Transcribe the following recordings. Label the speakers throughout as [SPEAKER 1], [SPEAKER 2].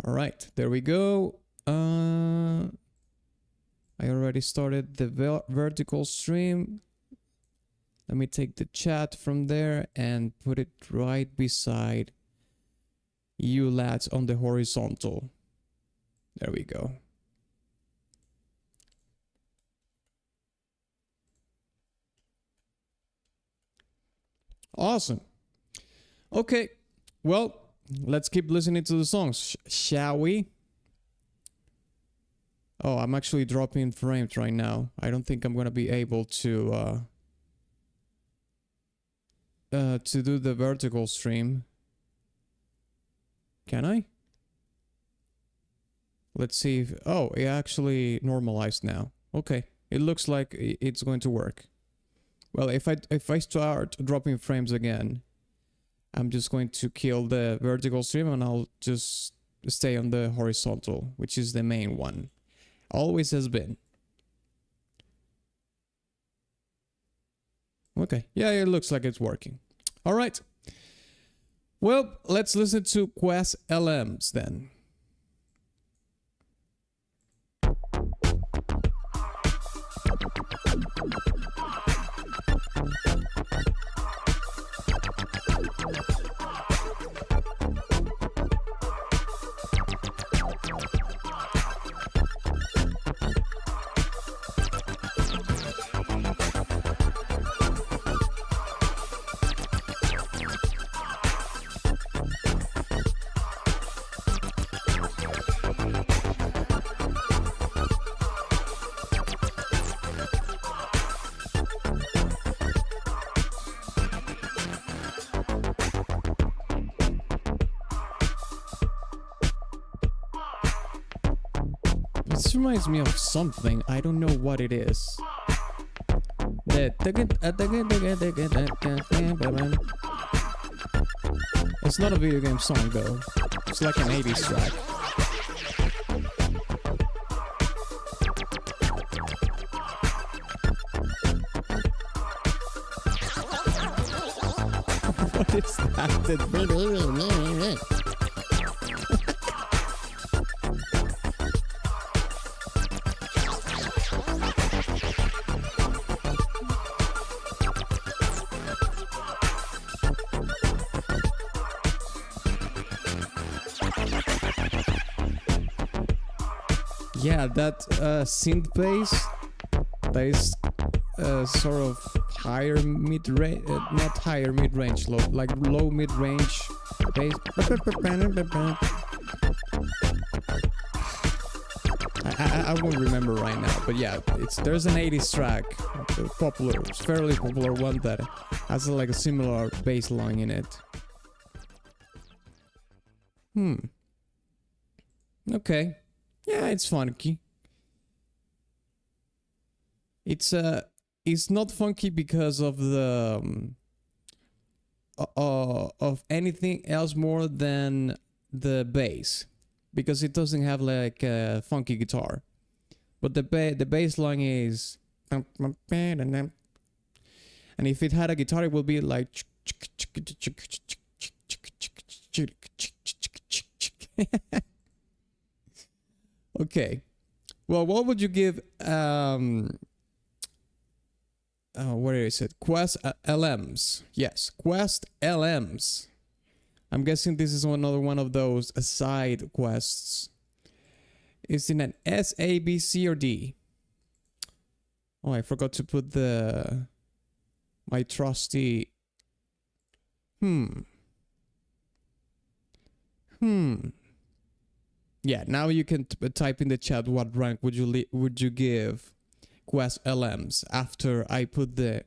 [SPEAKER 1] All right, there we go. I already started the vertical stream. Let me take the chat from there and put it right beside you lads on the horizontal. There we go. Awesome. Okay, well, let's keep listening to the songs, shall we? Oh, I'm actually dropping frames right now. I don't think I'm gonna be able to do the vertical stream. Can I? Let's see if... Oh, it actually normalized now. Okay, it looks like it's going to work. Well, if I start dropping frames again, I'm just going to kill the vertical stream and I'll just stay on the horizontal, which is the main one. Always has been. Okay, yeah, it looks like it's working. All right. Well, let's listen to Quest LMs then. This reminds me of something. I don't know what it is. It's not a video game song though. It's like an 80s track. What is that? Yeah, that synth bass that is sort of higher mid-range, not higher mid-range, low, like low mid-range bass. I won't remember right now, but yeah, there's an 80s track, popular, fairly popular one that has like a similar bass line in it. Okay. Yeah, it's funky. It's not funky because of the of anything else more than the bass, because it doesn't have like a funky guitar, but the bass line is, and if it had a guitar, it would be like. Okay, well, what would you give, what is it? Quest LMs. Yes, Quest LMs. I'm guessing this is another one of those side quests. Is it an S, A, B, C, or D? Oh, I forgot to put my trusty... Yeah, now you can type in the chat what rank would you give Quest LMs after I put the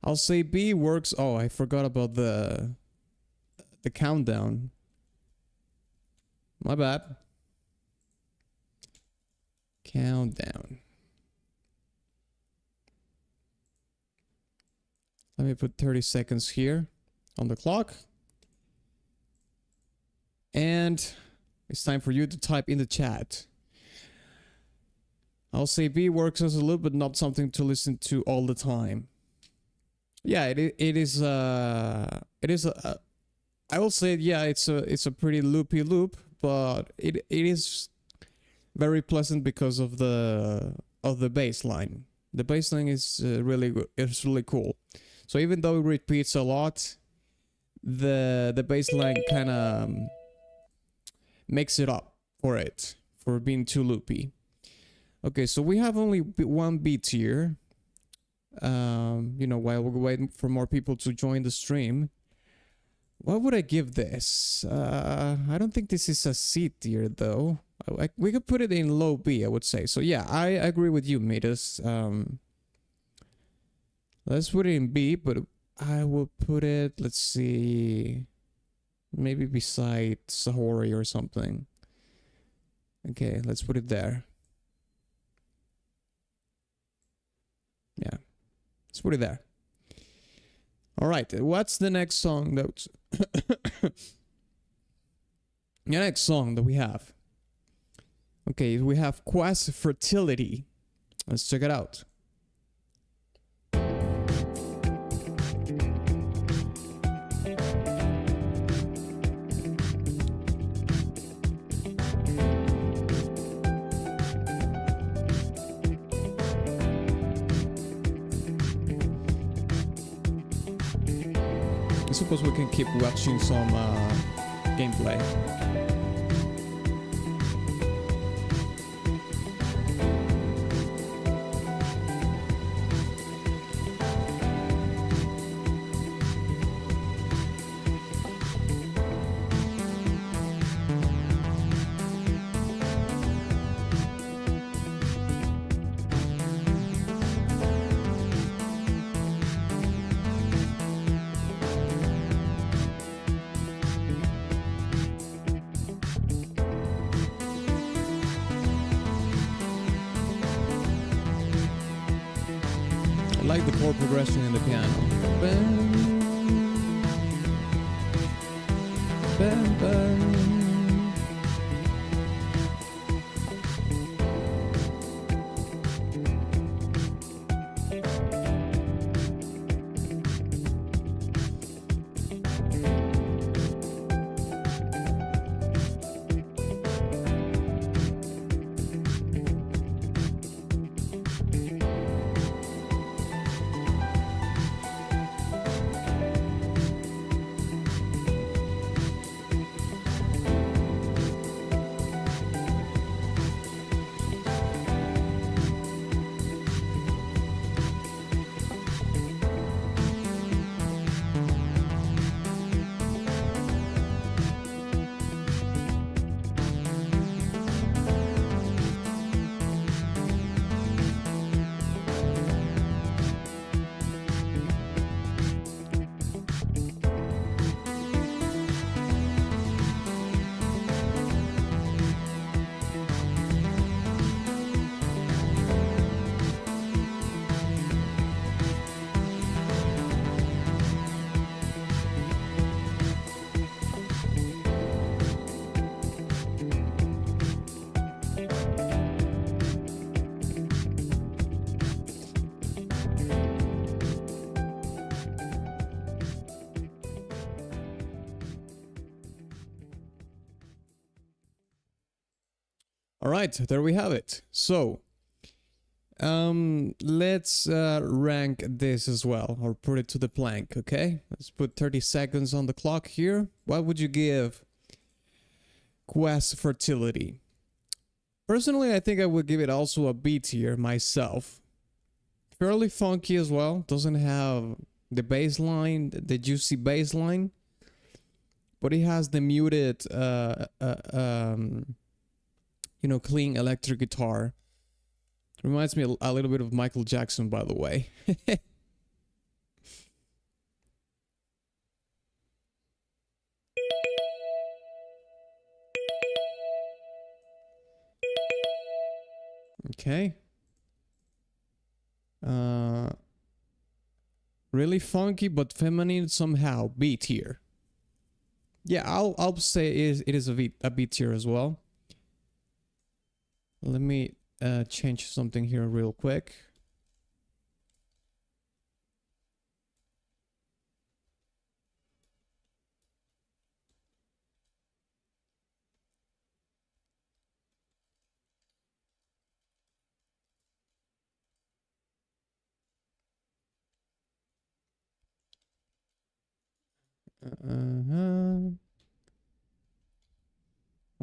[SPEAKER 1] I'll say B works. Oh, I forgot about the countdown. My bad. Countdown. Let me put 30 seconds here on the clock. And it's time for you to type in the chat. I'll say B works as a loop, but not something to listen to all the time. Yeah, it is I will say, yeah, it's a pretty loopy loop, but it is very pleasant because of the bass line. The bass line is really good. It's really cool. So even though it repeats a lot, the bass line kind of makes it up for being too loopy. Okay, so we have only one beat here. You know, while we're waiting for more people to join the stream. What would I give this? I don't think this is a C tier though. We could put it in low B, I would say. So yeah, I agree with you, Midas. Let's put it in B, but I will put it, let's see, maybe beside Sahori or something. Okay, let's put it there. Yeah, let's put it there. All right, what's the next song that the next song that we have? Okay, we have Quest Fertility. Let's check it out. I suppose we can keep watching some gameplay. I like the chord progression in the piano. Bam, bam, bam. All right, there we have it. So, let's rank this as well, or put it to the plank, okay? Let's put 30 seconds on the clock here. What would you give Quest Fertility? Personally, I think I would give it also a B tier myself. Fairly funky as well. Doesn't have the bass line, the juicy bass line, but it has the muted, you know, clean electric guitar. Reminds me a little bit of Michael Jackson, by the way. Okay. Really funky but feminine somehow. B tier. Yeah, I'll say it is a B tier as well. Let me change something here real quick.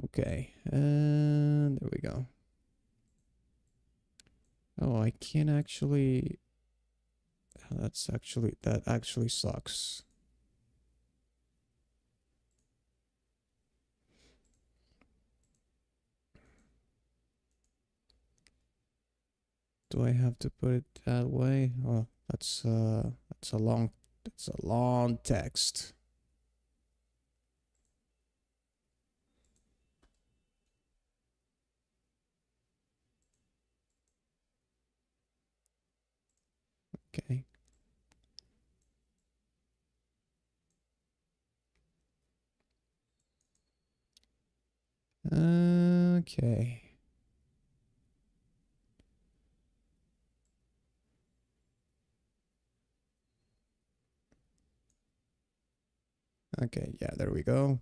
[SPEAKER 1] Okay, and there we go. Oh, I can't actually. That actually sucks. Do I have to put it that way? Oh, that's a long text. Okay. Okay. Okay, yeah, there we go.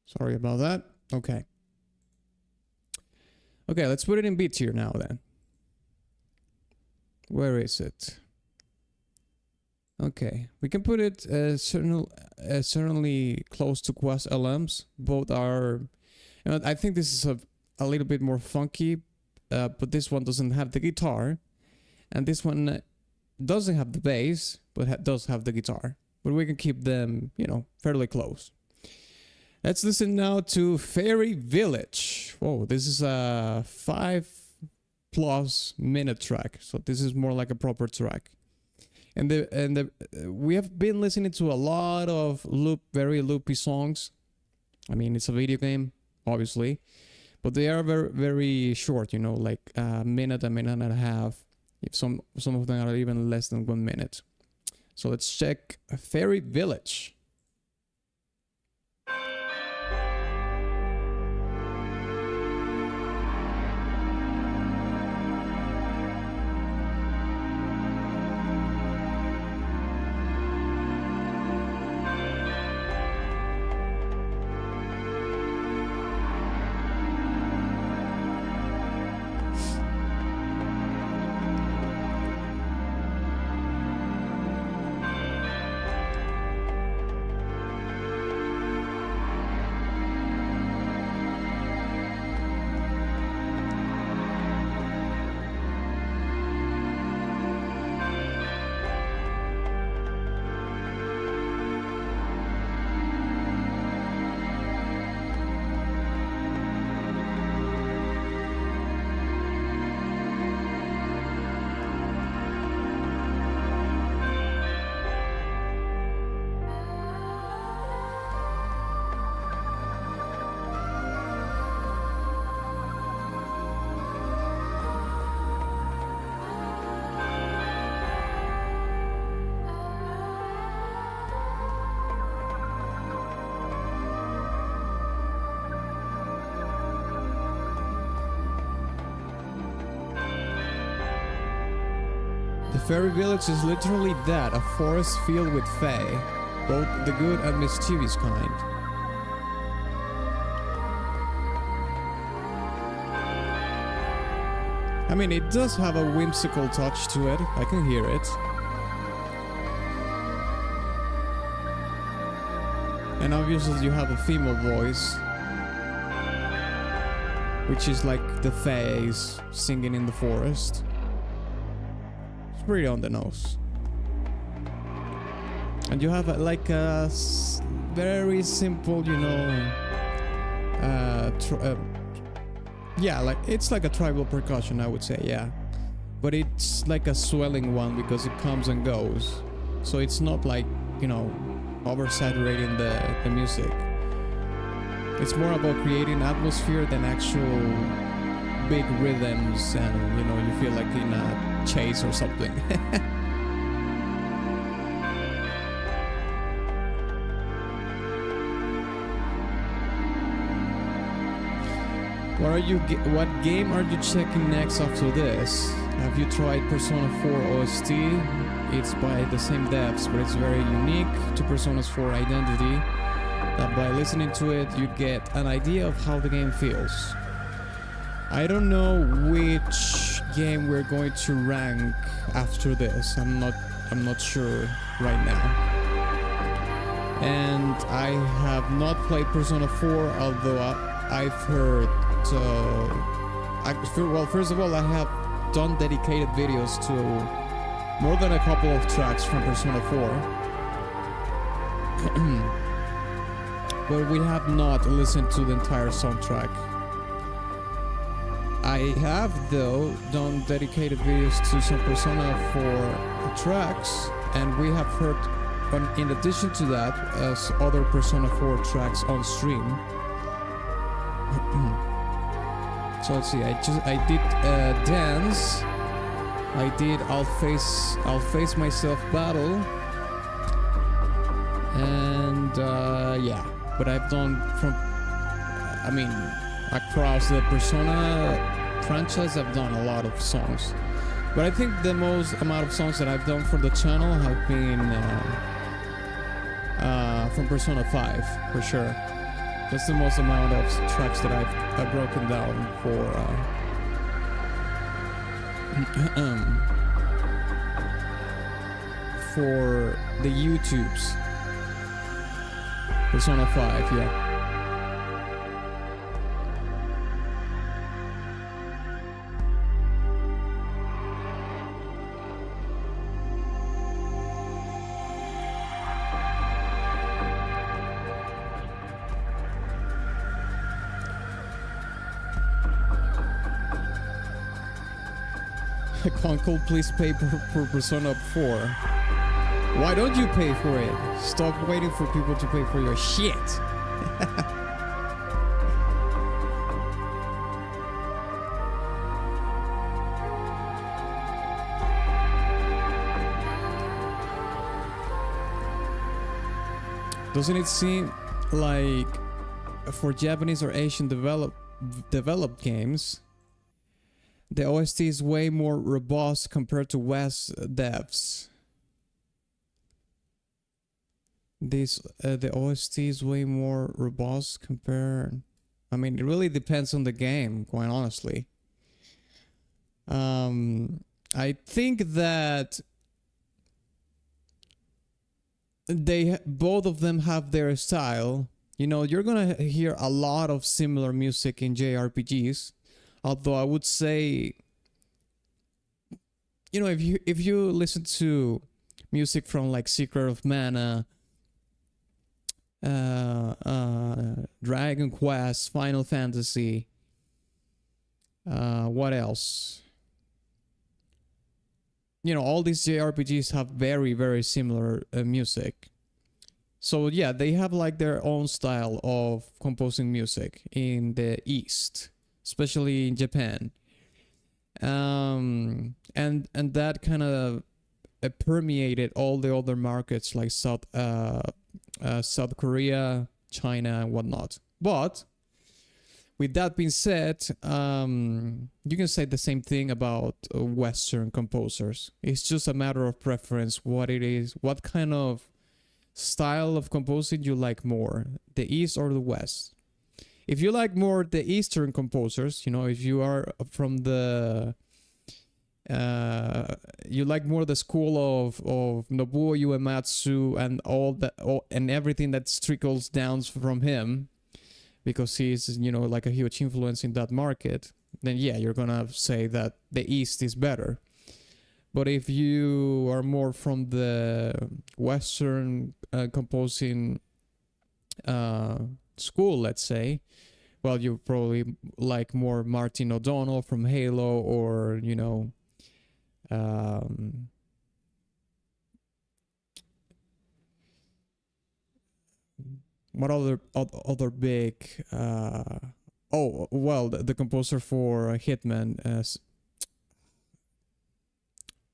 [SPEAKER 1] Sorry about that. Okay. Okay, let's put it in B tier now then. Where is it? Okay, we can put it certainly close to Quest LMs. Both are, you know, I think this is a little bit more funky, but this one doesn't have the guitar, and this one doesn't have the bass, but does have the guitar. But we can keep them, you know, fairly close. Let's listen now to Fairy Village. Whoa, this is a 5+ minute track, so this is more like a proper track. And we have been listening to a lot of very loopy songs. I mean, it's a video game, obviously, but they are very, very short. You know, like a minute and a half. If some of them are even less than 1 minute. So let's check Fairy Village. The Fairy Village is literally that, a forest filled with fae, both the good and mischievous kind. I mean, it does have a whimsical touch to it, I can hear it. And obviously you have a female voice, which is like the faes singing in the forest. It's pretty on the nose. And you have like a very simple, you know, yeah, like it's like a tribal percussion, I would say, yeah. But it's like a swelling one because it comes and goes. So it's not like, you know, oversaturating the music. It's more about creating atmosphere than actual big rhythms, and you know, you feel like in a chase or something. What game are you checking next after this? Have you tried Persona 4 OST? It's by the same devs, but it's very unique to Persona's 4 identity. That by listening to it, you get an idea of how the game feels. I don't know which game we're going to rank after this. I'm not sure right now. And I have not played Persona 4, although I've heard. Well, first of all, I have done dedicated videos to more than a couple of tracks from Persona 4. But we have not listened to the entire soundtrack. I have, though, done dedicated videos to some Persona 4 tracks, and we have heard, in addition to that, other Persona 4 tracks on stream. So let's see. I did dance. I did I'll face myself battle, and yeah. But I've done across the Persona franchise, I've done a lot of songs. But I think the most amount of songs that I've done for the channel have been from Persona 5, for sure. That's the most amount of tracks that I've broken down for the YouTubes. Persona 5, yeah. Conkel, please pay for Persona 4. Why don't you pay for it? Stop waiting for people to pay for your shit. Doesn't it seem like for Japanese or Asian developed games, the OST is way more robust compared to West devs? The OST is way more robust compared. I mean, it really depends on the game, quite honestly. I think that both of them have their style. You know, you're gonna hear a lot of similar music in JRPGs. Although I would say, you know, if you listen to music from like Secret of Mana, Dragon Quest, Final Fantasy, what else? You know, all these JRPGs have very, very similar music. So yeah, they have like their own style of composing music in the East, especially in Japan. And that kind of permeated all the other markets like South Korea, China, and whatnot. But with that being said, you can say the same thing about Western composers. It's just a matter of preference, what it is, what kind of style of composing you like more, the East or the West. If you like more the Eastern composers, you know, if you are from the you like more the school of Nobuo Uematsu and and everything that trickles down from him, because he's, you know, like a huge influence in that market, then yeah, you're gonna say that the East is better. But if you are more from the Western composing school, let's say, well, you probably like more Martin O'Donnell from Halo, or, you know, What other big? Oh well, the composer for Hitman,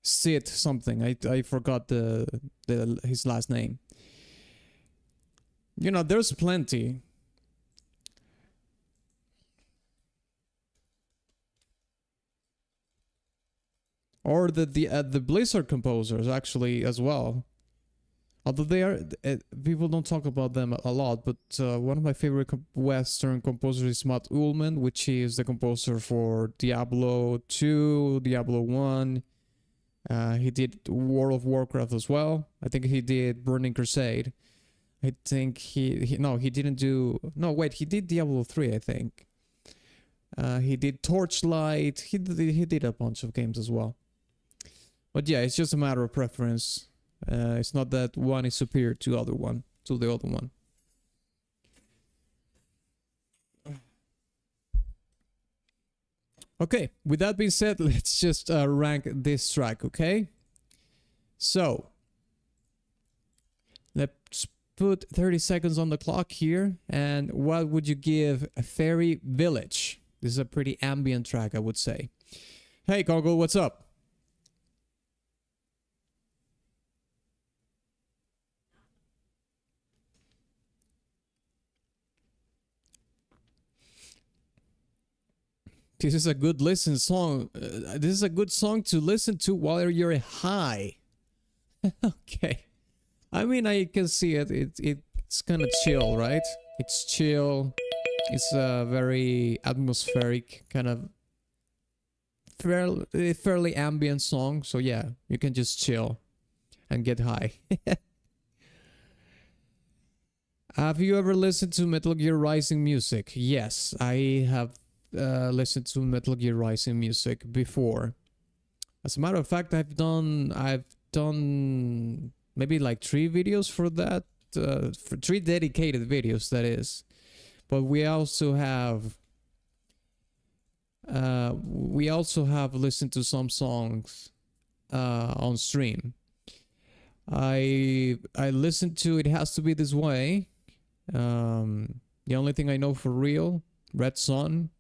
[SPEAKER 1] Sid something. I forgot the his last name. You know, there's plenty. Or the Blizzard composers actually as well. Although they are people don't talk about them a lot, but one of my favorite Western composers is Matt Ullman, which is the composer for Diablo 2, Diablo 1. He did World of Warcraft as well. I think he did Burning Crusade. I think he didn't do... No, wait, he did Diablo 3, I think. He did Torchlight. He did a bunch of games as well. But yeah, it's just a matter of preference. It's not that one is superior to the other one. Okay, with that being said, let's just rank this track, okay? So, let's put 30 seconds on the clock here. And what would you give a Fairy Village? This is a pretty ambient track, I would say. Hey, Conkel, what's up? This is a good listen song. This is a good song to listen to while you're high. Okay. I mean, I can see it. It's kind of chill, right? It's chill. It's a very atmospheric, kind of fairly ambient song. So yeah, you can just chill and get high. Have you ever listened to Metal Gear Rising music? Yes, I have listened to Metal Gear Rising music before. As a matter of fact, I've done maybe like 3 videos for that, for 3 dedicated videos, that is. But we also have listened to some songs on stream. I listened to It Has to Be This Way. The only thing I know for real, Red Sun,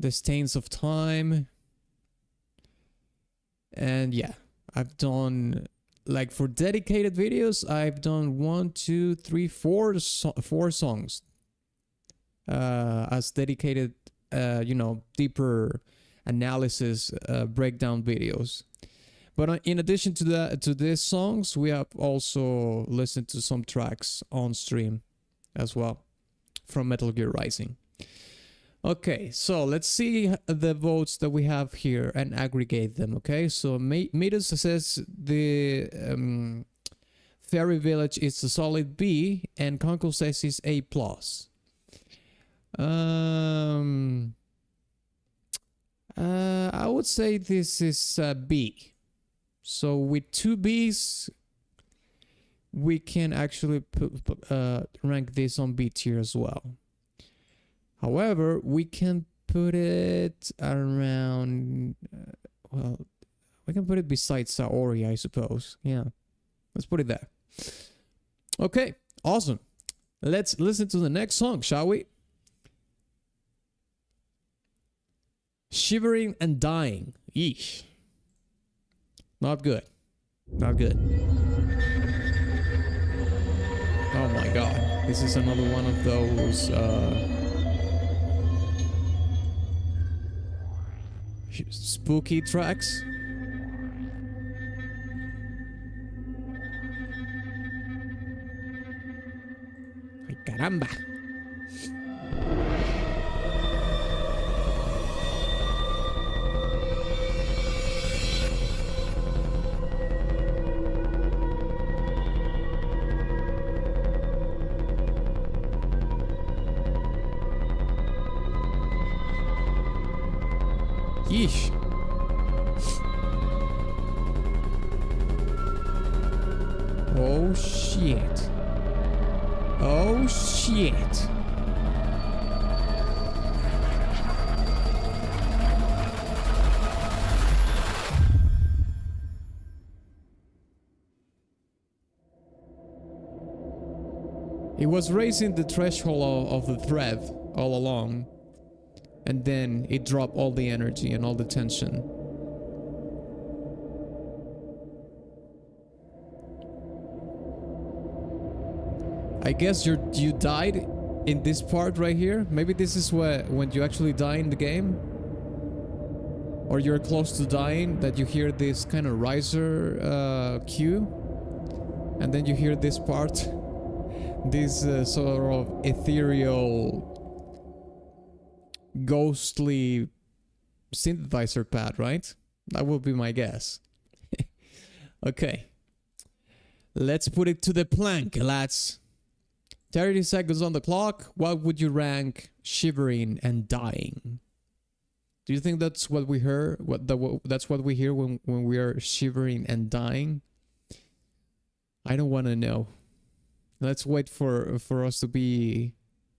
[SPEAKER 1] The Stains of Time, and yeah, I've done, like, for dedicated videos, I've done 4 songs as dedicated, deeper analysis breakdown videos. But in addition to these songs, we have also listened to some tracks on stream as well from Metal Gear Rising. Okay, so let's see the votes that we have here and aggregate them, okay? So Midas says the Fairy Village is a solid B, and Conkel says it's A+. I would say this is B. So with 2 Bs, we can actually rank this on B tier as well. However, we can put it around, we can put it beside Saori, I suppose. Yeah, let's put it there. Okay, awesome. Let's listen to the next song, shall we? Shivering and Dying. Yeesh. Not good. Not good. Oh my god. This is another one of those spooky tracks. Ay, caramba. Yeesh. Oh shit. Oh shit. It was raising the threshold of the thread all along. And then it dropped all the energy and all the tension. I guess you died in this part right here. Maybe this is when you actually die in the game. Or you're close to dying, that you hear this kind of riser cue. And then you hear this part. This sort of ethereal, ghostly synthesizer pad, right? That would be my guess. Okay. Let's put it to the plank, lads. 30 seconds on the clock. What would you rank shivering and dying? Do you think that's what we heard? That's what we hear when we are shivering and dying? I don't want to know. Let's wait for us to be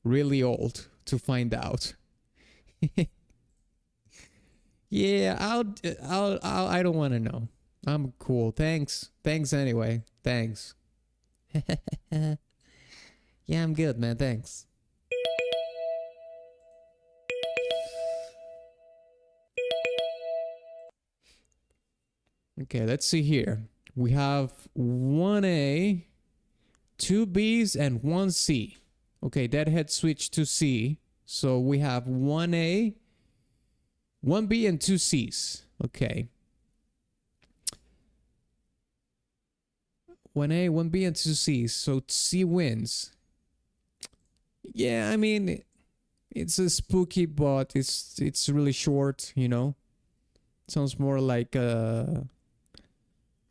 [SPEAKER 1] really old to find out. Yeah, I don't want to know. I'm cool. Thanks anyway. Thanks. Yeah, I'm good, man. Thanks. Okay, let's see here. We have 1A, 2 Bs, and 1 C. Okay, Deadhead switched to C. So we have 1A, 1 B, and 2 Cs. Okay. 1A, 1 B, and 2 Cs. So C wins. Yeah, I mean, it's a spooky, but it's really short, you know. Sounds more like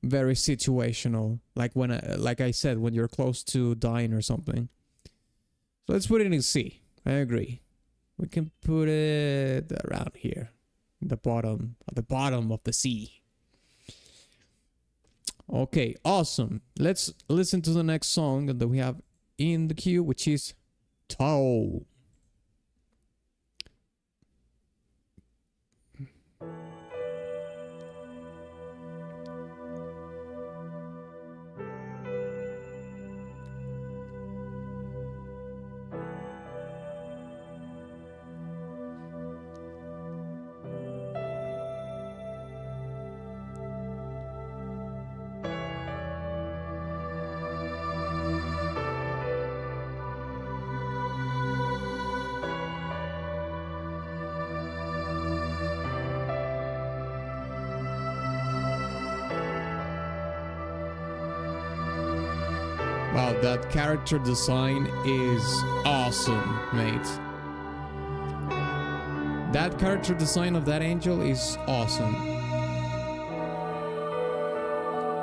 [SPEAKER 1] very situational, like like I said, when you're close to dying or something. So let's put it in C. I agree. We can put it around here, at the bottom of the C. Okay, awesome. Let's listen to the next song that we have in the queue, which is Tao. Wow, that character design is awesome, mate. That character design of that angel is awesome.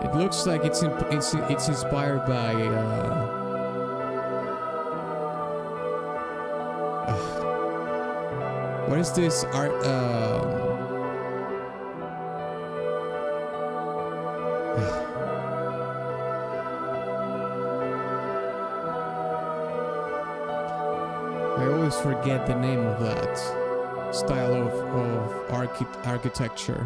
[SPEAKER 1] It looks like it's inspired by what is this art? I always forget the name of that style of architecture.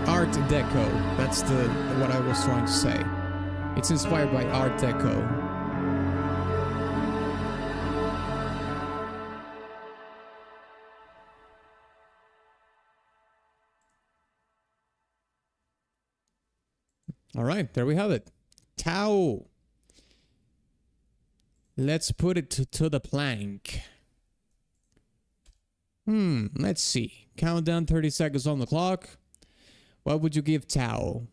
[SPEAKER 1] Art Deco. That's what I was trying to say. It's inspired by Art Deco. All right, there we have it. Tao. Let's put it to the plank. Let's see. Countdown, 30 seconds on the clock. What would you give Tao?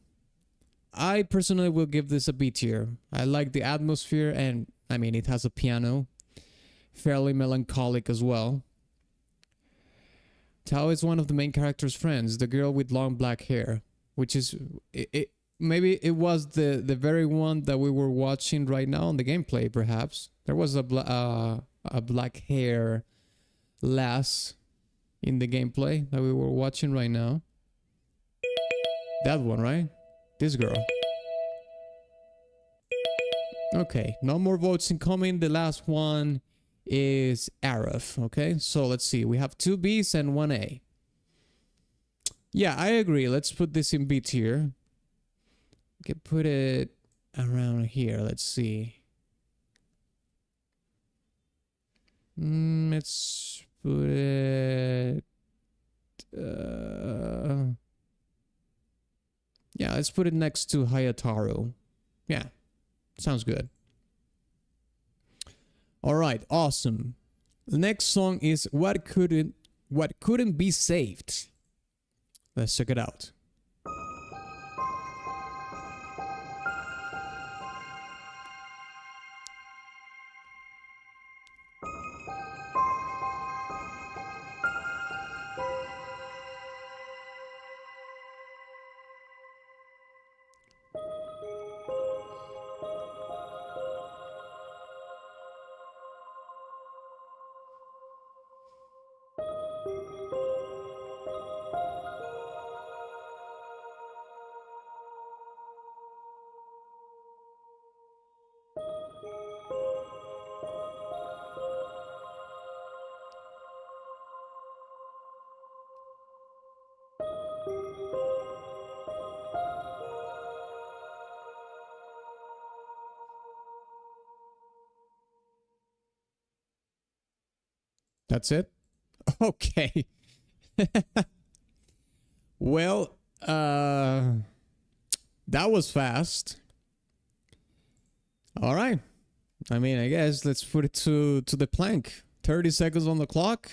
[SPEAKER 1] I personally will give this a B tier. I like the atmosphere, and I mean, it has a piano. Fairly melancholic as well. Tao is one of the main character's friends, the girl with long black hair, which is maybe it was the very one that we were watching right now on the gameplay. Perhaps there was a black hair lass in the gameplay that we were watching right now. That one, right? This girl. Okay, no more votes incoming. The last one is Arif. Okay, so let's see. We have 2 Bs and 1 A. Yeah, I agree. Let's put this in B tier. We can put it around here. Let's see. Let's put it... yeah, let's put it next to Hayataru. Yeah, sounds good. All right, awesome. The next song is What Couldn't Be Saved. Let's check it out. That's it? Okay. Well, that was fast. All right. I mean, I guess let's put it to the plank. 30 seconds on the clock.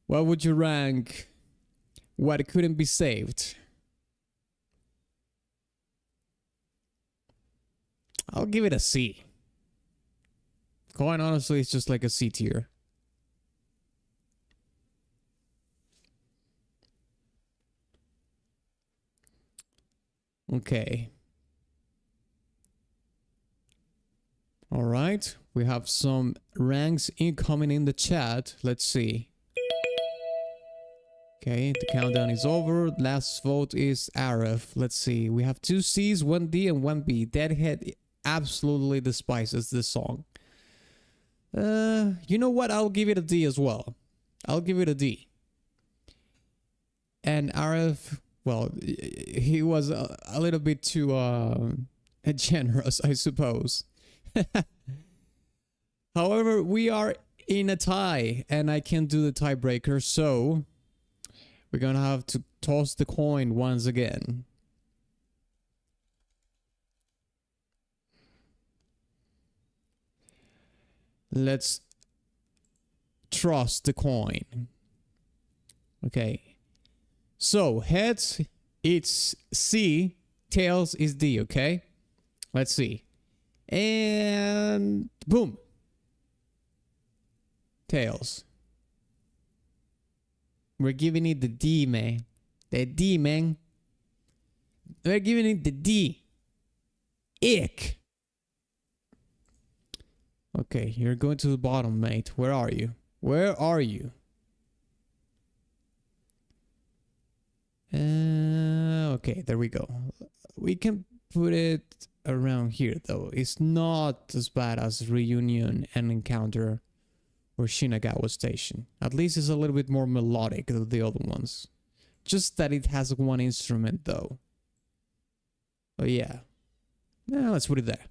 [SPEAKER 1] What would you rank What Couldn't Be Saved? I'll give it a C. Quite honestly, it's just like a C tier. Okay. All right. We have some ranks incoming in the chat. Let's see. Okay, the countdown is over. Last vote is Arif. Let's see. We have 2 Cs, 1 D, and 1 B. Deadhead absolutely despises this song. You know what? I'll give it a D as well. I'll give it a D. And Arif, well, he was a little bit too generous, I suppose. However, we are in a tie, and I can't do the tiebreaker, so we're gonna have to toss the coin once again. Let's toss the coin. Okay. So, heads, it's C. Tails is D, okay? Let's see. And boom. Tails. We're giving it the D, man. The D, man. We're giving it the D. Ick. Okay, you're going to the bottom, mate. Where are you? Where are you? Okay, there we go. We can put it around here, though. It's not as bad as Reunion and Encounter or Shinagawa Station. At least it's a little bit more melodic than the other ones. Just that it has one instrument, though. Oh, yeah. Yeah, let's put it there.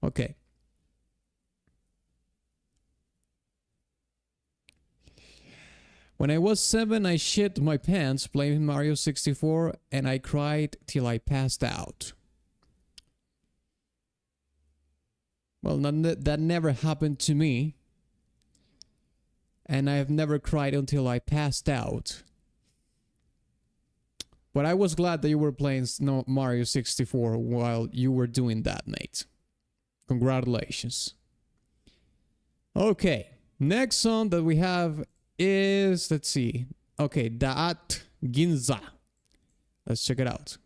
[SPEAKER 1] Okay. When I was 7, I shit my pants playing Mario 64 and I cried till I passed out. Well, that never happened to me. And I have never cried until I passed out. But I was glad that you were playing Mario 64 while you were doing that, mate. Congratulations. Okay, next song that we have is, let's see. Okay, Daat Ginza. Let's check it out.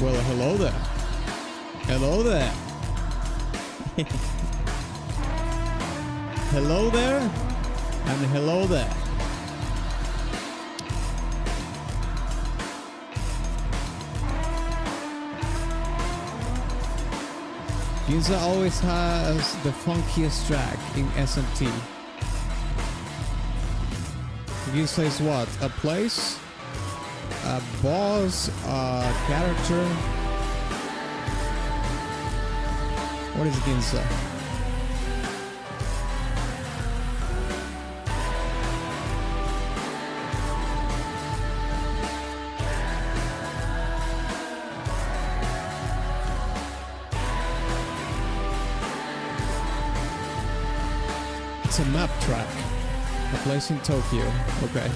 [SPEAKER 1] Well, hello there. Hello there. Hello there. And hello there. Ginza always has the funkiest track in SMT. Ginza is what? A place? A boss? A character? What is Ginza? It's a map track. A place in Tokyo. Okay.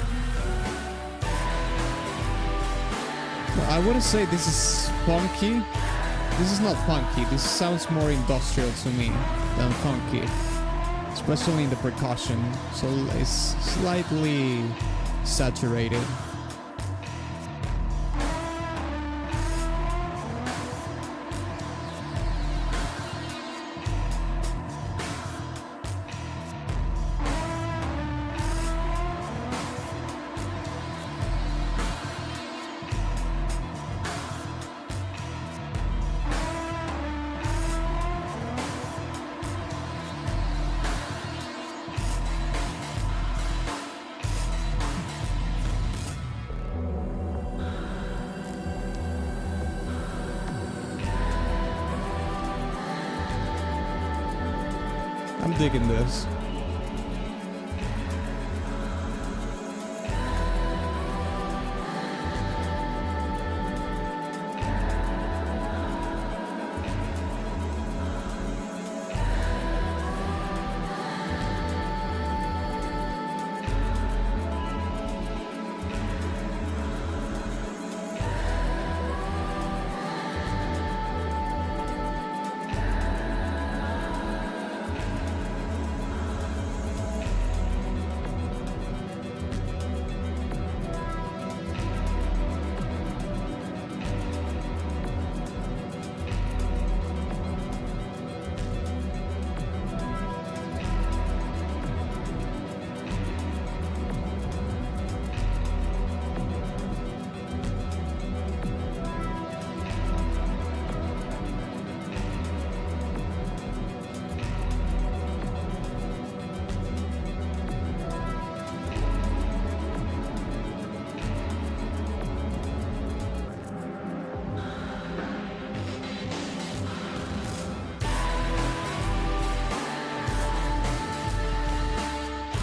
[SPEAKER 1] Well, I wouldn't say this is funky. This is not funky. This sounds more industrial to me than funky. Especially in the percussion. So it's slightly saturated. I'm digging this.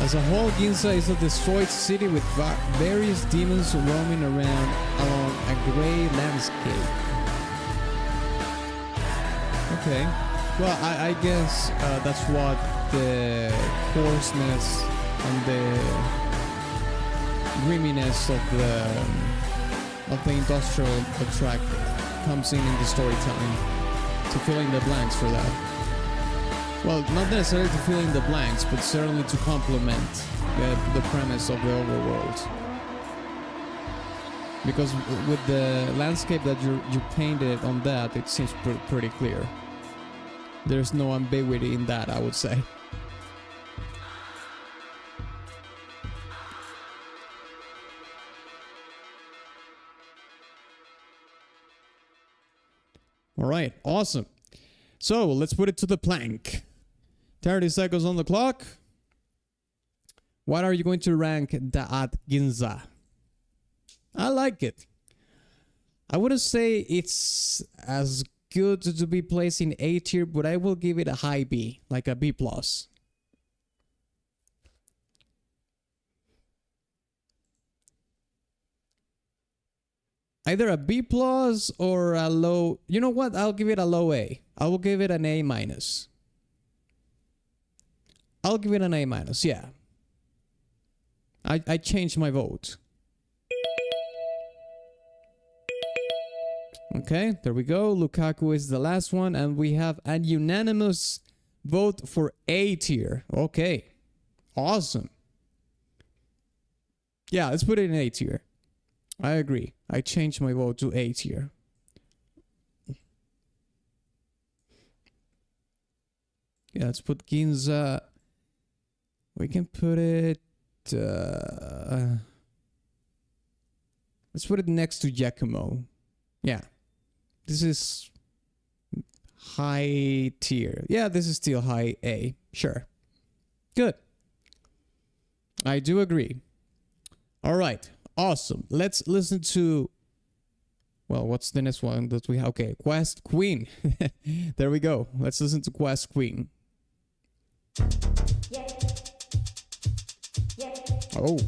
[SPEAKER 1] As a whole, Ginza is a destroyed city with various demons roaming around along a grey landscape. Okay. Well, I guess that's what the coarseness and the grimminess of the industrial track comes in the storytelling to fill in the blanks for that. Well, not necessarily to fill in the blanks, but certainly to complement the premise of the overworld. Because with the landscape that you painted on that, it seems pretty clear. There's no ambiguity in that, I would say. All right, awesome. So let's put it to the plank. 30 seconds on the clock. What are you going to rank that Ginza? I like it. I wouldn't say it's as good to be placed in A tier, but I will give it a high B, like a B+. Either a B+ or a low... You know what? I'll give it a low A. I will give it an A-. I'll give it an A-, yeah. I changed my vote. Okay, there we go. Lukaku is the last one, and we have a unanimous vote for A tier. Okay, awesome. Yeah, let's put it in A tier. I agree. I changed my vote to A tier. Yeah, let's put Ginza. We can put it... let's put it next to Giacomo. Yeah. This is high tier. Yeah, this is still high A. Sure. Good. I do agree. All right. Awesome. Let's listen to... Well, what's the next one that we have? Okay, Quest Queen. There we go. Let's listen to Quest Queen. Oh.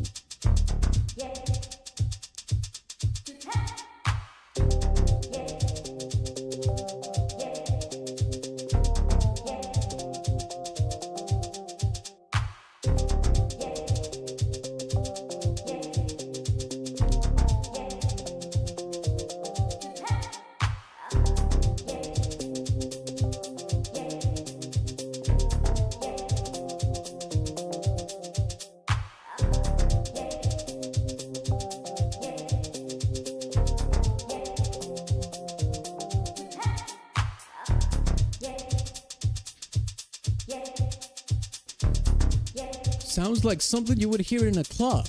[SPEAKER 1] Sounds like something you would hear in a club.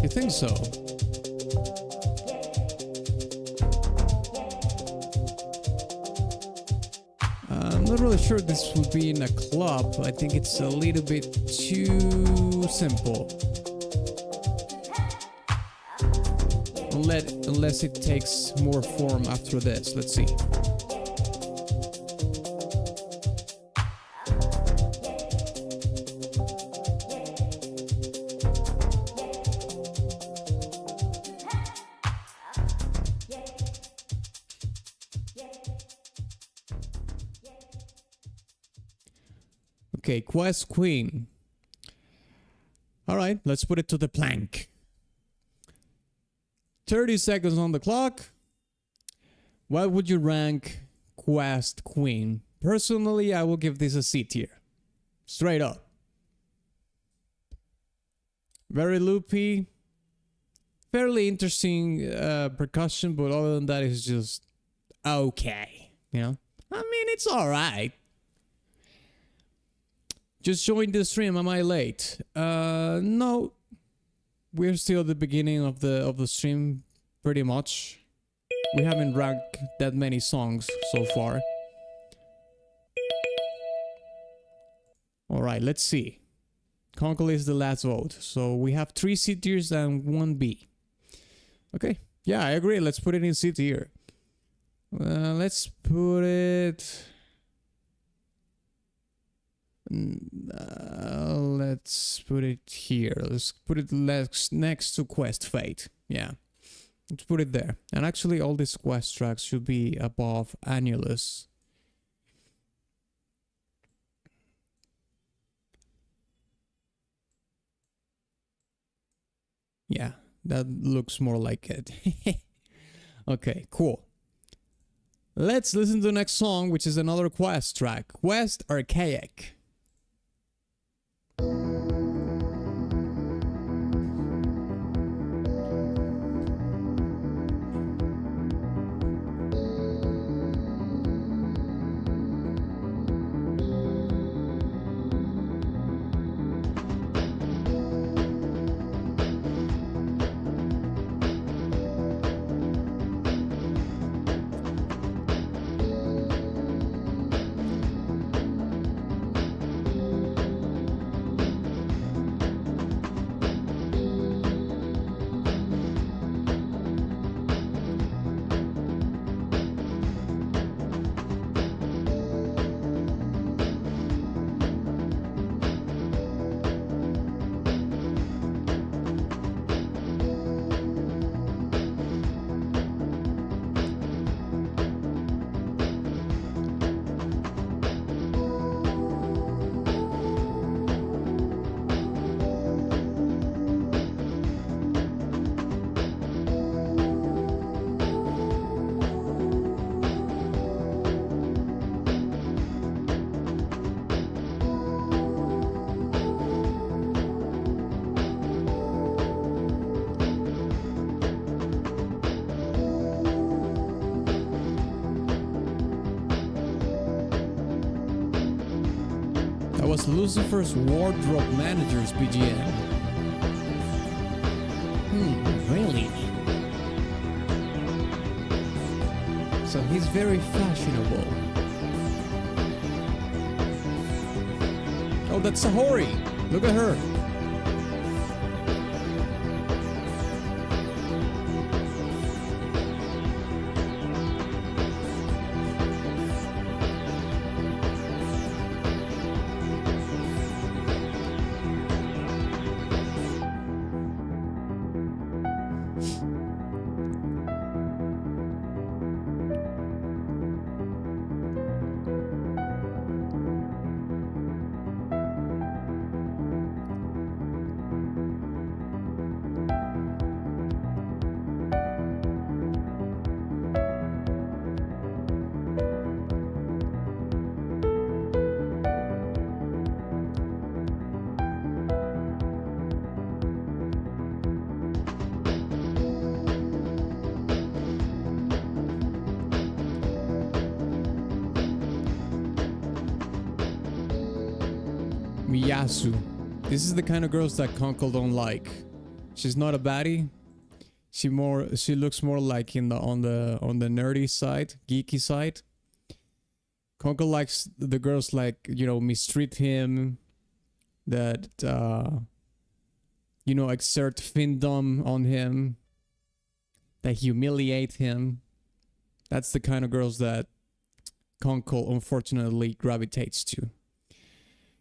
[SPEAKER 1] You think so? I'm not really sure this would be in a club. I think it's a little bit too simple. Unless it takes more form after this. Let's see. Okay, Quest Queen. All right, let's put it to the plank. 30 seconds on the clock. What would you rank Quest Queen? Personally, I will give this a C tier. Straight up. Very loopy. Fairly interesting percussion, but other than that, it's just okay. You know? I mean, it's alright. Just joined the stream. Am I late? No. We're still at the beginning of the stream, pretty much. We haven't ranked that many songs so far. All right, let's see. Conkel is the last vote, so we have 3 C tiers and 1 B. Okay, yeah, I agree. Let's put it in C tier. Let's put it. Let's put it here. Let's put it next to Quest Fate. Yeah, let's put it there. And actually, all these quest tracks should be above Annulus. Yeah, that looks more like it. Okay, cool. Let's listen to the next song, which is another quest track. Quest Archaic. was Lucifer's wardrobe manager's BGM. Really? So he's very fashionable. Oh, that's Sahori. Look at her. Miyasu. This is the kind of girls that Conkel don't like. She's not a baddie. She looks more like on the nerdy side, geeky side. Conkel likes the girls like, you know, mistreat him, that you know, exert findom on him, that humiliate him. That's the kind of girls that Conkel unfortunately gravitates to.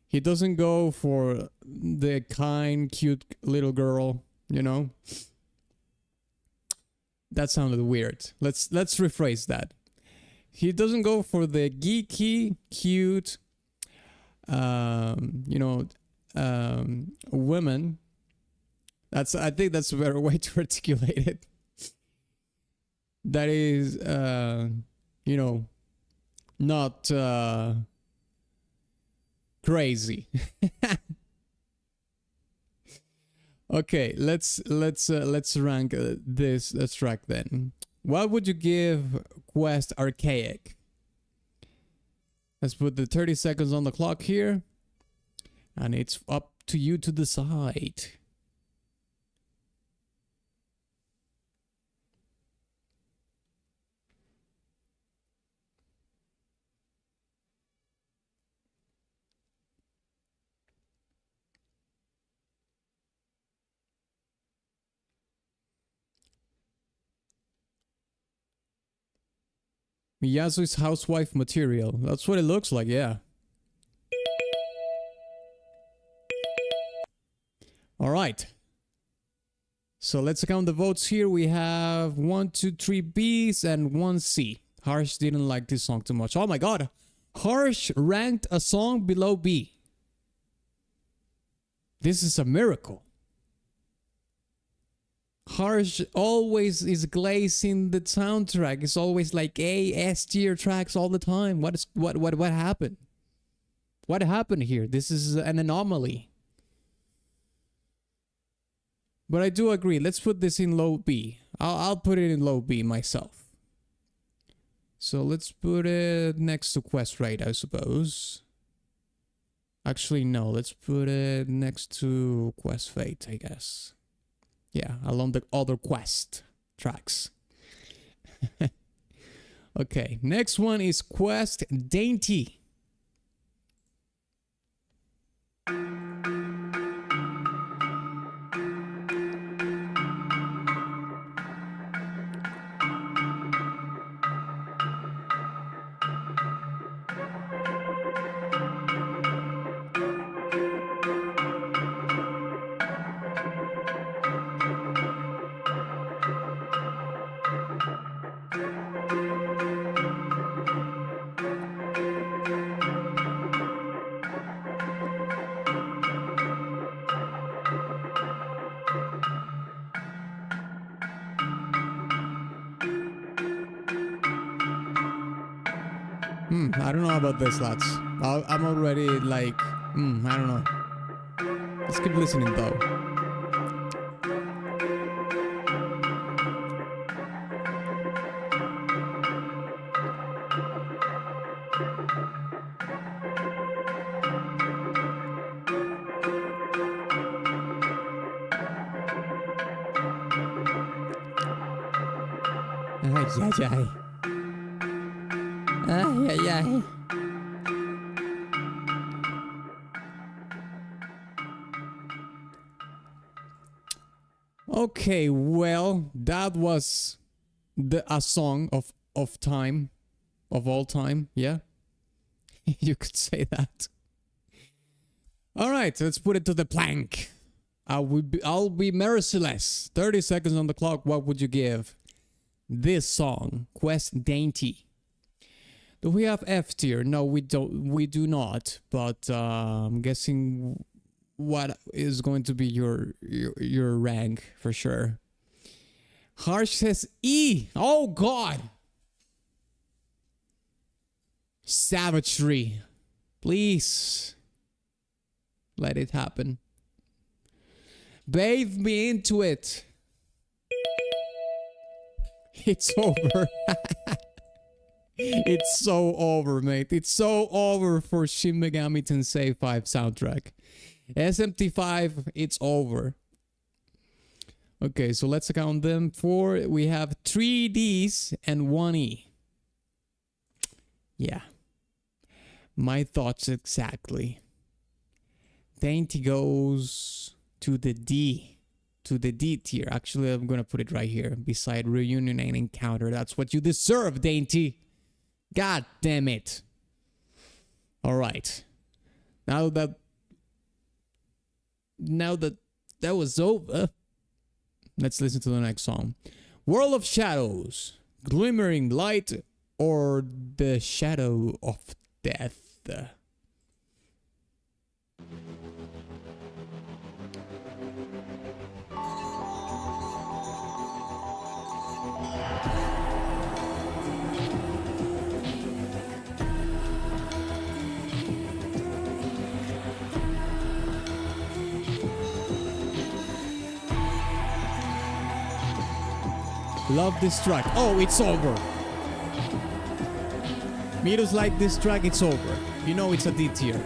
[SPEAKER 1] He doesn't go for the kind, cute little girl, you know? That sounded weird. Let's rephrase that. He doesn't go for the geeky, cute, you know, women. I think that's a better way to articulate it. That is, you know, not crazy. Okay, let's rank this track then. What would you give Quest Archaic? Let's put the 30 seconds on the clock here, and it's up to you to decide. Miyasu's housewife material. That's what it looks like, yeah. Alright. So let's count the votes here. We have 1, 2, 3 B's and 1 C. Harsh didn't like this song too much. Oh my god. Harsh ranked a song below B. This is a miracle. Harsh always is glazing the soundtrack. It's always like S tier tracks all the time. What happened? What happened here? This is an anomaly. But I do agree. Let's put this in low B. I'll put it in low B myself. So let's put it next to Quest Raid, I suppose. Actually, no. Let's put it next to Quest Fate, I guess. Yeah, along the other Quest tracks. Okay, next one is Quest Dainty. I don't know about this, lads. I'm already like, I don't know. Let's keep listening though. Ay, ay, ay. Ay, ay, ay. Okay, well, that was a song of time, of all time, yeah? You could say that. All right, let's put it to the plank. I'll be merciless. 30 seconds on the clock. What would you give this song, Quest Dainty? Do we have F tier? No, we don't. We do not. But I'm guessing what is going to be your rank for sure. Harsh says E. Oh God. Savagery. Please. Let it happen. Bathe me into it. It's over. It's so over, mate. It's so over for Shin Megami Tensei 5 soundtrack. SMT5, it's over. Okay, so let's count them. 4. We have 3 Ds and 1 E. Yeah. My thoughts exactly. Dainty goes to the D. To the D tier. Actually, I'm gonna put it right here. Beside Reunion and Encounter. That's what you deserve, Dainty. God damn it. Alright. Now that that was over, let's listen to the next song. World of Shadows. Glimmering Light or the Shadow of Death. Love this track. Oh, it's over. Miros like this track, it's over. You know it's a D tier.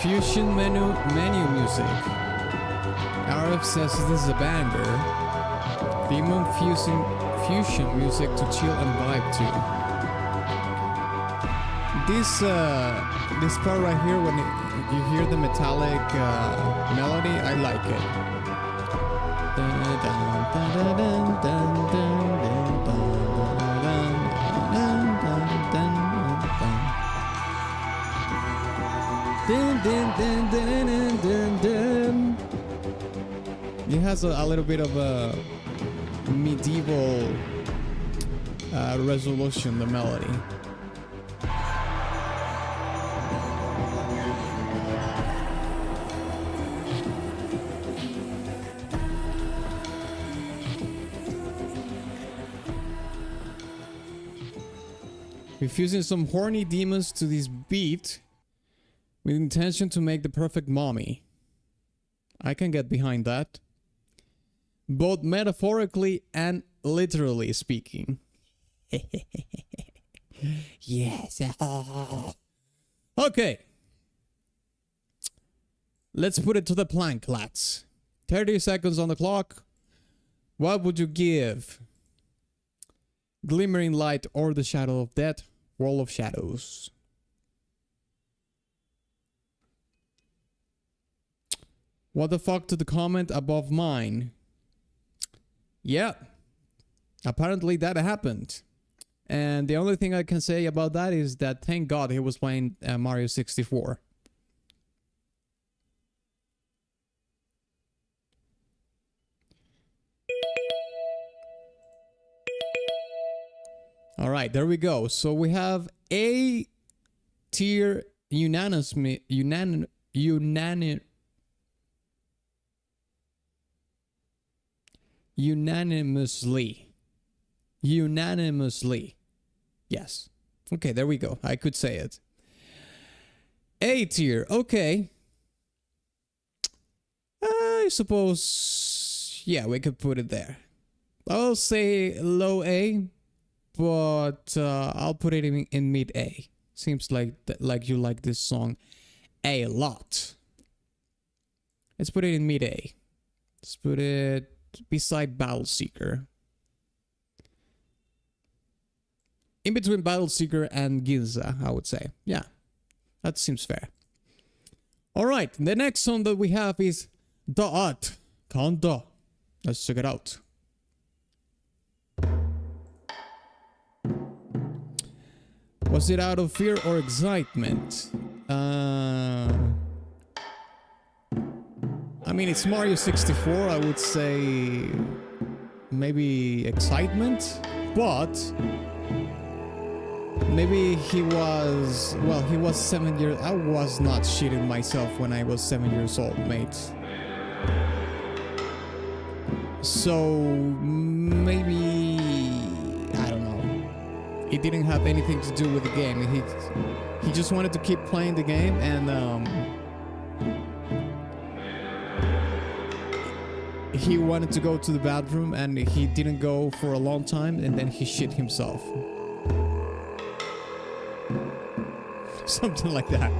[SPEAKER 1] Fusion menu music. RF says this is a banger. Demon fusion music to chill and vibe to. This part right here, when you hear the metallic melody, I like it. It has a little bit of a medieval resolution, the melody. Refusing some horny demons to this beat with intention to make the perfect mommy. I can get behind that. Both metaphorically and literally speaking. Yes. Okay. Let's put it to the plank, lads. 30 seconds on the clock. What would you give? Glimmering Light or The Shadow of Death? Wall of Shadows. What the fuck to the comment above mine? Yeah. Apparently that happened. And the only thing I can say about that is that thank God he was playing Mario 64. All right, there we go. So we have A tier unanimously. Yes. Okay, there we go. I could say it. A tier. Okay. I suppose, yeah, we could put it there. I'll say low A, but I'll put it in mid A. Seems like you like this song a lot. Let's put it in mid A. Let's put it beside Battle Seeker. In between Battle Seeker and Ginza, I would say. Yeah, that seems fair. Alright, the next song that we have is Deadhead. Kanda. Let's check it out. Was it out of fear or excitement? I mean, it's Mario 64, I would say maybe excitement, but maybe he was, well, he was 7 years, I was not shitting myself when I was 7 years old, mate. So maybe, I don't know, it didn't have anything to do with the game. He just wanted to keep playing the game, and he wanted to go to the bathroom and he didn't go for a long time, and then he shit himself. Something like that.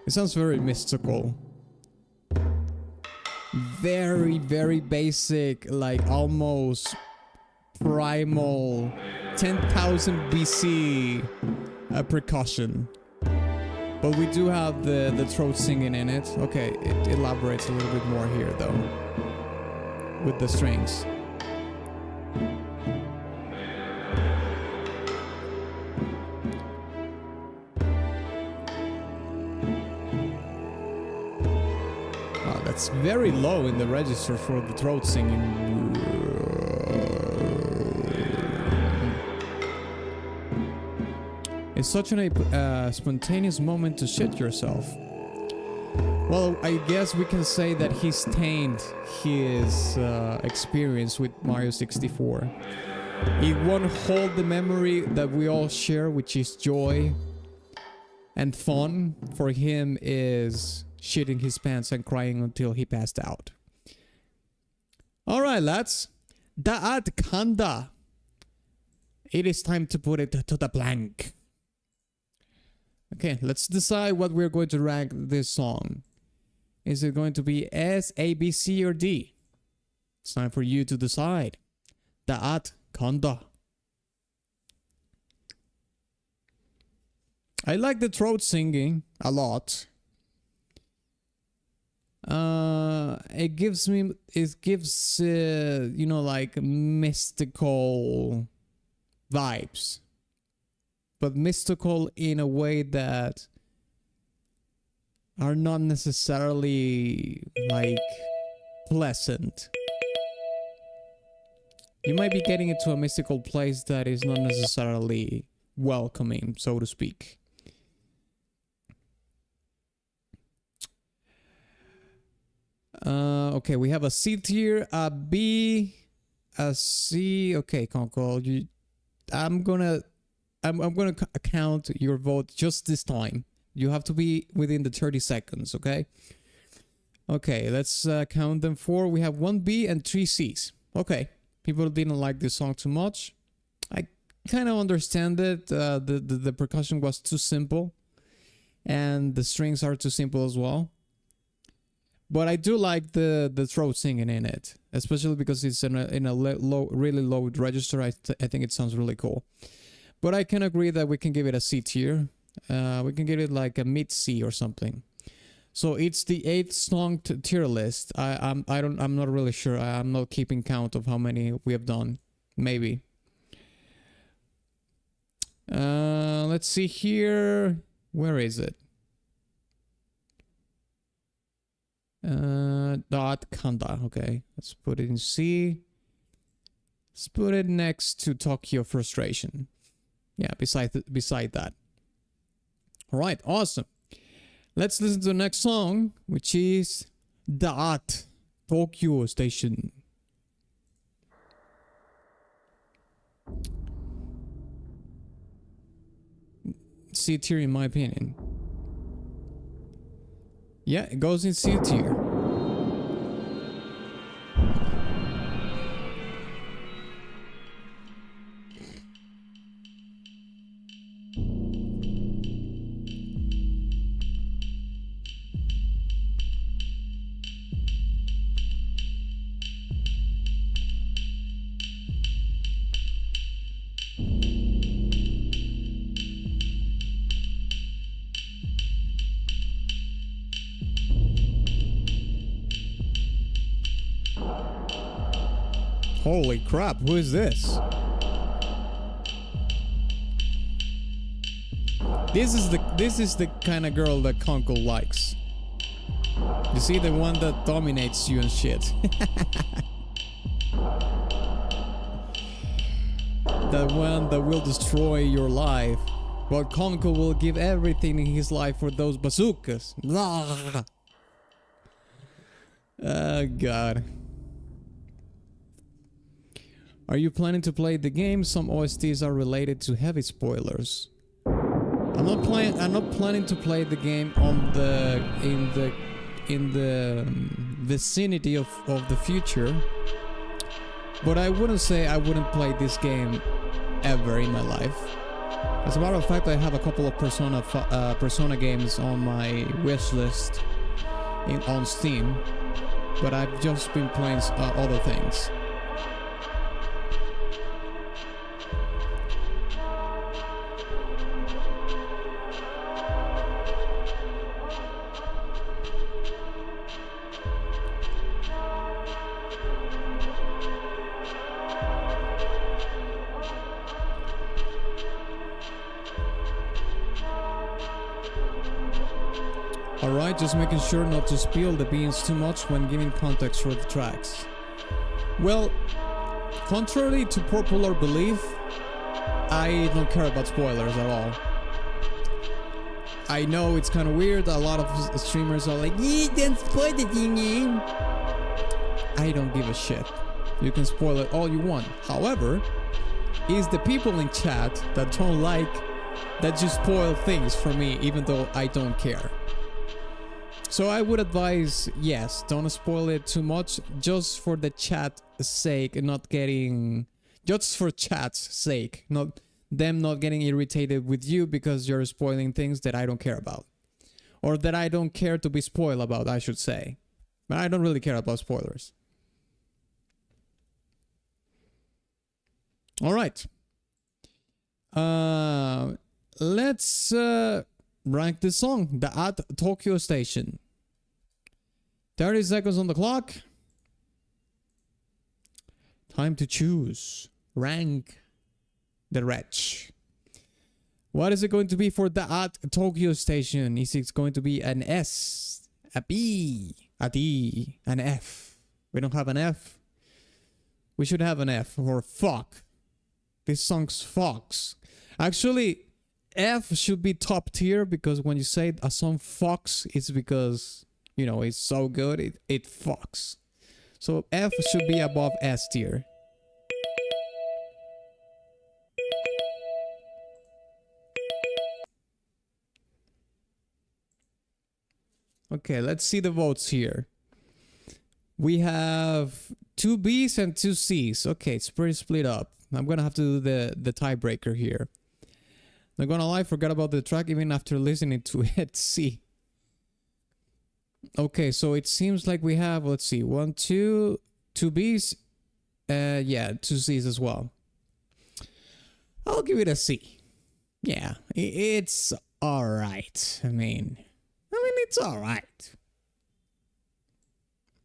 [SPEAKER 1] It sounds very mystical. Very, very basic, like almost primal 10,000 BC percussion. But we do have the throat singing in it. Okay, it elaborates a little bit more here though, with the strings. Wow, that's very low in the register for the throat singing. It's such a spontaneous moment to shit yourself. Well, I guess we can say that he stained his experience with Mario 64. It won't hold the memory that we all share, which is joy and fun. For him is shitting his pants and crying until he passed out. Alright, lads. Deadhead Kanda. It is time to put it to the blank. Okay, let's decide what we're going to rank this song. Is it going to be S, A, B, C, or D? It's time for you to decide. Deadhead Kanda. I like the throat singing a lot. It gives you know, like mystical vibes. But mystical in a way that are not necessarily like pleasant. You might be getting into a mystical place that is not necessarily welcoming, so to speak. Okay, we have a C tier, a B, a C. Okay, Conkel, I'm gonna count your vote just this time. You have to be within the 30 seconds, okay? Okay, let's count them. 4. We have 1 B and 3 Cs. Okay, people didn't like this song too much. I kind of understand it. The percussion was too simple, and the strings are too simple as well. But I do like the throat singing in it, especially because it's in a really low register. I think it sounds really cool. But I can agree that we can give it a C tier. We can give it like a mid C or something. So it's the 8th song tier list. I'm not really sure. I'm not keeping count of how many we have done. Maybe. Let's see here. Where is it? Dot Kanda. Okay, let's put it in C. Let's put it next to Tokyo Frustration. Yeah, beside that. All right, awesome. Let's listen to the next song, which is Dot Tokyo Station. C tier in my opinion. Yeah, it goes in C tier. Holy crap, who is this? This is the kind of girl that Conkel likes. You see, the one that dominates you and shit. The one that will destroy your life. But Conkel will give everything in his life for those bazookas. Oh god. Are you planning to play the game? Some OSTs are related to heavy spoilers. I'm not planning to play the game on in the vicinity of the future. But I wouldn't say I wouldn't play this game ever in my life. As a matter of fact, I have a couple of Persona games on my wish list on Steam, but I've just been playing other things. Alright, just making sure not to spill the beans too much when giving context for the tracks. Well, contrary to popular belief, I don't care about spoilers at all. I know it's kind of weird, a lot of streamers are like, "Yeah, don't spoil the thing." I don't give a shit. You can spoil it all you want. However, it's the people in chat that don't like that you spoil things for me even though I don't care. So I would advise, yes, don't spoil it too much, just for the chat's sake, just for chat's sake, not getting irritated with you because you're spoiling things that I don't care about. Or that I don't care to be spoiled about, I should say. But I don't really care about spoilers. Alright. Let's rank this song, the At Tokyo Station. 30 seconds on the clock. Time to choose. Rank the wretch. What is it going to be for the At Tokyo Station? Is it going to be an S, a B, a D, an F? We don't have an F. We should have an F for fuck. This song's fucks. Actually, F should be top tier because when you say a song fucks, it's because, you know, it's so good, it fucks. So F should be above S tier. Okay, let's see the votes here. We have 2 Bs and 2 Cs. Okay, it's pretty split up. I'm gonna have to do the tiebreaker here. Not gonna lie, forgot about the track even after listening to it. See. Okay, so it seems like we have, let's see, 1, 2 B's. Yeah, 2 C's as well. I'll give it a C. Yeah, it's alright. I mean, it's alright.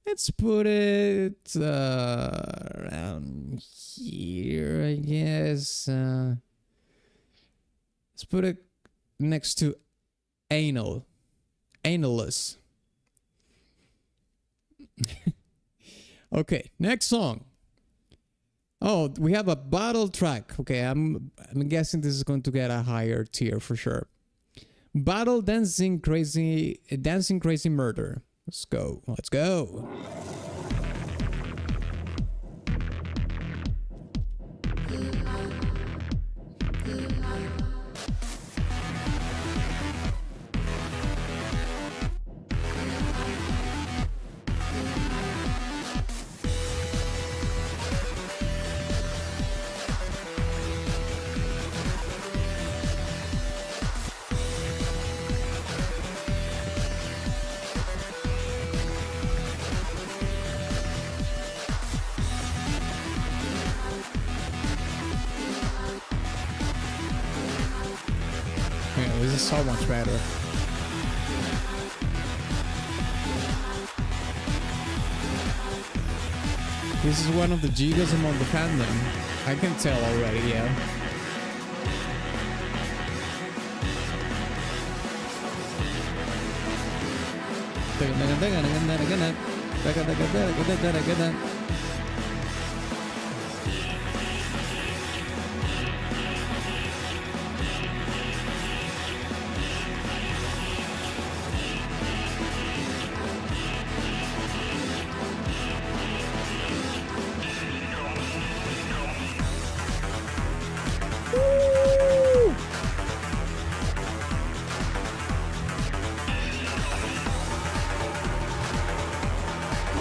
[SPEAKER 1] Let's put it around here, I guess. Let's put it next to anal. Analus. Okay, next song. Oh, we have a battle track. Okay, I'm guessing this is going to get a higher tier for sure. Battle Dancing Crazy Murder. Let's go. Let's go. This is so much better. This is one of the gigas among the fandom. I can tell already, yeah.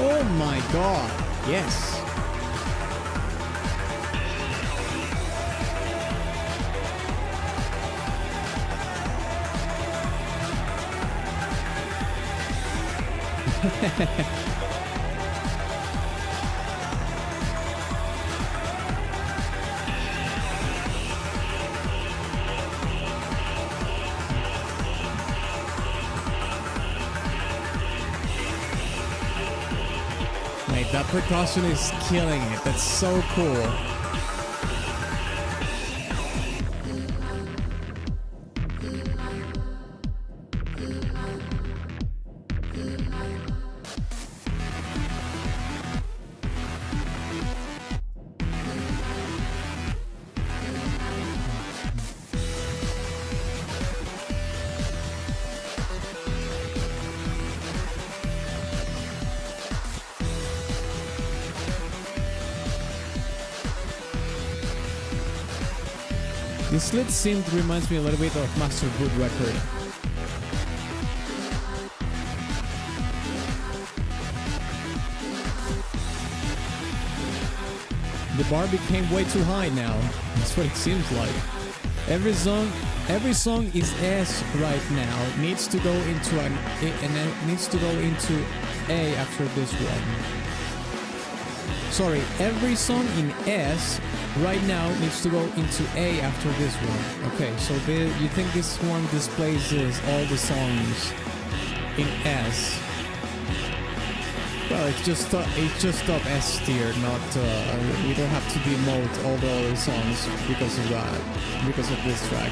[SPEAKER 1] Oh my god, yes. Mate, that percussion is killing it. That's so cool. This lead synth reminds me a little bit of Master Boot Record. The bar became way too high now. That's what it seems like. Every song is S right now. Needs to go into A after this one. Sorry, every song in S right now needs to go into A after this one. Okay, so you think this one displaces all the songs in S? Well, it's just top S tier, not we don't have to demote all the other songs because of that, because of this track.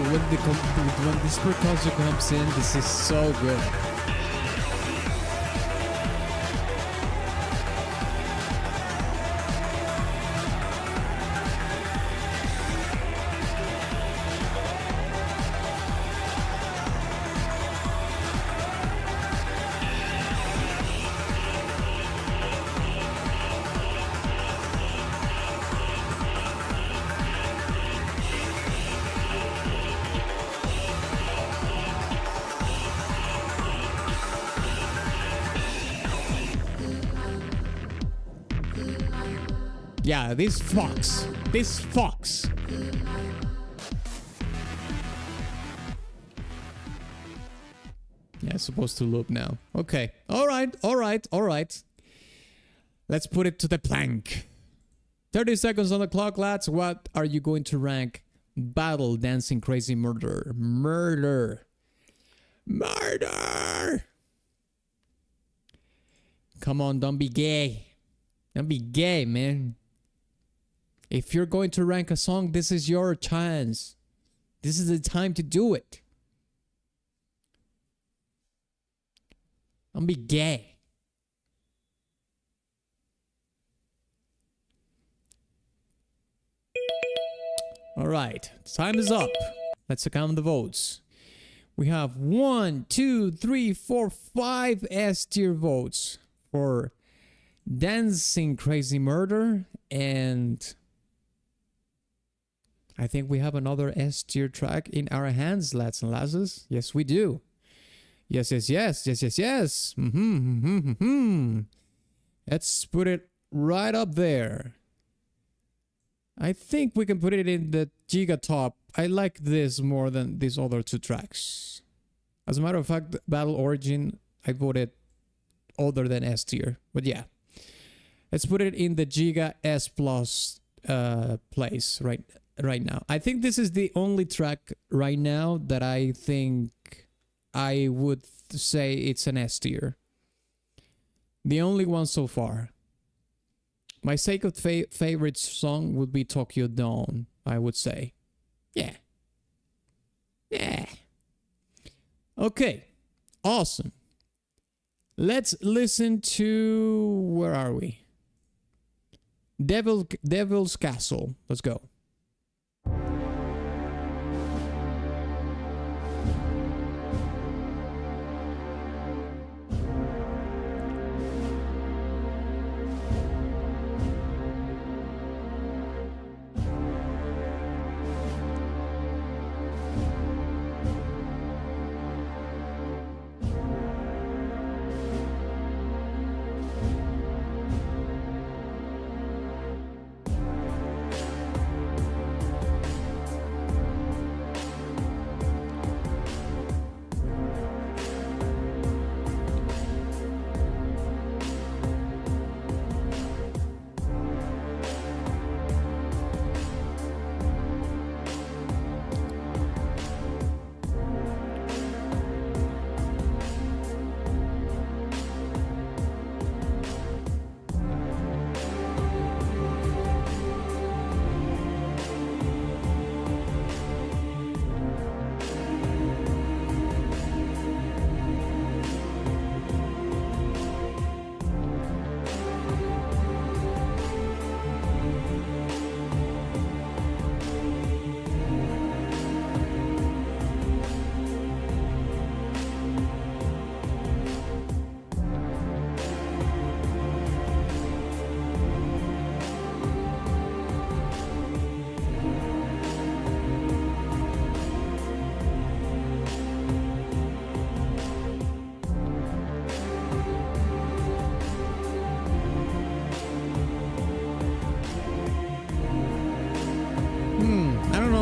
[SPEAKER 1] When this percussion comes in, this is so good. Yeah, this fox. This fox. Yeah, it's supposed to loop now. Okay. Alright, alright, alright. Let's put it to the plank. 30 seconds on the clock, lads. What are you going to rank? Battle Dancing Crazy Murder. Murder. Murder! Come on, don't be gay. Don't be gay, man. If you're going to rank a song, this is your chance. This is the time to do it. Don't be gay. All right, time is up. Let's count the votes. We have 1, 2, 3, 4, 5 S tier votes for Dancing Crazy Murder, and I think we have another S tier track in our hands, lads and lasses. Yes, we do. Yes, yes, yes, yes, yes, yes. Let's put it right up there. I think we can put it in the Giga Top. I like this more than these other two tracks. As a matter of fact, Battle Origin, I voted other than S tier. But yeah, let's put it in the Giga S plus place right now. I think this is the only track right now that I think I would say it's an S tier. The only one so far. My second favorite song would be Tokyo Dawn, I would say. Yeah. Yeah. Okay. Awesome. Let's listen to... Where are we? Devil's Castle. Let's go.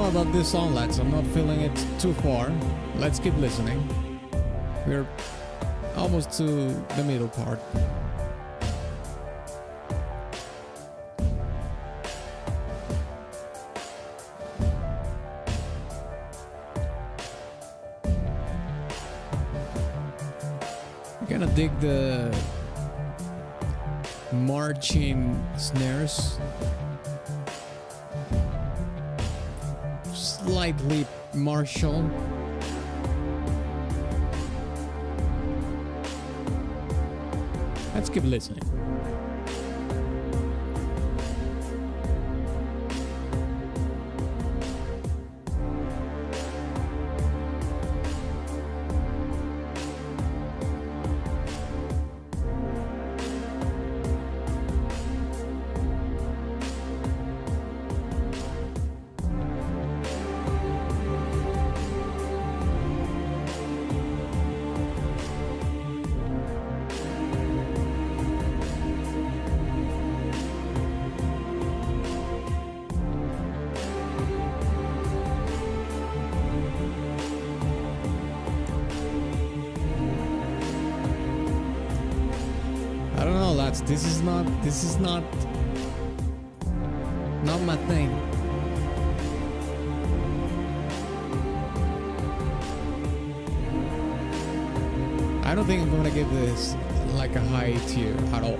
[SPEAKER 1] About this song, lads. I'm not feeling it too far. Let's keep listening. We're almost to the middle part. I'm gonna dig the marching snares. Slightly martial. Let's keep listening. superchats. This is not my thing. I don't think I'm gonna give this like a high tier at all.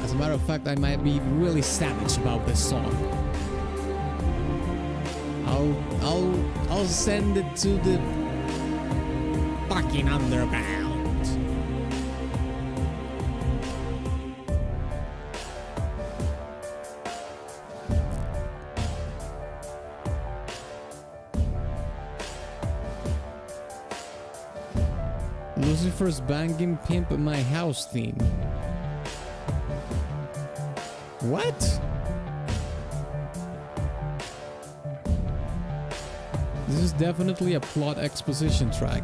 [SPEAKER 1] As a matter of fact, I might be really savage about this song. I'll send it to the fucking underground. Lucifer's banging pimp my house theme. What? This is definitely a plot exposition track.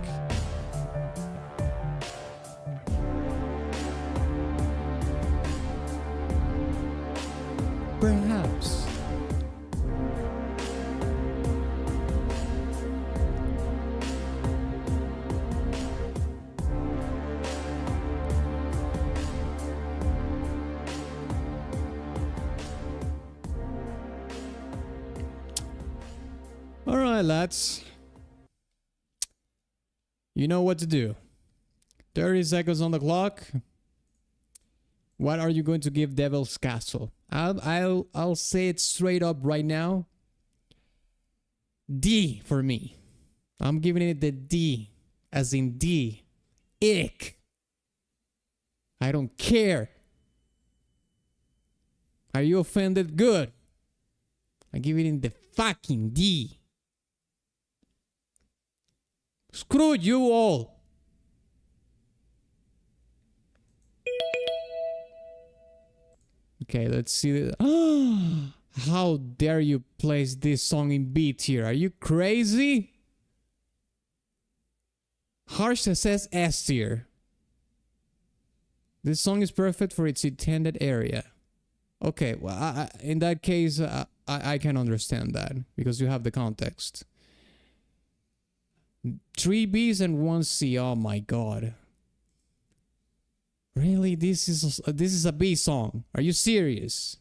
[SPEAKER 1] Perhaps. Alright, lads. You know what to do. 30 seconds on the clock. What are you going to give Devil's Castle? I'll say it straight up right now. D for me. I'm giving it the D, as in D. Ick. I don't care. Are you offended? Good. I give it in the fucking D. Screw you all. Okay, let's see. How dare you place this song in B tier? Are you crazy? Harsh says S tier. This song is perfect for its intended area. Okay, well, in that case, I can understand that because you have the context. 3 Bs and 1 C. Oh my god. Really? This is a B song. Are you serious?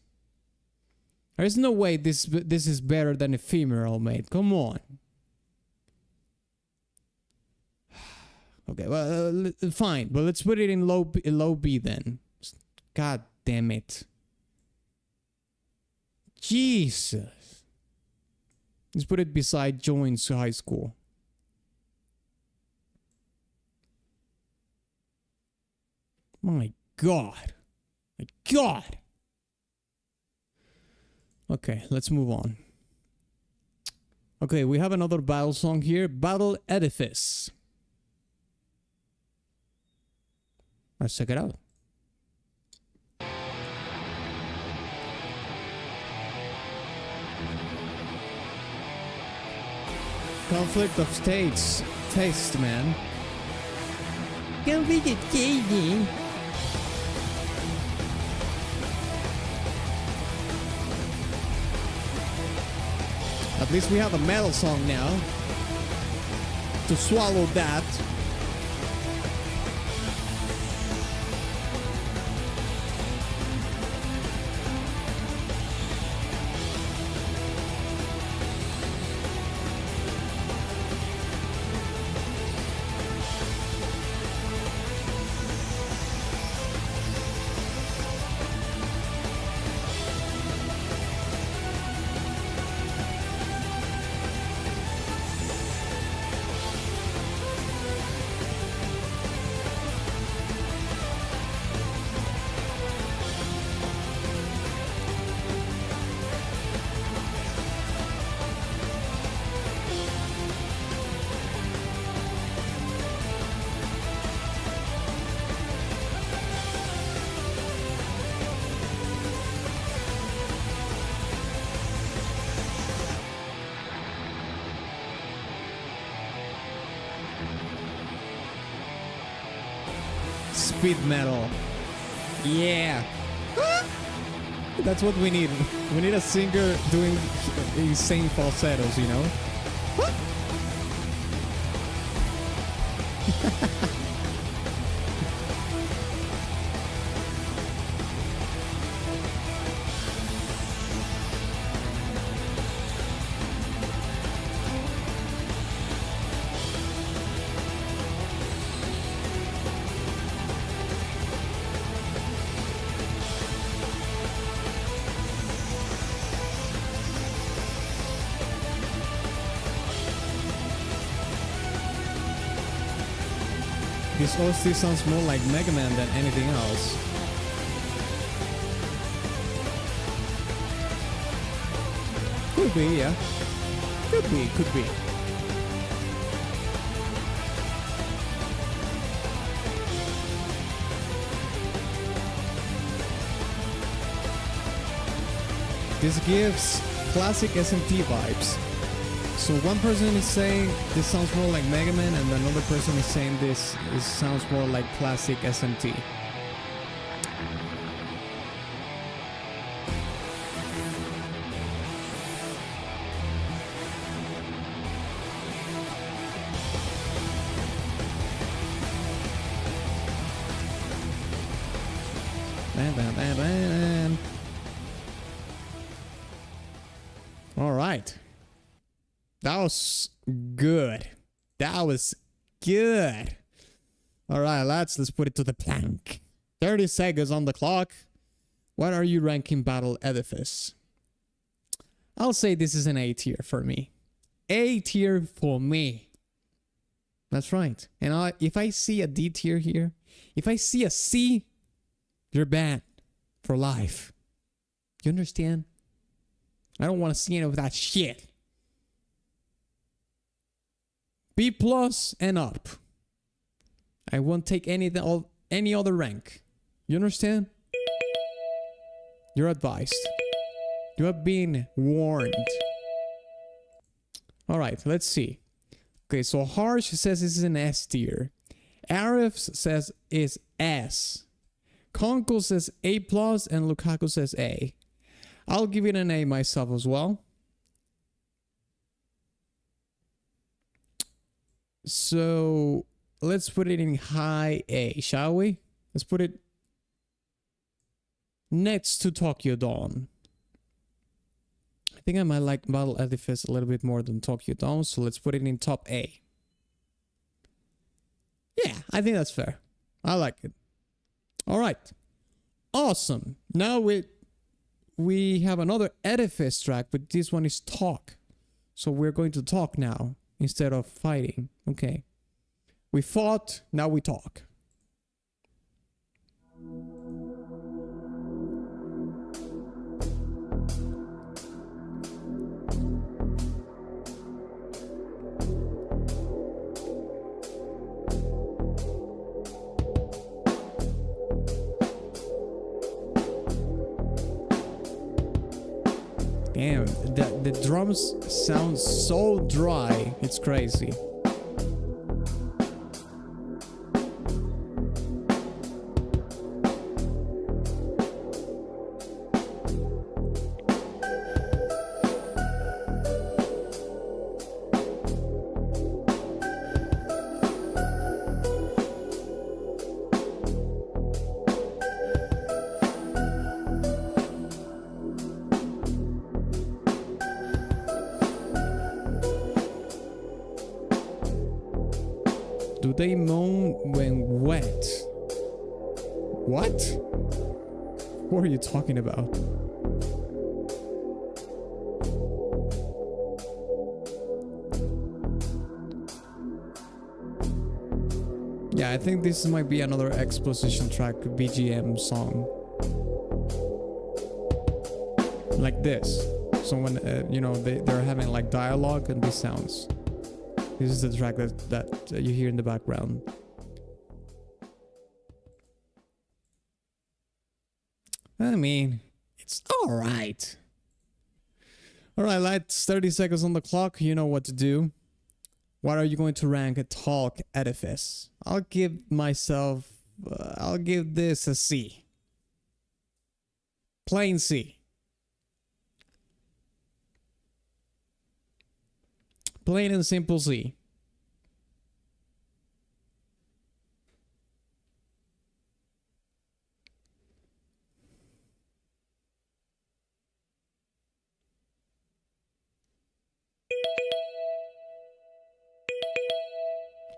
[SPEAKER 1] There's no way this is better than Ephemeral, mate. Come on. Okay, well, fine. But let's put it in low B then. God damn it. Jesus. Let's put it beside Joins High School. My god. My god. Okay, let's move on. Okay, we have another battle song here. Battle Edifice. Let's check it out. Conflict of states. Taste, man. Conflict of states. At least we have a metal song now to swallow that. Speed metal. Yeah. That's what we need. We need a singer doing insane falsettos, you know? This OST sounds more like Mega Man than anything else. Could be, yeah. Could be, could be. This gives classic SMT vibes. So one person is saying this sounds more like Mega Man, and another person is saying this sounds more like classic SMT. All right. That was good. That was good. All right, lads, let's put it to the plank. 30 seconds on the clock. What are you ranking Battle Edifice? I'll say this is an A tier for me. A tier for me. That's right. And if I see a D tier here, if I see a C, you're banned for life. You understand? I don't want to see any of that shit. B plus and up. I won't take any other rank. You understand? You're advised. You have been warned. All right, let's see. Okay, so Harsh says this is an S tier. Arif says is S. Conkel says A plus and Lukaku says A. I'll give it an A myself as well. So let's put it in high A, shall we? Let's put it next to Tokyo Dawn. I think I might like Battle Edifice a little bit more than Tokyo Dawn, so let's put it in top A. Yeah, I think that's fair. I like it. All right. Awesome. Now we have another Edifice track, but this one is talk. So we're going to talk now instead of fighting. Okay. We fought, now we talk. Damn, the drums sound so dry, it's crazy. Do they moan when wet? What? What are you talking about? Yeah, I think this might be another exposition track BGM song. Like this. So when, you know, they're having like dialogue and these sounds. This is the track that you hear in the background. I mean, it's alright. Alright, lads, 30 seconds on the clock. You know what to do. What are you going to rank a Talk Edifice? I'll give this a C. Plain C. Plain and simple C.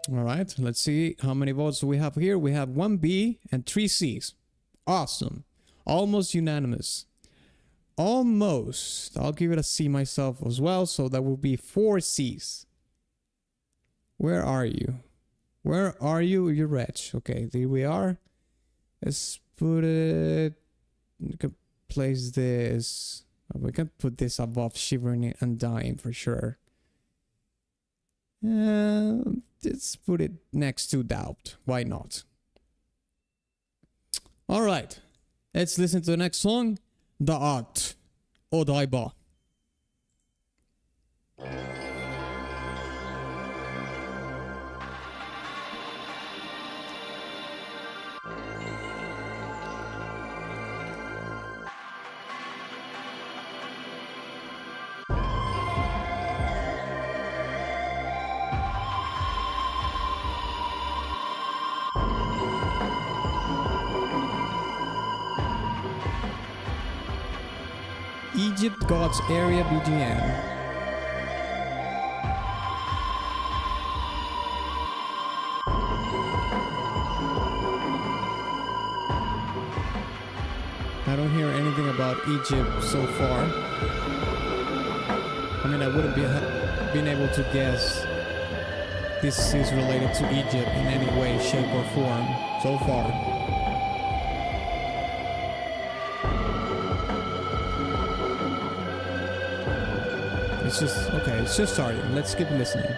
[SPEAKER 1] All right, let's see how many votes we have here. We have 1 B and 3 C's. Awesome. Almost unanimous. Almost. I'll give it a C myself as well, so that will be 4 C's. Where are you? Where are you? You're wretch. Okay, there we are. Let's put it... We can place this... We can put this above Shivering and Dying for sure. Let's put it next to Doubt. Why not? Alright. Let's listen to the next song. The Art. Odaiba. Egypt Gods Area BGM. I don't hear anything about Egypt so far. I mean, I wouldn't be been able to guess this is related to Egypt in any way, shape, or form so far. It's just, okay, it's just starting. Let's keep listening.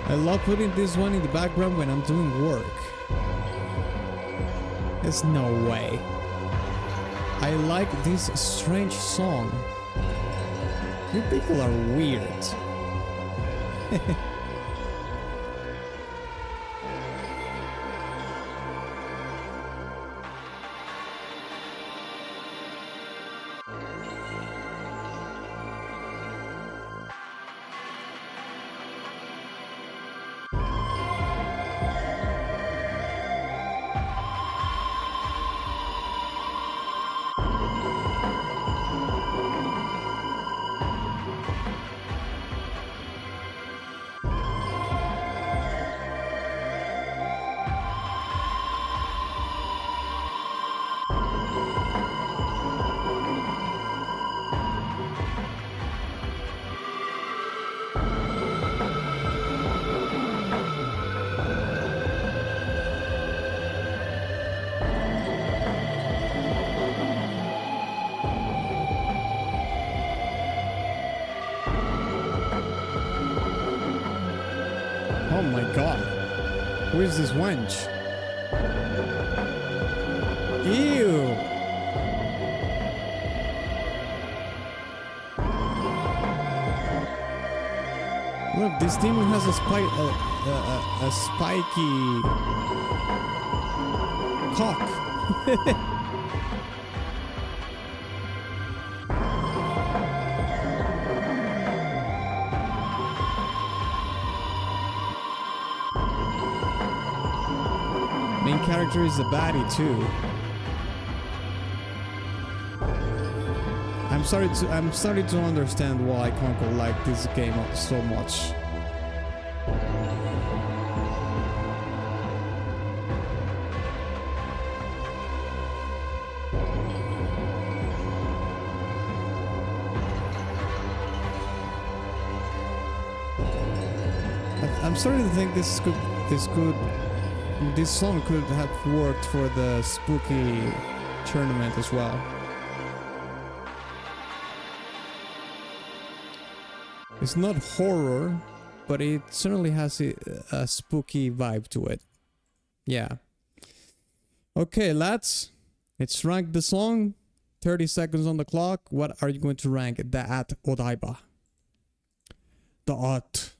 [SPEAKER 1] I love putting this one in the background when I'm doing work. There's no way. I like this strange song. You people are weird. Oh my god. Who is this wench? Ew. Look, this demon has a spiky cock. Main character is a baddie too. I'm starting to understand why Conkel liked this game so much. I'm starting to think this song could have worked for the spooky tournament as well. It's not horror, but it certainly has a spooky vibe to it. Yeah. Okay, lads. Let's rank the song. 30 seconds on the clock. What are you going to rank the at Odaiba? The art.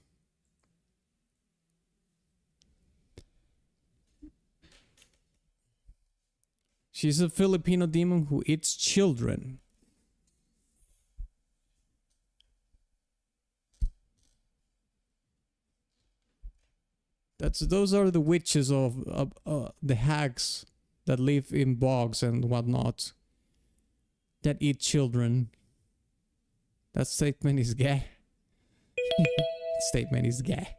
[SPEAKER 1] She's a Filipino demon who eats children. Those are the witches of the hags that live in bogs and whatnot, that eat children. That statement is gay. Statement is gay.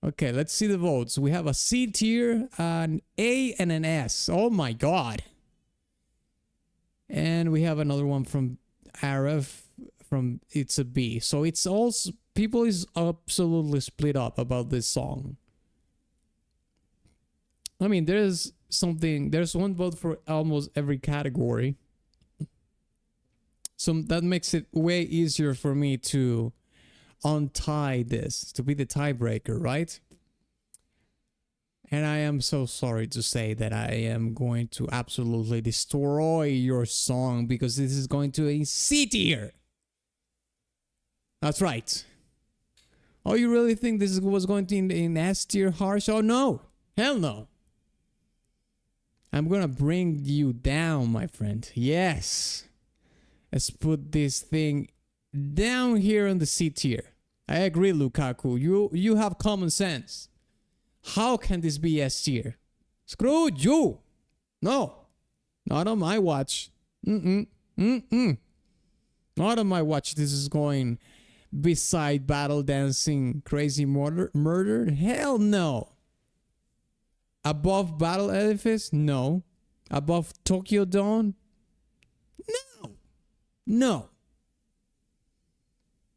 [SPEAKER 1] Okay, let's see the votes. We have a C tier, an A, and an S. Oh my god. And we have another one from Arif, from it's a B. So it's all, people is absolutely split up about this song. I mean, there's one vote for almost every category. So that makes it way easier for me to untie this, to be the tiebreaker, right? And I am so sorry to say that I am going to absolutely destroy your song, because this is going to a C tier. That's right. Oh, you really think this was going to in S tier harsh? Oh no, hell no. I'm gonna bring you down, my friend. Yes. Let's put this thing down here in the C tier. I agree, Lukaku. You have common sense. How can this be S tier? Screw you. No. Not on my watch. Not on my watch. This is going beside battle dancing crazy murder. Hell no. Above battle edifice? No. Above Tokyo Dawn? No. No.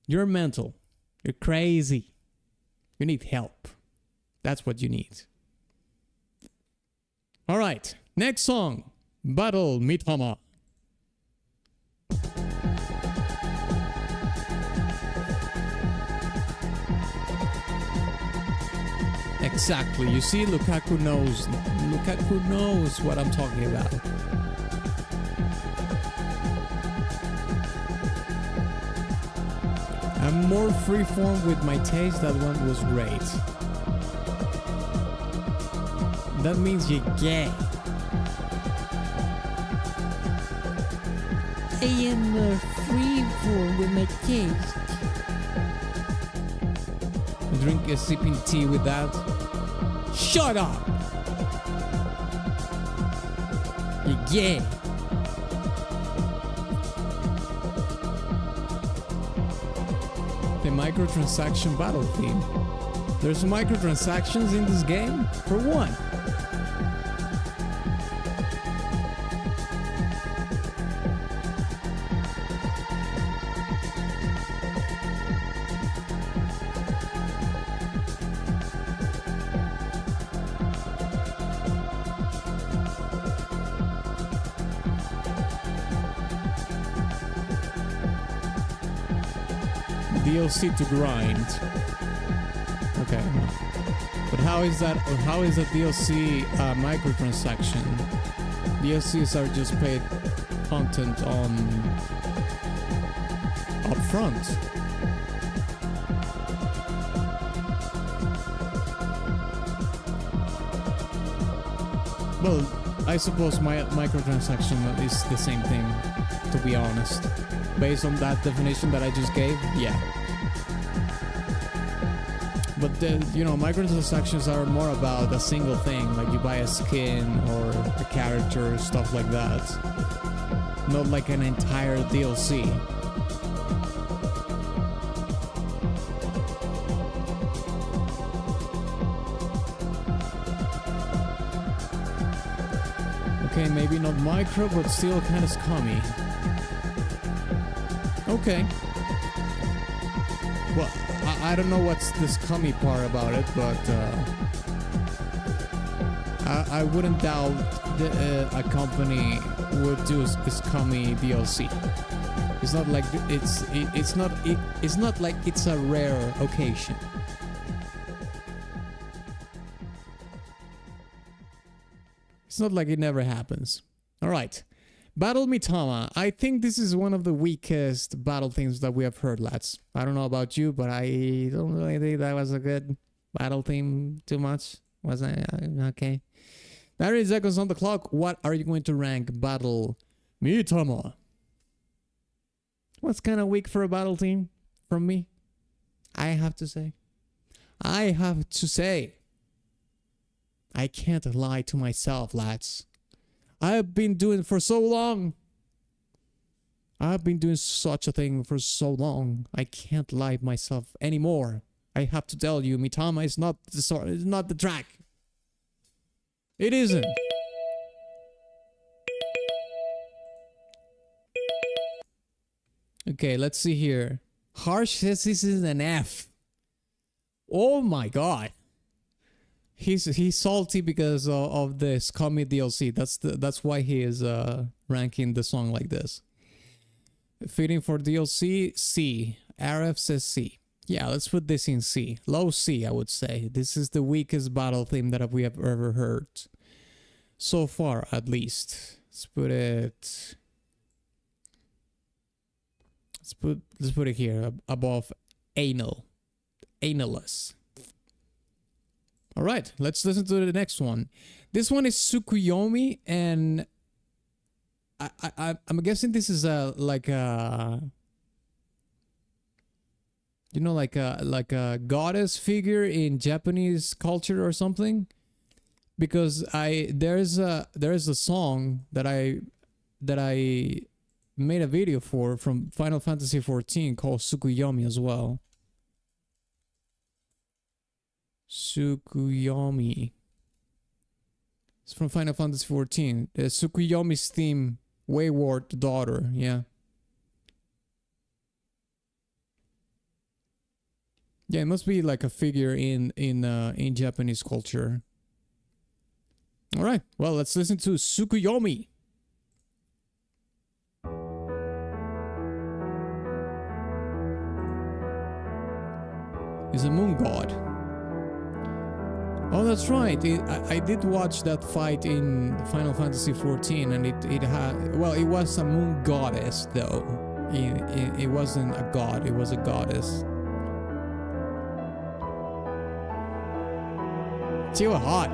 [SPEAKER 1] You're mental. You're crazy. You need help. That's what you need. All right. Next song. Battle Mitama. Exactly. You see, Lukaku knows. Lukaku knows what I'm talking about. I'm more freeform with my taste. That one was great. That means you're gay. I am more freeform with my taste. Drink a sipping tea with that. Shut up! You're gay. The microtransaction battle theme. There's microtransactions in this game? For one. DLC to grind. Okay. But how is that DLC microtransaction? DLCs are just paid content on upfront. Well, I suppose my microtransaction is the same thing, to be honest. Based on that definition that I just gave, yeah. But microtransactions are more about a single thing, like you buy a skin or a character, stuff like that. Not like an entire DLC. Okay, maybe not micro, but still kind of scummy. Okay. Well, I don't know what's the scummy part about it, but I wouldn't doubt a company would do a scummy DLC. It's not like it's not like it's a rare occasion. It's not like it never happens. All right. Battle Mitama. I think this is one of the weakest battle themes that we have heard, lads. I don't know about you, but I don't really think that was a good battle theme too much. Was I? Okay. 90 seconds on the clock. What are you going to rank battle Mitama? What's kind of weak for a battle team from me? I have to say. I can't lie to myself, lads. I've been doing it for so long. I've been doing such a thing for so long. I can't lie to myself anymore. I have to tell you, Mitama is not the track. It isn't. Okay, let's see here. Harsh says this is an F. Oh my god. He's salty because of this Kami DLC. That's why he is ranking the song like this. Fitting for DLC, C. RF says C. Yeah, let's put this in C. Low C, I would say. This is the weakest battle theme that we have ever heard. So far, at least. Let's put it... Let's put it here, above anal. Analus. Alright, let's listen to the next one. This one is Tsukuyomi, and... I'm guessing this is like a... You know, like a goddess figure in Japanese culture or something, because there's a song that I made a video for from Final Fantasy XIV called Tsukuyomi as well. Tsukuyomi. It's from Final Fantasy XIV. The Tsukuyomi's theme, Wayward Daughter. Yeah. Yeah, it must be like a figure in Japanese culture. All right, well, let's listen to Tsukuyomi. He's a moon god. Oh, that's right. I did watch that fight in Final Fantasy XIV, and it had, well, it was a moon goddess though. It wasn't a god. It was a goddess. Too hot.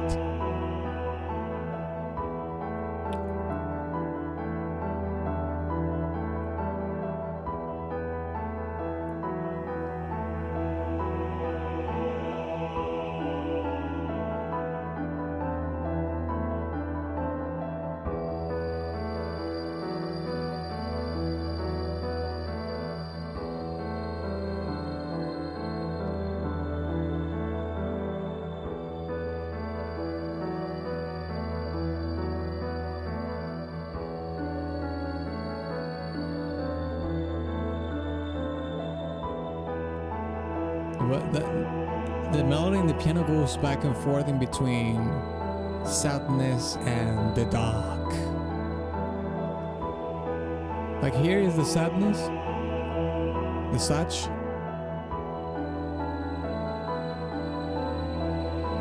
[SPEAKER 1] The melody in the piano goes back and forth in between sadness and the dark. Like here is the sadness, the such.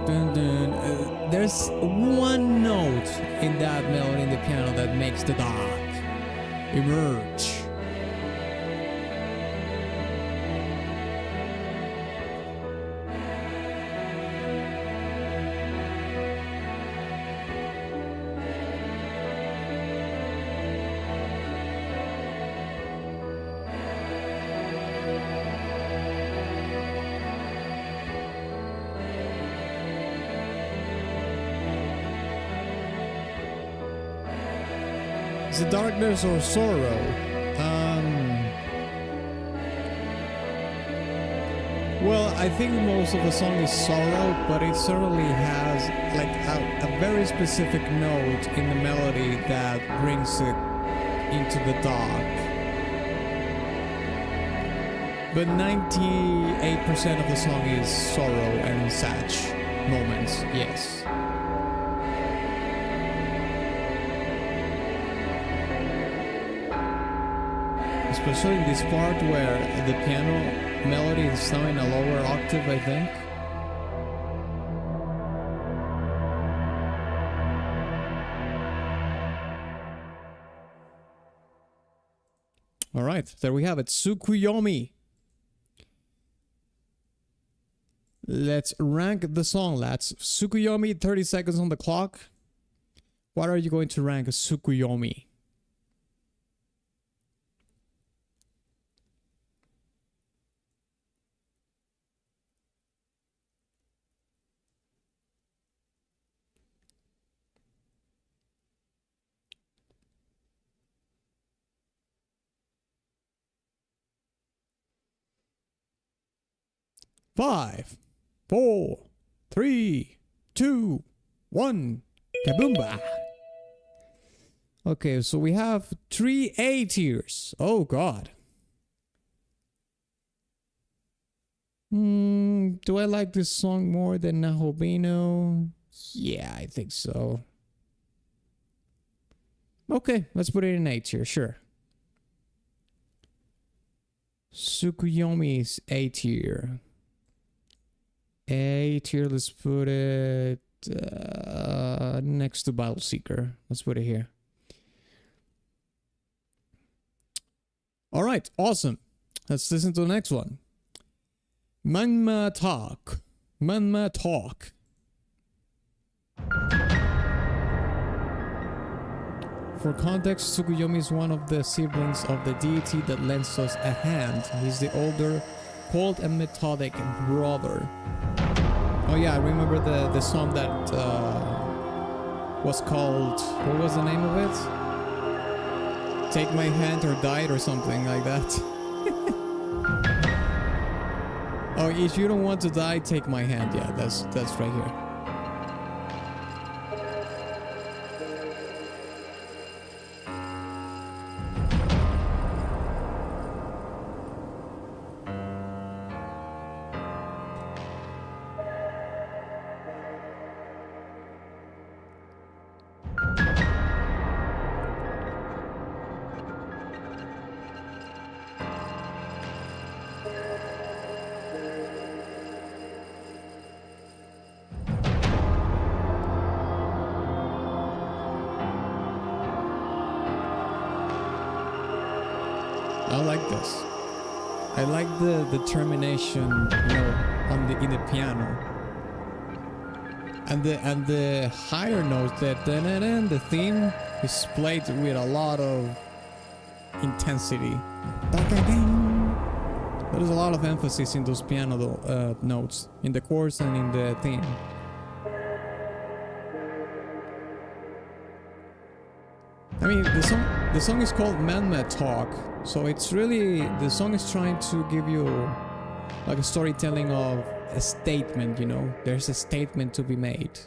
[SPEAKER 1] Dun, dun. There's one note in that melody in the piano that makes the dark emerge. Is it darkness or sorrow? Well, I think most of the song is sorrow, but it certainly has like a very specific note in the melody that brings it into the dark. But 98% of the song is sorrow and such moments, yes. Especially in this part where the piano melody is now in a lower octave, I think. Alright, there we have it. Tsukuyomi. Let's rank the song, lads. Tsukuyomi, 30 seconds on the clock. What are you going to rank a Tsukuyomi? Five, 4, 3, 2, 1. Kaboomba! Okay, so we have 3 A tiers. Oh god. Do I like this song more than Nahobino? Yeah, I think so. Okay, let's put it in A tier, sure. Tsukuyomi's A tier. A tier, let's put it next to Battle Seeker. Let's put it here. All right, awesome. Let's listen to the next one. Manma Talk. Manma Talk. For context, Tsukuyomi is one of the siblings of the deity that lends us a hand. He's the older, cold and methodic brother. Oh yeah, I remember the song that was called, what was the name of it? Take My Hand or Die It or something like that. Oh, if you don't want to die, take my hand. Yeah, that's right here. I like this. I like the determination, you know, in the piano, and the higher notes, that the theme is played with a lot of intensity. There's a lot of emphasis in those piano notes, in the chorus and in the theme. I mean, the song is called Manma Talk, so it's really, the song is trying to give you like a storytelling of a statement, you know. There's a statement to be made.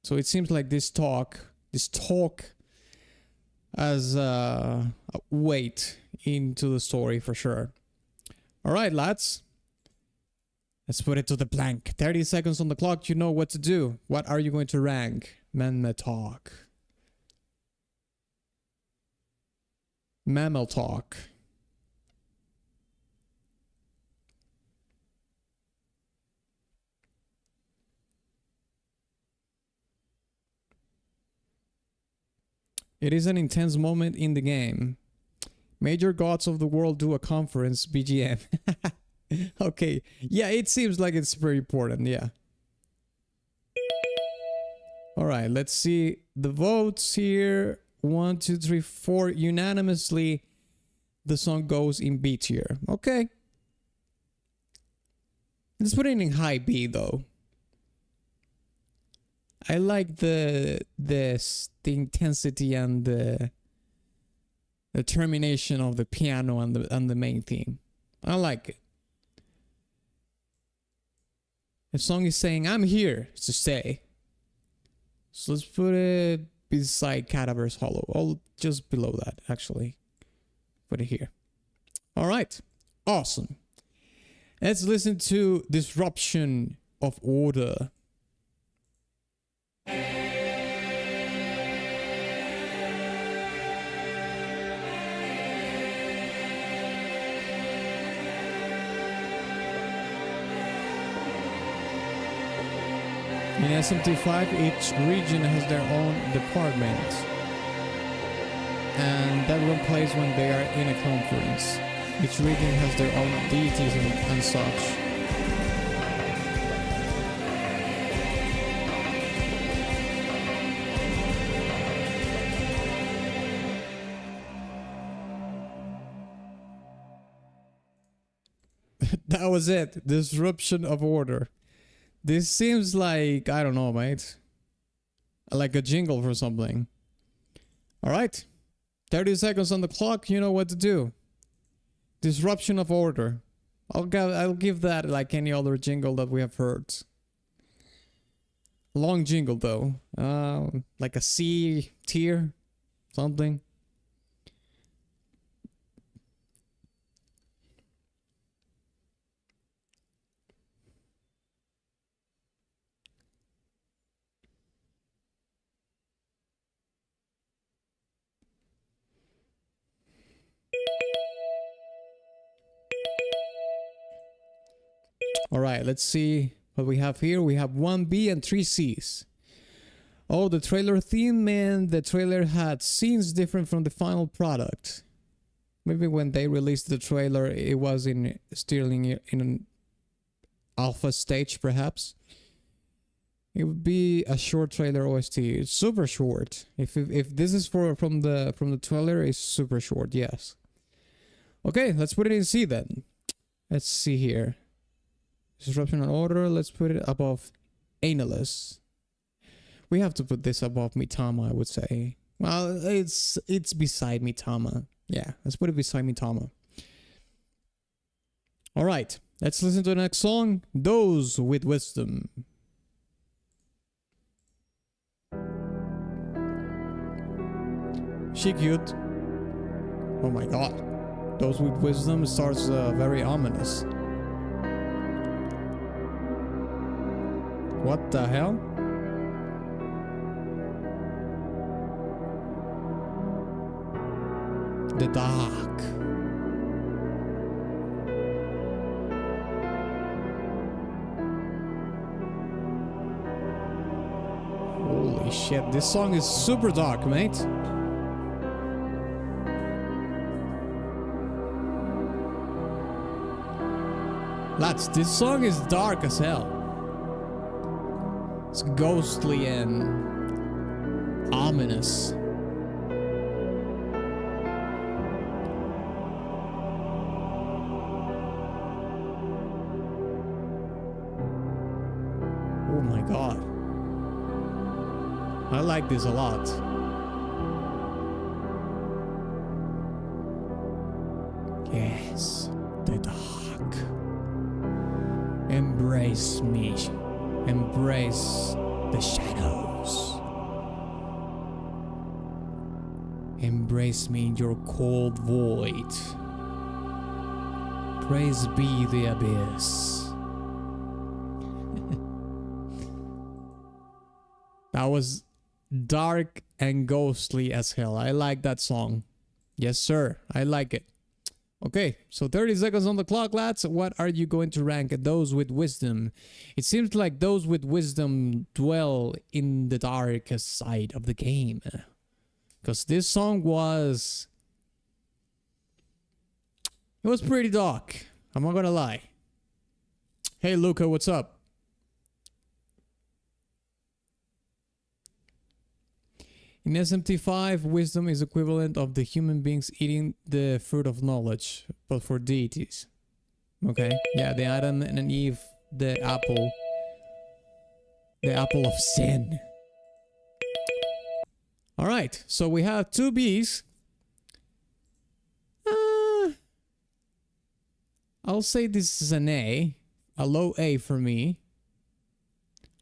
[SPEAKER 1] So it seems like this talk has a weight into the story for sure. All right, lads. Let's put it to the blank. 30 seconds on the clock. You know what to do. What are you going to rank? Mammal Talk. Mammal Talk. It is an intense moment in the game. Major gods of the world do a conference. BGM. Okay, yeah, it seems like it's very important, yeah. Alright, let's see the votes here. 1, 2, 3, 4. Unanimously, the song goes in B tier. Okay. Let's put it in high B, though. I like the intensity and the termination of the piano and the main theme. I like it. The song is saying, I'm here to stay. So let's put it beside Cadaver's Hollow. Or just below that, actually. Put it here. Alright. Awesome. Let's listen to Disruption of Order. In SMT5, each region has their own department, and that one plays when they are in a conference. Each region has their own deities and such. That was it. Disruption of order. This seems like, I don't know, mate. Like a jingle for something. Alright. 30 seconds on the clock, you know what to do. Disruption of order. I'll give that like any other jingle that we have heard. Long jingle though. Like a C tier. Something. Alright, let's see what we have here. We have 1B and 3 Cs. Oh, the trailer theme, man. The trailer had scenes different from the final product. Maybe when they released the trailer, it was still in an alpha stage, perhaps. It would be a short trailer OST. It's super short. If this is from the trailer, it's super short. Yes. Okay, let's put it in C then. Let's see here. Disruption and order. Let's put it above Analyst. We have to put this above Mitama, I would say. Well, it's beside Mitama. Yeah, let's put it beside Mitama. Alright, let's listen to the next song. Those with Wisdom. She cute. Oh my god. Those with Wisdom starts very ominous. What the hell? The dark. Holy shit, this song is super dark, mate. Lads, this song is dark as hell. It's ghostly and ominous. Oh my god. I like this a lot. Yes, the dark. Embrace me. Embrace the shadows. Embrace me in your cold void. Praise be the abyss. That was dark and ghostly as hell. I like that song. Yes, sir. I like it. Okay, so 30 seconds on the clock, lads. What are you going to rank those with wisdom? It seems like those with wisdom dwell in the darkest side of the game. Because this song was... It was pretty dark. I'm not gonna lie. Hey, Luca, what's up? In SMT5, wisdom is equivalent of the human beings eating the fruit of knowledge, but for deities. Okay, yeah, the Adam and Eve, the apple of sin. Alright, so we have 2 Bs. I'll say this is an A, a low A for me.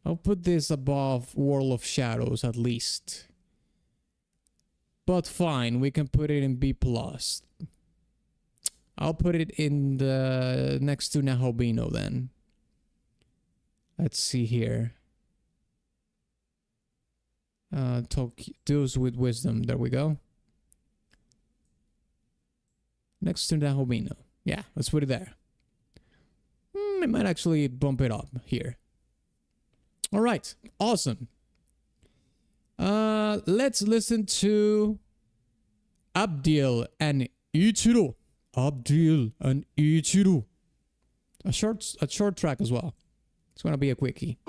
[SPEAKER 1] I'll put this above World of Shadows at least. But fine, we can put it in B+. I'll put it in the next to Nahobino then. Let's see here. Those with wisdom. There we go. Next to Nahobino. Yeah, let's put it there. I might actually bump it up here. Alright, awesome. Let's listen to Abdil and Ichiro. Abdil and Ichiro. A short track as well. It's gonna be a quickie.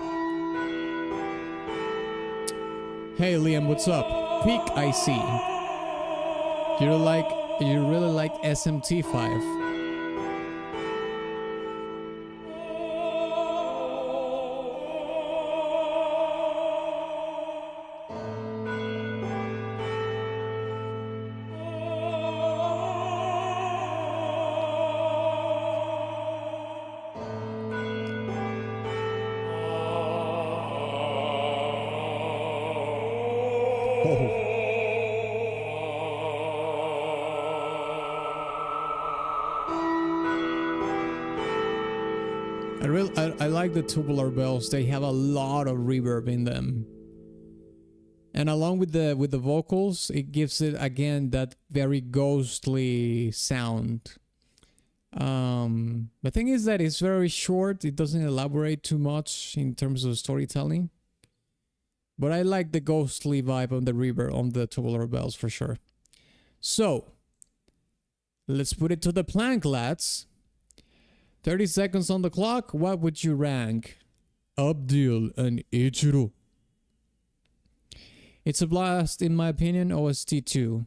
[SPEAKER 1] Hey Liam, what's up? Peak I see. You really like SMT5. I like the tubular bells. They have a lot of reverb in them. And along with the vocals, it gives it again that very ghostly sound. The thing is that it's very short. It doesn't elaborate too much in terms of storytelling. But I like the ghostly vibe on the reverb on the tubular bells for sure. So, let's put it to the plank, lads. 30 seconds on the clock. What would you rank Abdil and Ichiro? It's a blast, in my opinion. OST 2.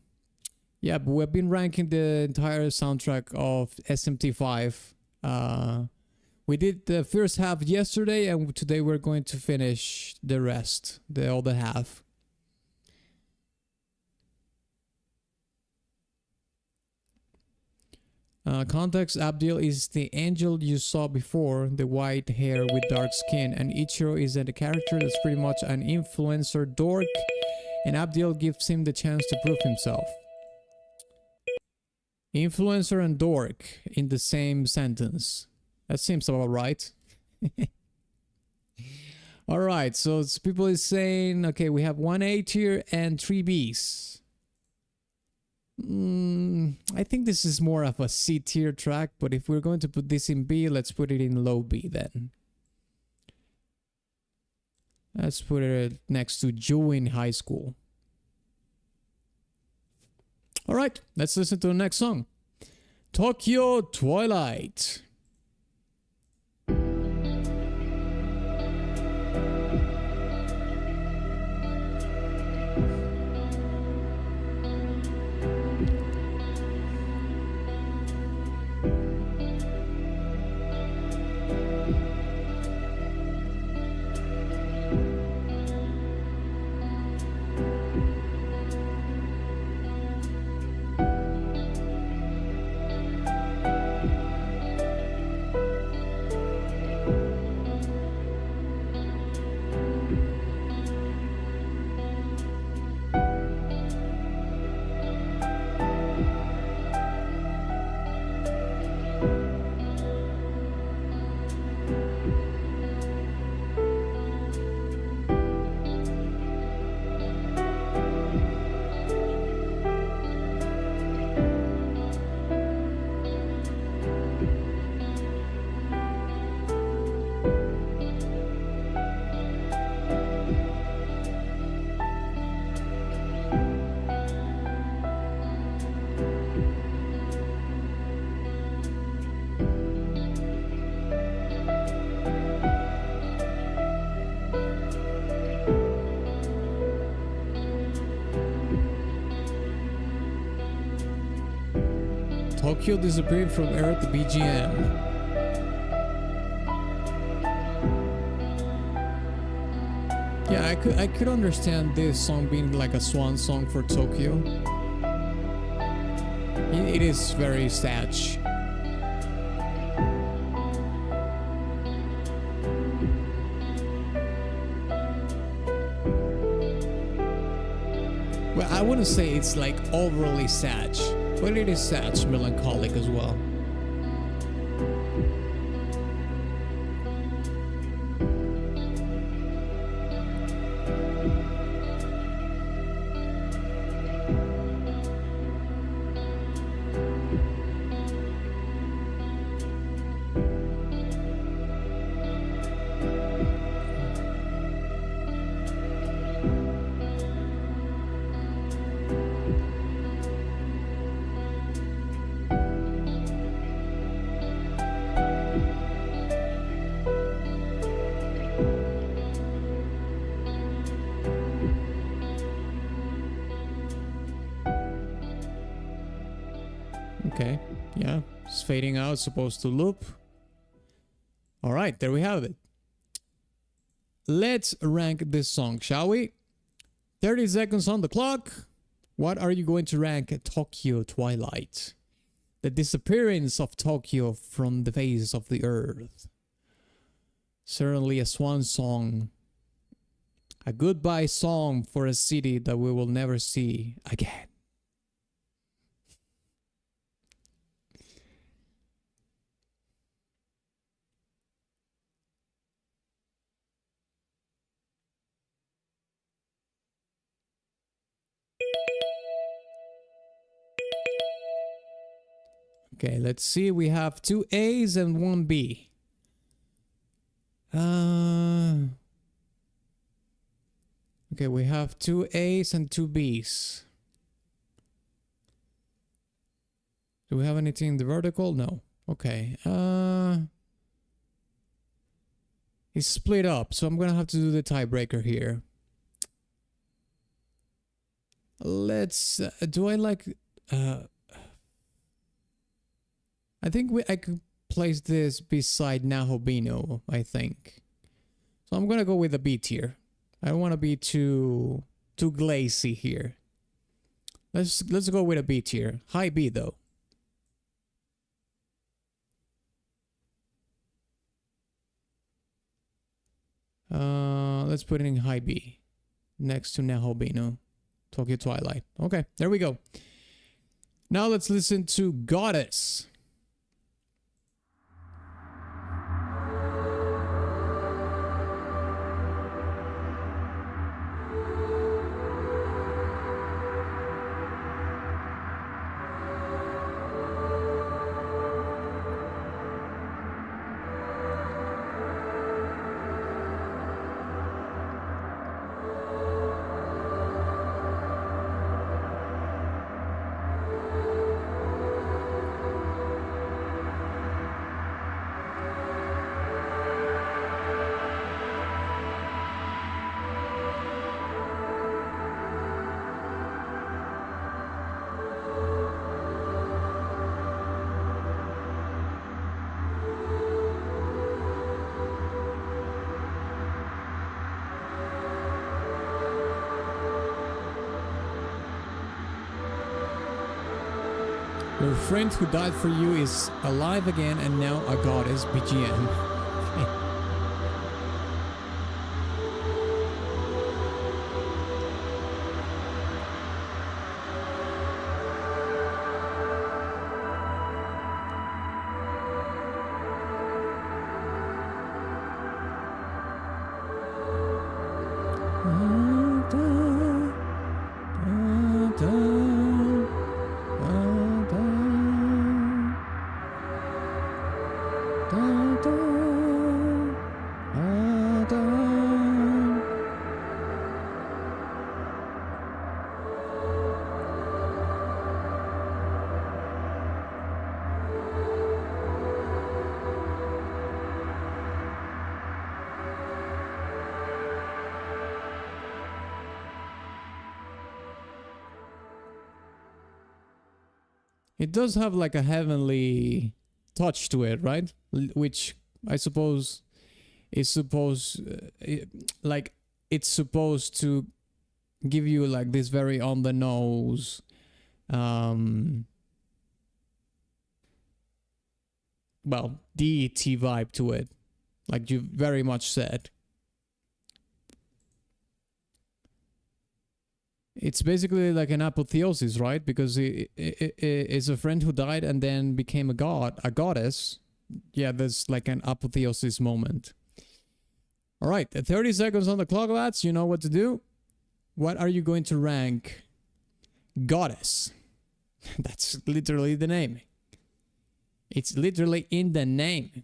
[SPEAKER 1] Yeah, but we've been ranking the entire soundtrack of SMT5. We did the first half yesterday, and today we're going to finish the rest, the other half. Context: Abdil is the angel you saw before, the white hair with dark skin, and Ichiro is a character that's pretty much an influencer dork, and Abdil gives him the chance to prove himself. Influencer and dork in the same sentence. That seems about right. Alright, so people is saying, okay, we have 1 A tier and 3 Bs. I think this is more of a C tier track, but if we're going to put this in B, let's put it in low B then. Let's put it next to Joe High School. Alright, let's listen to the next song. Tokyo Twilight. Tokyo disappeared from Earth BGM. Yeah, I could understand this song being like a swan song for Tokyo. It is very sad. Well, I wouldn't say it's like overly sad, but it is sad, melancholic as well. Okay, yeah, it's fading out, supposed to loop. All right, there we have it. Let's rank this song, shall we? 30 seconds on the clock. What are you going to rank Tokyo Twilight? The disappearance of Tokyo from the face of the earth. Certainly a swan song. A goodbye song for a city that we will never see again. Okay, let's see. We have 2 A's and 1 B. Okay, we have 2 A's and 2 B's. Do we have anything in the vertical? No. Okay. It's split up, so I'm gonna have to do the tiebreaker here. Let's. Do I like? I think I could place this beside Nahobino. I think. So I'm gonna go with a B tier. I don't want to be too glazy here. Let's go with a B tier. High B though. Let's put it in high B. Next to Nahobino. Tokyo Twilight. Okay, there we go. Now let's listen to Goddess. Your friend who died for you is alive again and now a goddess BGM. It does have like a heavenly touch to it, right? Which I suppose is it's supposed to give you like this very on the nose well, deity vibe to it, like you very much said. It's basically like an apotheosis, right? Because it's a friend who died and then became a goddess. Yeah, there's like an apotheosis moment. All right, 30 seconds on the clock, lads. You know what to do. What are you going to rank? Goddess. That's literally the name. It's literally in the name.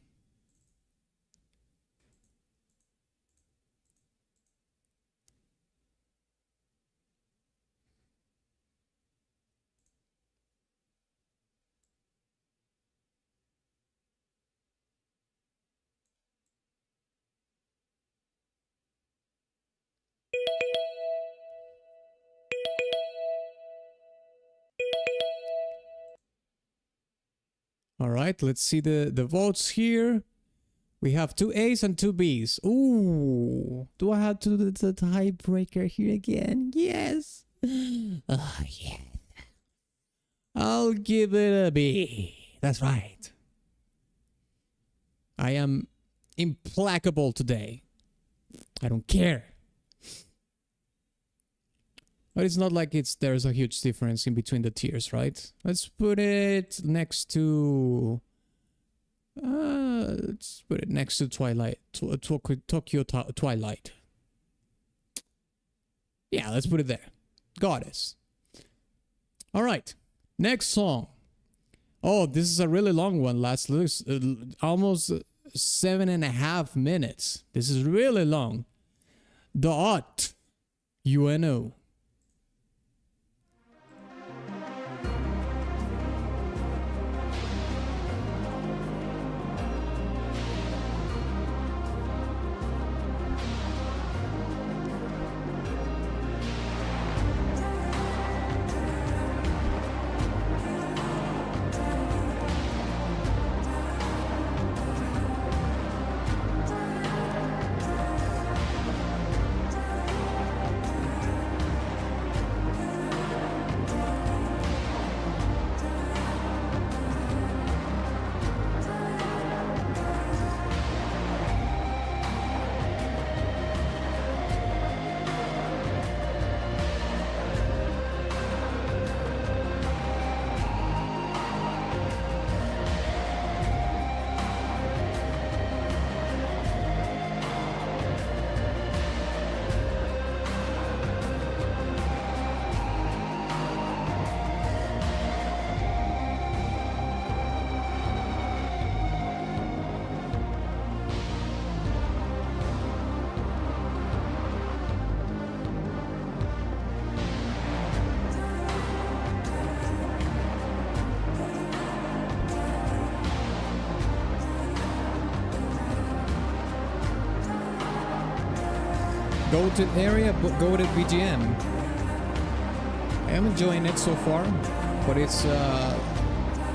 [SPEAKER 1] All right, let's see the votes here. We have 2 A's and 2 B's. Ooh, do I have to do the tiebreaker here again? Yes. Oh, yeah. I'll give it a B. That's right. I am implacable today. I don't care. But it's not like there's a huge difference in between the tiers, right? Let's put it next to... let's put it next to Twilight. Tokyo Twilight. Yeah, let's put it there. Goddess. Alright. Next song. Oh, this is a really long one. Almost 7.5 minutes. This is really long. Dot UNO. Goated area, but goated BGM. I am enjoying it so far, but it's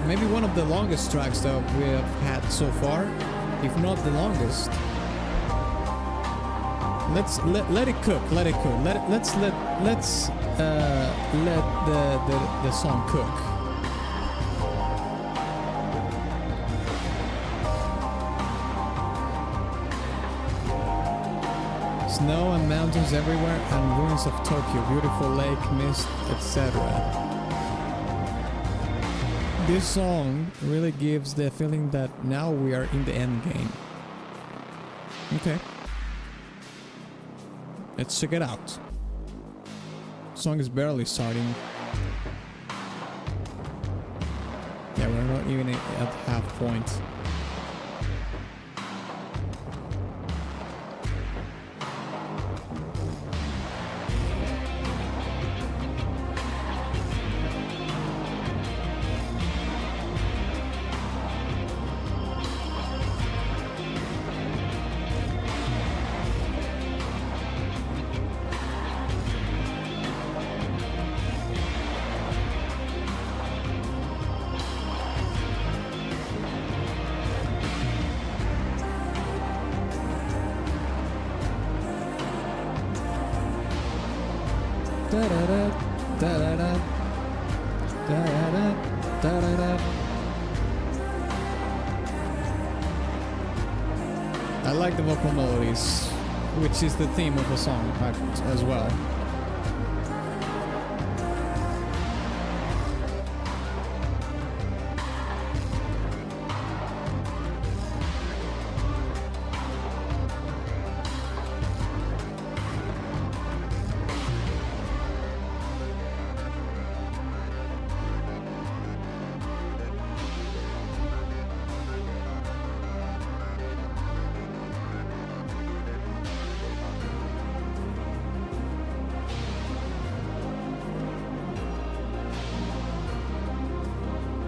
[SPEAKER 1] maybe one of the longest tracks that we have had so far, if not the longest. Let's let it cook. Let it cook. Let's let the song cook. Snow and mountains everywhere, and ruins of Tokyo, beautiful lake, mist, etc. This song really gives the feeling that now we are in the end game. Okay. Let's check it out. Song is barely starting. Yeah, we're not even at half point. I like the vocal melodies, which is the theme of the song as well.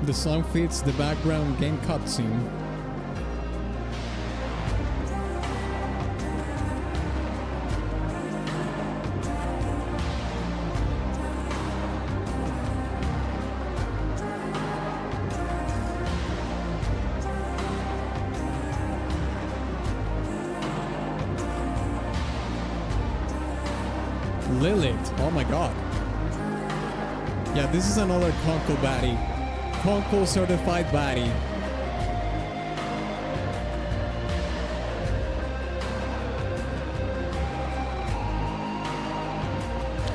[SPEAKER 1] The song fits the background game cutscene. Lilith, oh my god. Yeah, this is another Conkel baddie. Conkel certified baddie.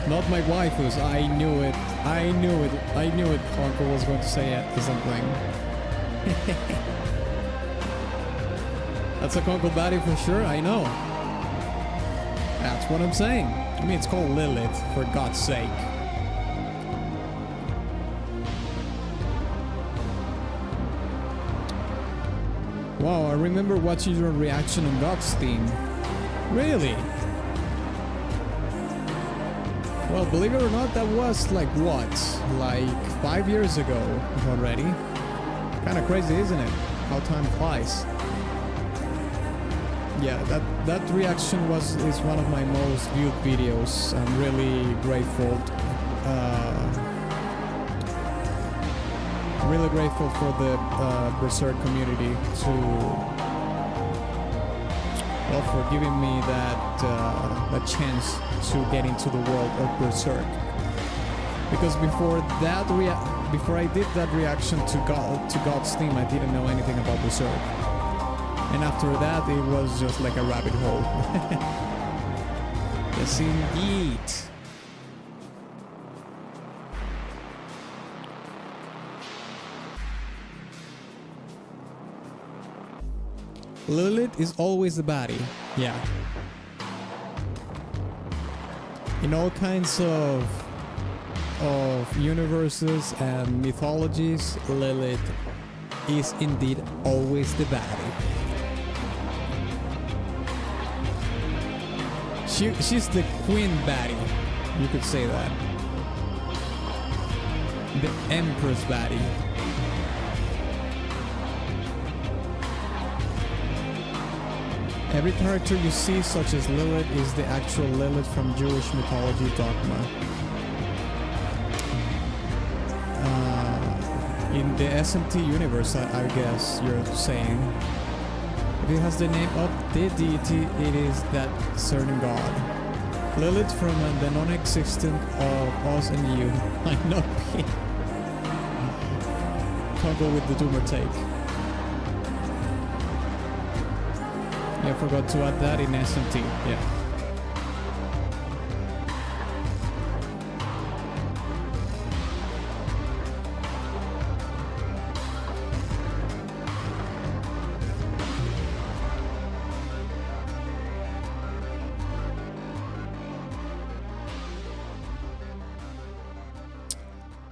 [SPEAKER 1] Not my waifus, I knew it. I knew it Conkel was going to say it, something. That's a Conkel baddie for sure, I know. That's what I'm saying. I mean, it's called Lilith, for God's sake. Wow, I remember watching your reaction on God's theme. Really? Well, believe it or not, that was like what? Like 5 years ago already. Kind of crazy, isn't it? How time flies. Yeah, that reaction is one of my most viewed videos. I'm really grateful. Really grateful for the Berserk community for giving me that chance to get into the world of Berserk. Because before I did that reaction to God's theme, I didn't know anything about Berserk. And after that, it was just like a rabbit hole. Yes, indeed. Lilith is always the baddie. Yeah. In all kinds of universes and mythologies, Lilith is indeed always the baddie. She's the queen baddie, you could say that. The Empress baddie. Every character you see, such as Lilith, is the actual Lilith from Jewish mythology dogma. In the SMT universe, I guess you're saying, if it has the name of the deity, it is that certain god. Lilith from the non-existent of us and you might not be. Conkel with the doomer take. I forgot to add that in SMT, yeah.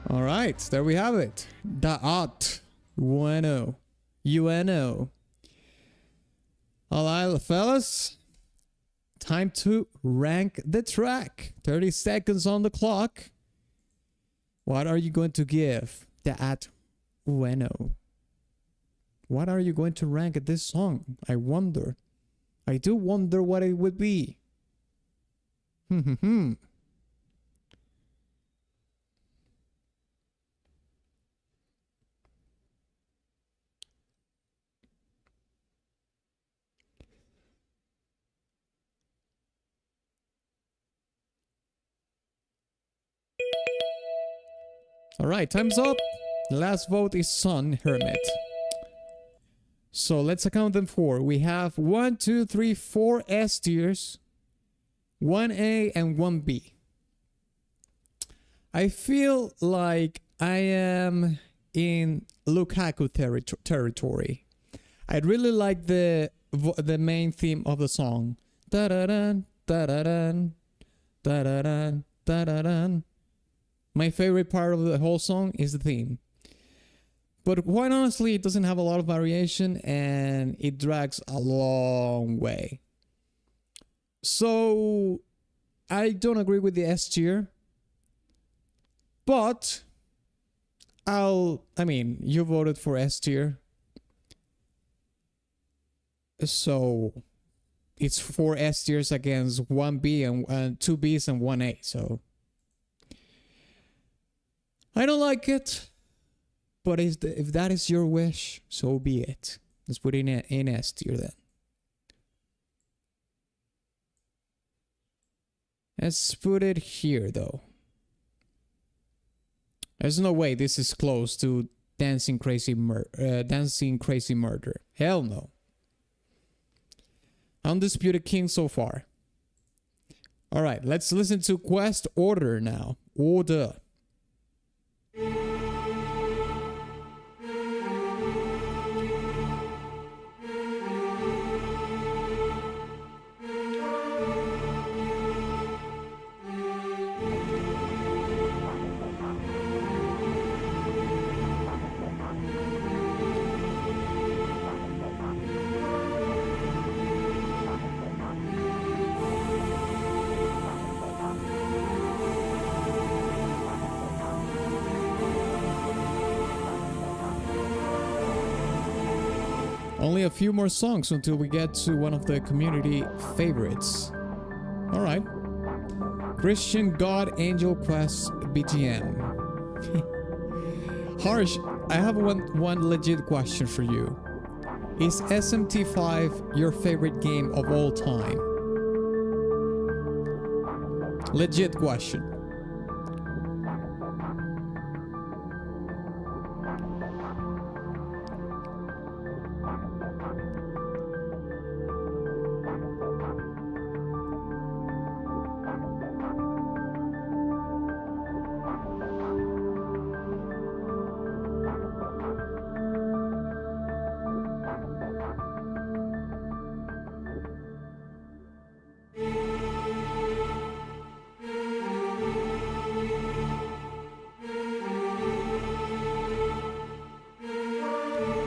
[SPEAKER 1] All right, there we have it. Da'at, UNO. All right, fellas. Time to rank the track. 30 seconds on the clock. What are you going to give Da'at, UNO? What are you going to rank this song? I wonder. I do wonder what it would be. Alright, time's up. The last vote is Sun Hermit. So let's account them for. We have 1, 2, 3, 4 S tiers, 1A and 1B. I feel like I am in Lukaku territory. I really like the main theme of the song. Da-da-dan, da-da-dan, da-da-dan, da-da-dan. My favorite part of the whole song is the theme. But quite honestly, it doesn't have a lot of variation and it drags a long way. So I don't agree with the S tier. But I mean, you voted for S tier. So it's 4 S tiers against 1B and 2 Bs and 1A. So I don't like it, but if that is your wish, so be it. Let's put it in S tier then. Let's put it here though. There's no way this is close to Dancing Crazy Murder. Hell no. Undisputed King so far. All right, let's listen to Quest Order now. Order. Only a few more songs until we get to one of the community favorites. Alright. Christian God Angel Quest BGM. Harsh, I have one legit question for you. Is SMT5 your favorite game of all time? Legit question.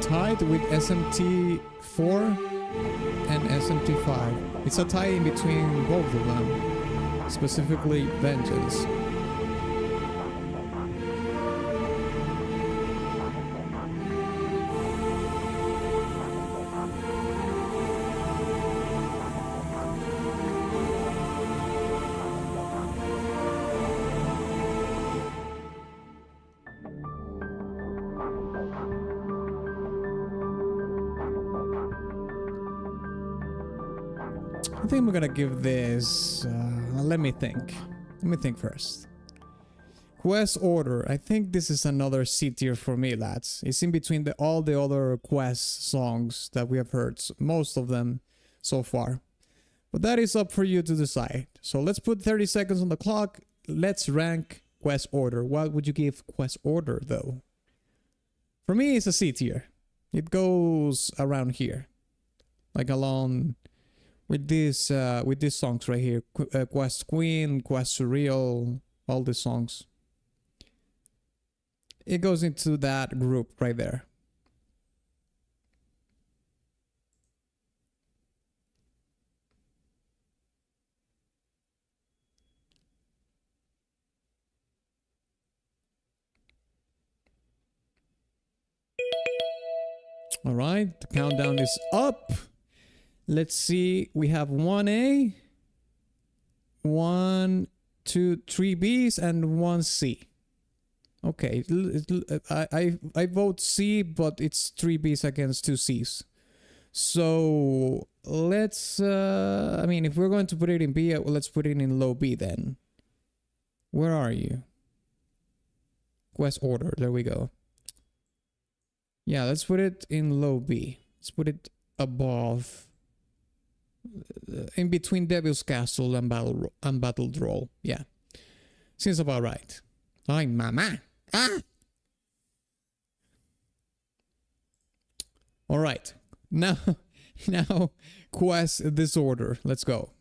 [SPEAKER 1] Tied with SMT4 and SMT5. It's a tie in between both of them, specifically Vengeance. I think I'm gonna give this, let me think first. Quest order, I think this is another C tier for me, lads. It's in between all the other Quest songs that we have heard, most of them so far. But that is up for you to decide. So let's put 30 seconds on the clock. Let's rank Quest order. What would you give Quest order though? For me, it's a C tier. It goes around here, like along with these songs right here. Quest Queen, Quest Surreal, all these songs. It goes into that group right there. All right, the countdown is up. Let's see, we have 1A, 1, 2, 3 Bs, and 1 C. Okay, I vote C, but it's 3 Bs against 2 Cs. So let's, I mean, if we're going to put it in B, let's put it in low B then. Where are you? Quest order, there we go. Yeah, let's put it in low B. Let's put it above, in between Devil's Castle and Battle Roll. Yeah, seems about right. Ay, mama. Ah. All right, now Quest Disorder. Let's go.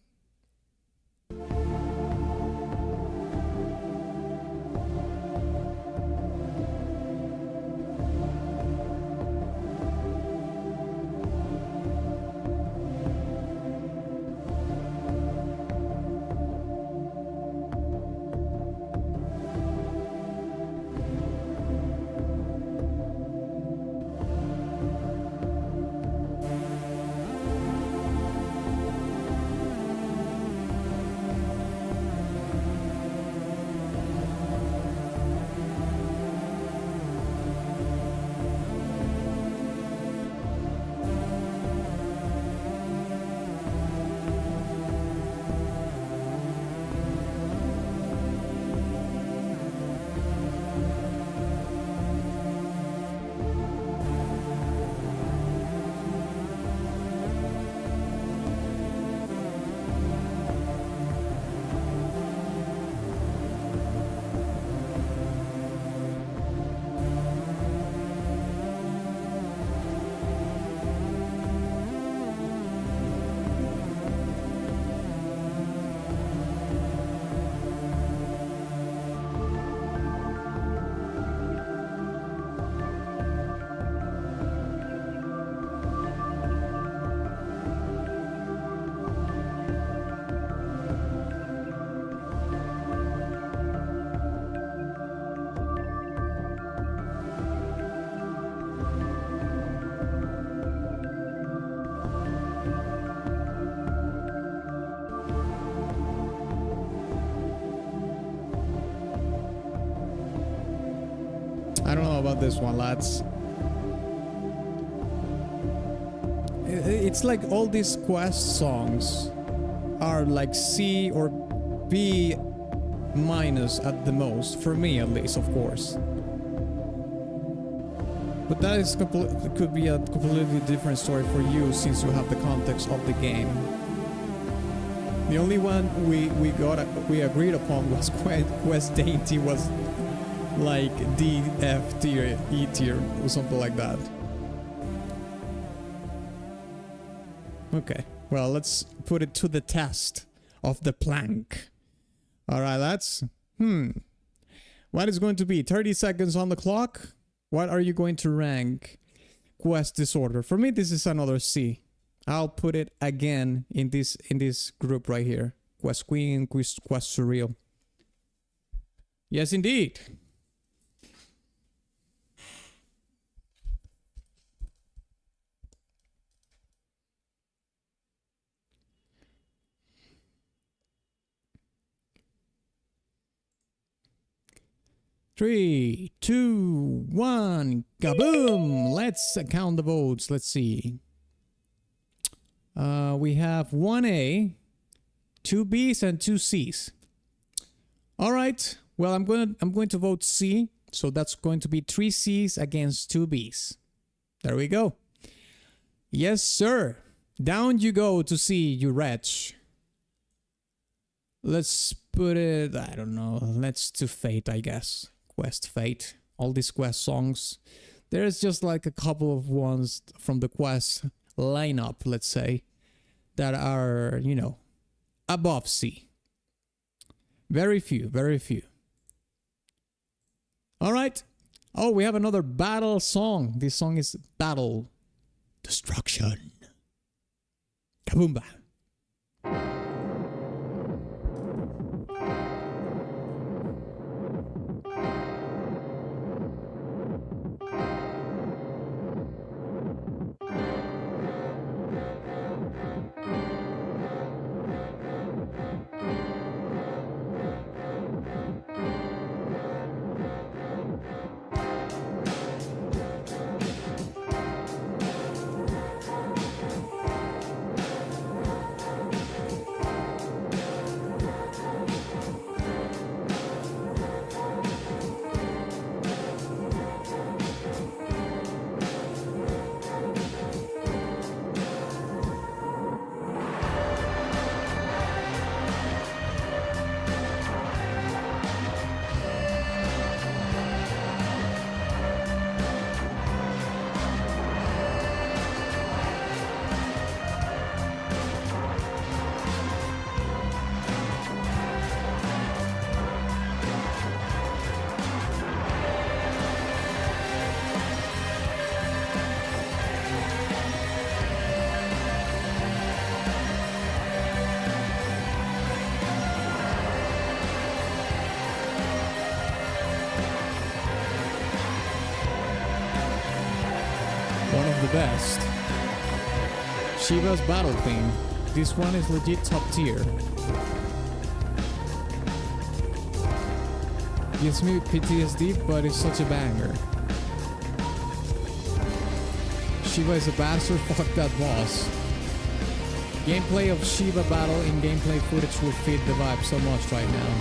[SPEAKER 1] I don't know about this one, lads. It's like all these quest songs are like C or B minus at the most, for me at least, of course. But that is could be a completely different story for you since you have the context of the game. The only one we agreed upon was Quest Dainty was like D, F tier, E tier, or something like that. Okay, well, let's put it to the test of the plank. Alright, lads. What is going to be 30 seconds on the clock? What are you going to rank quest disorder? For me, this is another C. I'll put it again in this group right here. Quest Queen, Quest Surreal. Yes, indeed. Three, two, one, kaboom! Let's count the votes. Let's see. We have 1A, 2 Bs, and 2 Cs. All right. Well, I'm going to vote C. So that's going to be 3 Cs against 2 Bs. There we go. Yes, sir. Down you go to C, you wretch. Let's put it, I don't know. Let's do Fate, I guess. Quest Fate. All these quest songs. There's just like a couple of ones from the quest lineup, let's say, that are, you know, above C. Very few, very few. All right. Oh, we have another battle song. This song is Battle Destruction. Kaboomba. Best. Shiva's battle theme. This one is legit top tier. Gives me PTSD, but it's such a banger. Shiva is a bastard, fuck that boss. Gameplay of Shiva battle in gameplay footage will fit the vibe so much right now.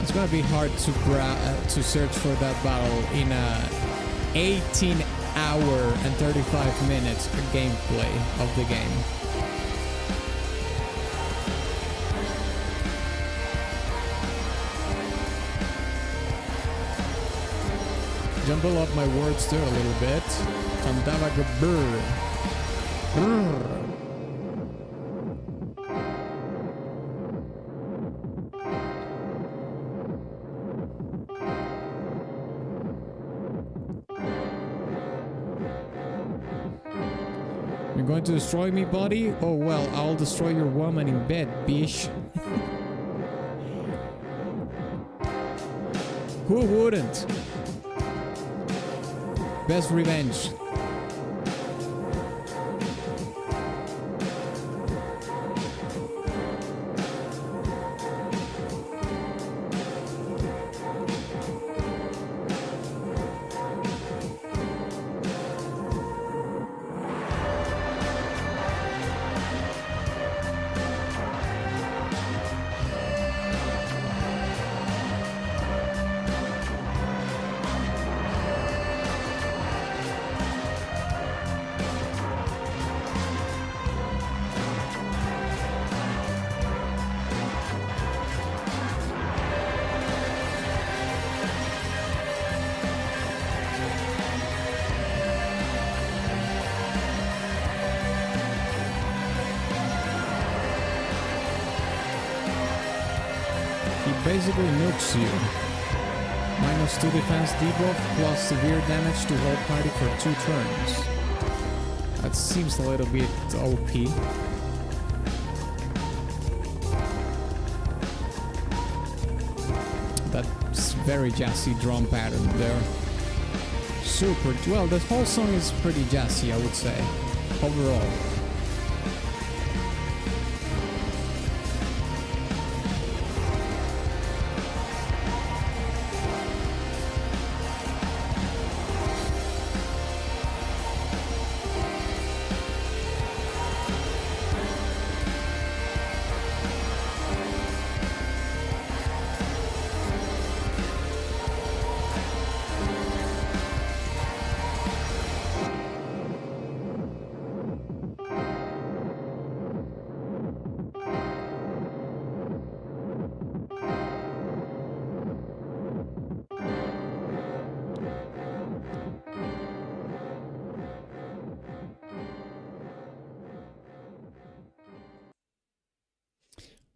[SPEAKER 1] It's gonna be hard to search for that battle in a 18-hour and 35 minutes gameplay of the game. Jumble up my words there a little bit. Tandava Gabur. You're going to destroy me, buddy? Oh well, I'll destroy your woman in bed, bitch. Who wouldn't? Best revenge. basically nukes you. -2 defense debuff plus severe damage to whole party for 2 turns. That seems a little bit OP. That's very jazzy drum pattern there. Super. Well, the whole song is pretty jazzy, I would say, overall.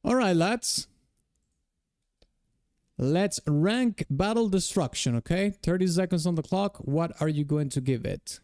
[SPEAKER 1] Alright, lads. Let's rank Battle Destruction, okay? 30 seconds on the clock. What are you going to give it?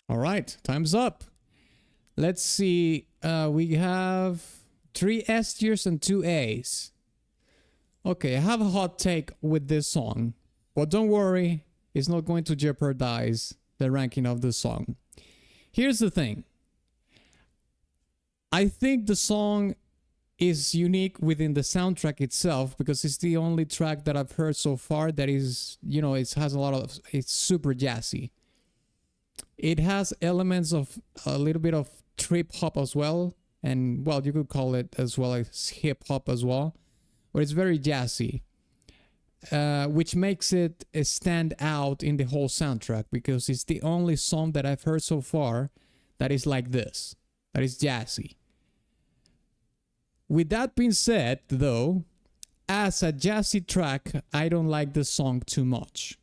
[SPEAKER 1] All right, time's up. Let's see. We have 3 S tiers and 2 A's. Okay, I have a hot take with this song, but don't worry, it's not going to jeopardize the ranking of the song. Here's the thing. I think the song is unique within the soundtrack itself because it's the only track that I've heard so far that is, you know, it has a lot of, it's super jazzy. It has elements of a little bit of trip hop as well. And well, you could call it as well as hip hop as well. But it's very jazzy. Which makes it stand out in the whole soundtrack because it's the only song that I've heard so far that is like this. That is jazzy. With that being said, though, as a jazzy track, I don't like the song too much.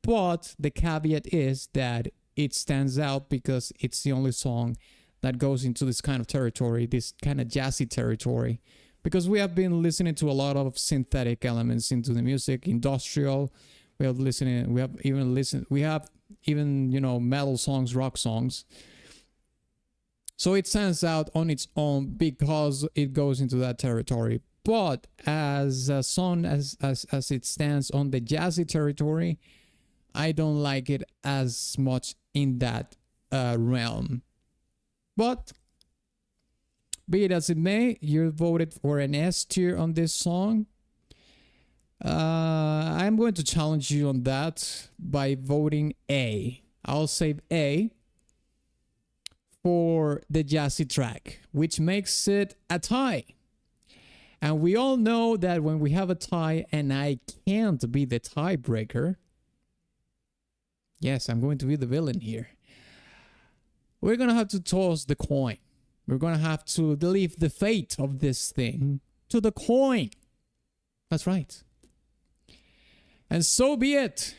[SPEAKER 1] But the caveat is that it stands out because it's the only song that goes into this kind of territory, this kind of jazzy territory. Because we have been listening to a lot of synthetic elements into the music, industrial. We have even, you know, metal songs, rock songs. So it stands out on its own because it goes into that territory. But as a song, as it stands on the jazzy territory, I don't like it as much in that realm. But be it as it may, you voted for an S tier on this song. I'm going to challenge you on that by voting A. I'll save A for the jazzy track, which makes it a tie. And we all know that when we have a tie and I can't be the tiebreaker, yes, I'm going to be the villain here. We're going to have to toss the coin. We're going to have to leave the fate of this thing to the coin. That's right. And so be it.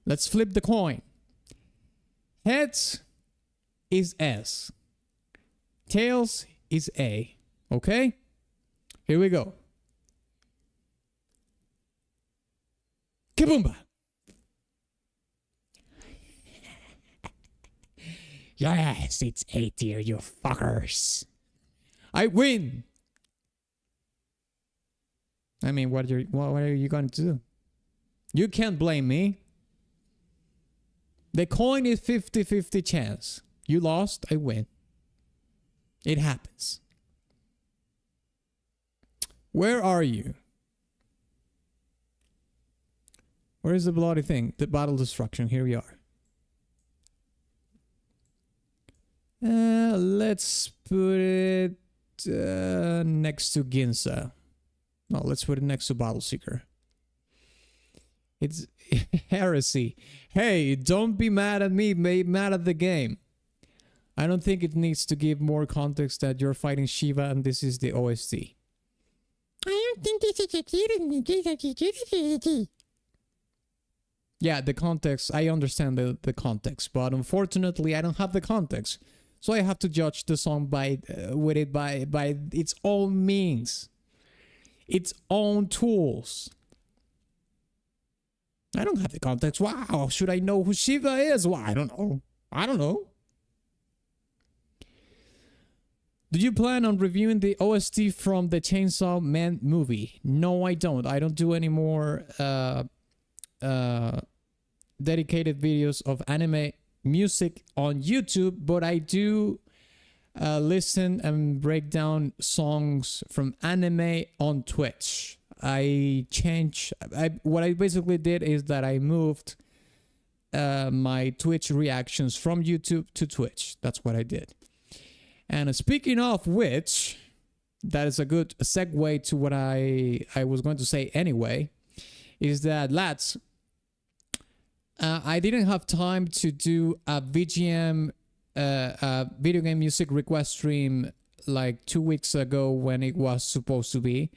[SPEAKER 1] Let's flip the coin. Heads is S. Tails is A. Okay? Here we go. Kaboomba! Yes, it's A tier, you fuckers. I win. I mean, what are you going to do? You can't blame me. The coin is 50-50 chance. You lost, I win. It happens. Where are you? Where is the bloody thing? The battle destruction. Here we are. Let's put it next to Ginza. No, let's put it next to Battle Seeker. It's heresy. Hey, don't be mad at me, be mad at the game. I don't think it needs to give more context that you're fighting Shiva and this is the OST. I don't think this is a... Yeah, the context, I understand the context, but unfortunately I don't have the context. So I have to judge the song by its own means. Its own tools. I don't have the context. Wow, should I know who Shiva is? Well, I don't know. I don't know. Do you plan on reviewing the OST from the Chainsaw Man movie? No, I don't. I don't do any more dedicated videos of anime music on YouTube, but I do listen and break down songs from anime on Twitch. What I basically did is that I moved my Twitch reactions from YouTube to Twitch. That's what I did. And speaking of which, that is a good segue to what I was going to say anyway, is that, lads, I didn't have time to do a VGM, video game music request stream like 2 weeks ago when it was supposed to be.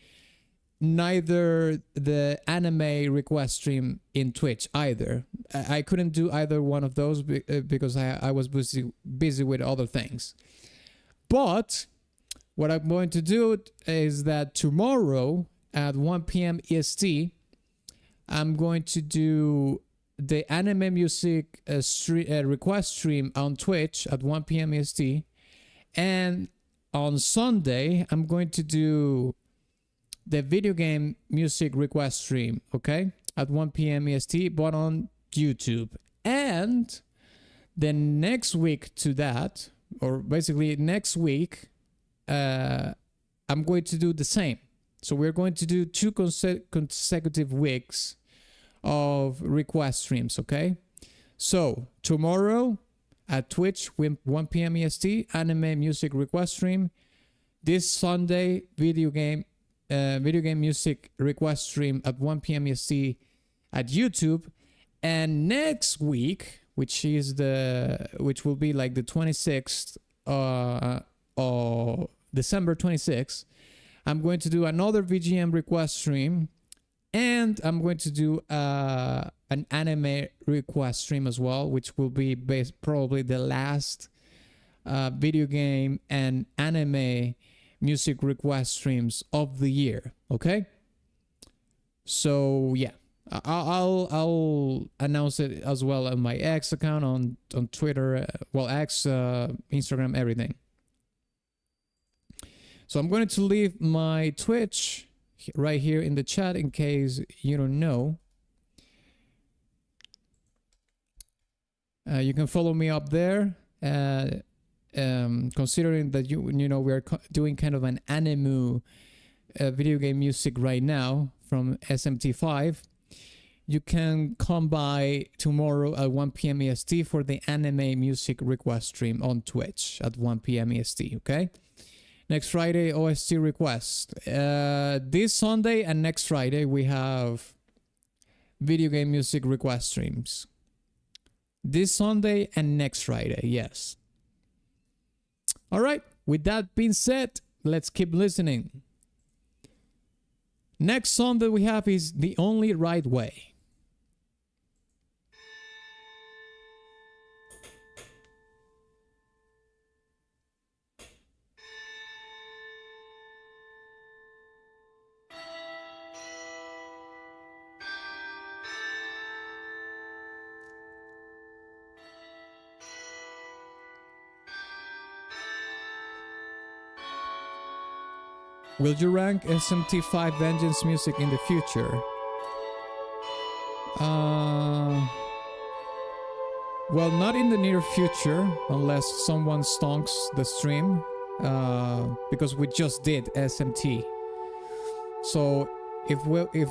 [SPEAKER 1] Neither the anime request stream in Twitch either. I couldn't do either one of those because I was busy with other things. But what I'm going to do is that tomorrow at 1 p.m. EST, I'm going to do the anime music request stream on Twitch at 1 p.m. EST. And on Sunday, I'm going to do the video game music request stream, okay? At 1 p.m. EST, but on YouTube. And the next week to that, or basically next week, I'm going to do the same. So we're going to do 2 consecutive weeks of request streams, okay? So tomorrow at Twitch, 1 p.m. EST, anime music request stream. This Sunday, video game music request stream at 1 p.m. EST at YouTube. And next week, which will be like the 26th or December 26th, I'm going to do another VGM request stream, and I'm going to do an anime request stream as well, which will be probably the last video game and anime music request streams of the year. Okay, so yeah, I'll announce it as well on my X account, on Twitter, X, Instagram, everything. So I'm going to leave my Twitch right here in the chat in case you don't know. You can follow me up there. Considering that we're doing kind of an anime video game music right now from SMT5, you can come by tomorrow at 1 p.m. EST for the anime music request stream on Twitch at 1 p.m. EST, okay? Next Friday, OST request. This Sunday and next Friday, we have video game music request streams. This Sunday and next Friday, yes. All right, with that being said, let's keep listening. Next song that we have is The Only Right Way. Will you rank SMT5 Vengeance music in the future? Well, not in the near future, unless someone stonks the stream, because we just did SMT. So if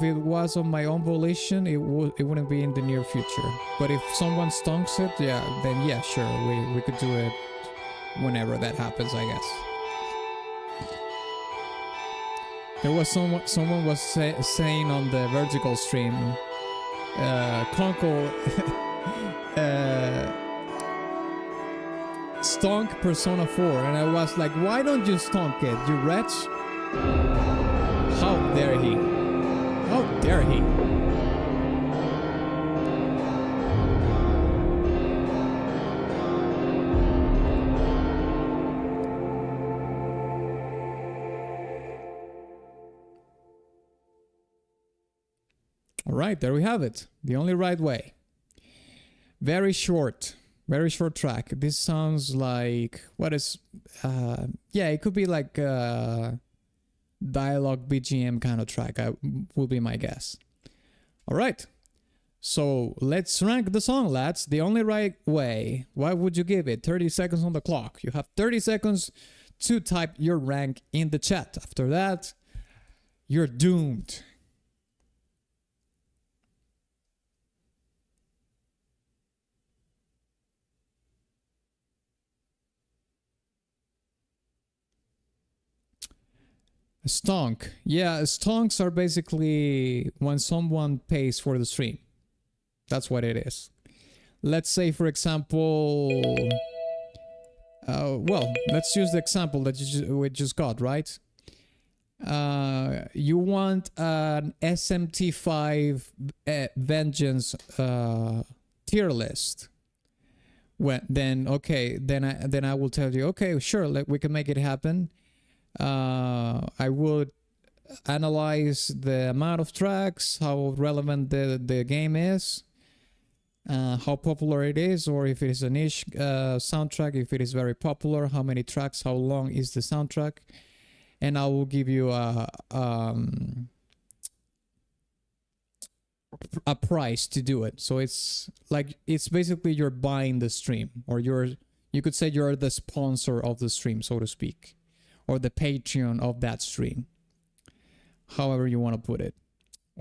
[SPEAKER 1] it was on my own volition, it wouldn't be in the near future. But if someone stonks it, yeah, then yeah, sure, we could do it whenever that happens, I guess. There was someone was saying on the vertical stream, Conkel stonk Persona 4, and I was like, why don't you stonk it, you wretch? How dare he? How dare he? Alright, there we have it. The only right way. Very short track. This sounds like, what is, yeah, it could be like a dialogue BGM kind of track, will be my guess. Alright, so let's rank the song, lads. The only right way. What would you give it? 30 seconds on the clock. You have 30 seconds to type your rank in the chat. After that, you're doomed. A stonk. Yeah, stonks are basically when someone pays for the stream. That's what it is. Let's say, for example... well, let's use the example that we just got, right? You want an SMT5 Vengeance tier list. Then I will tell you, okay, sure, we can make it happen. I would analyze the amount of tracks, how relevant the game is, how popular it is, or if it is a niche soundtrack, if it is very popular, how many tracks, how long is the soundtrack, and I will give you a price to do it. So it's like, it's basically you're buying the stream, or you could say you're the sponsor of the stream, so to speak, or the Patreon of that stream, however you want to put it.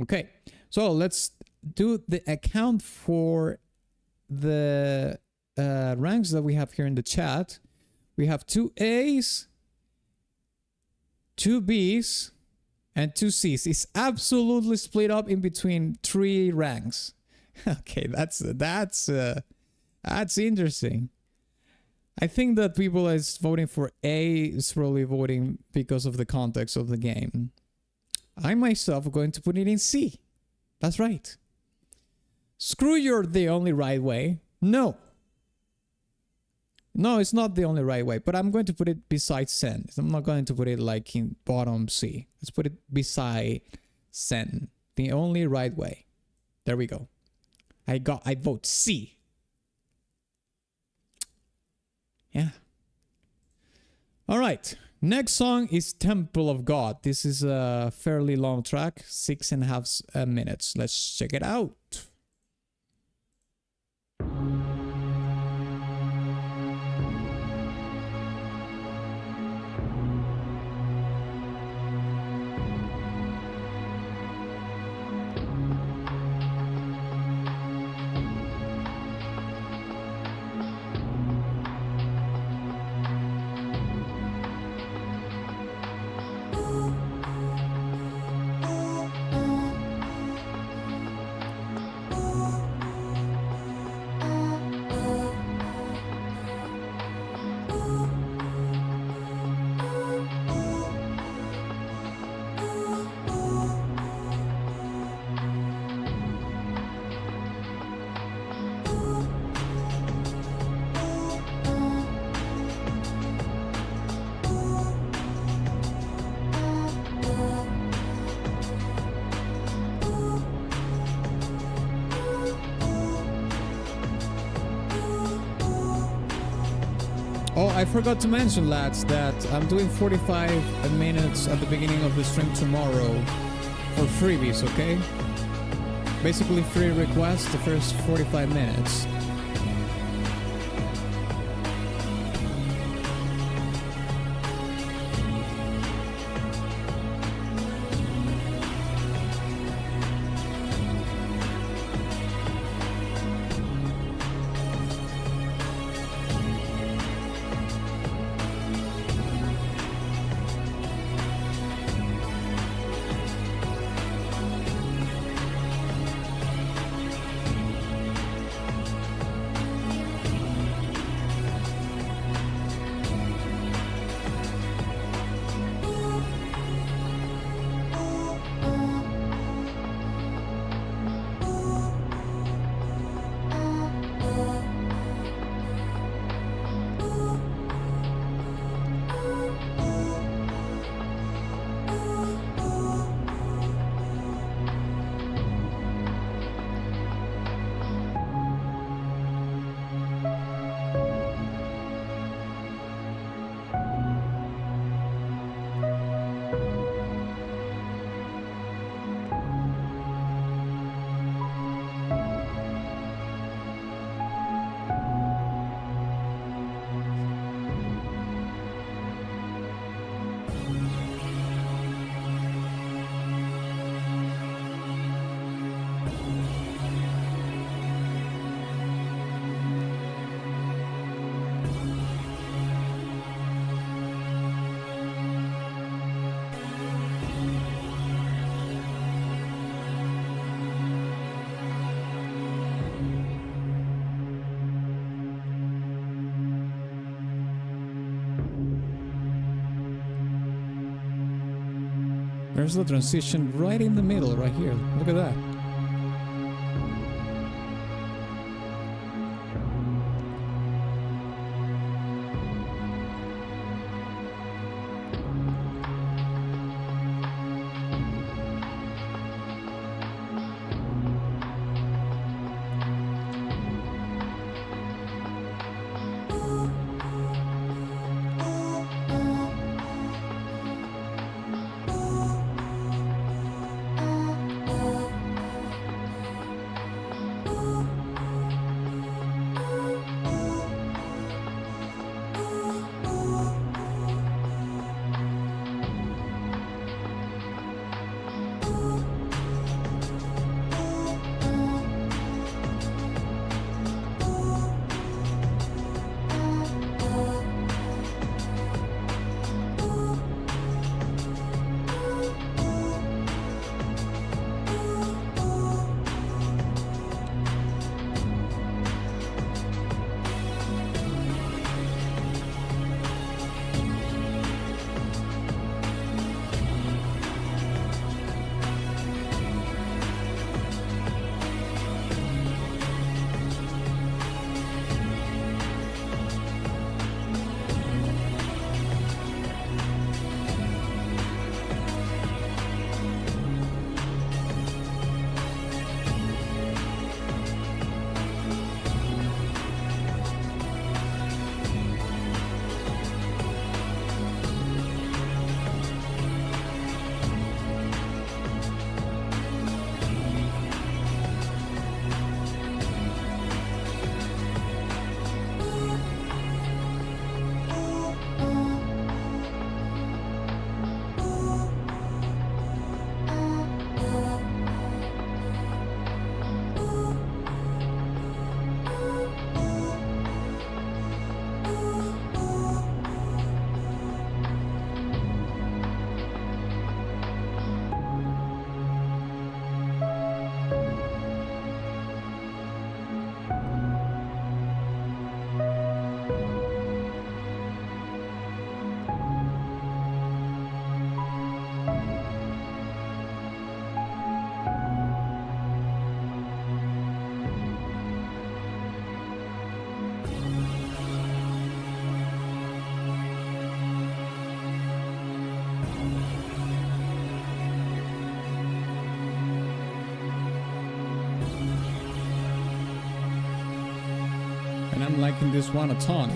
[SPEAKER 1] Okay, so let's do the account for the ranks that we have here in the chat. We have 2 A's, 2 B's, and 2 C's. It's absolutely split up in between 3 ranks. Okay, that's interesting. I think that people is voting for A is probably voting because of the context of the game. I myself am going to put it in C. That's right. Screw your the only right way. No. No, it's not the only right way, but I'm going to put it beside Sen. I'm not going to put it like in bottom C. Let's put it beside Sen. The only right way. There we go. I vote C. Yeah. All right. Next song is Temple of God. This is a fairly long track, 6.5 minutes. Let's check it out. Oh, I forgot to mention, lads, that I'm doing 45 minutes at the beginning of the stream tomorrow for freebies, okay? Basically free requests the first 45 minutes. There's the transition right in the middle, right here. Look at that. And I'm liking this one a ton.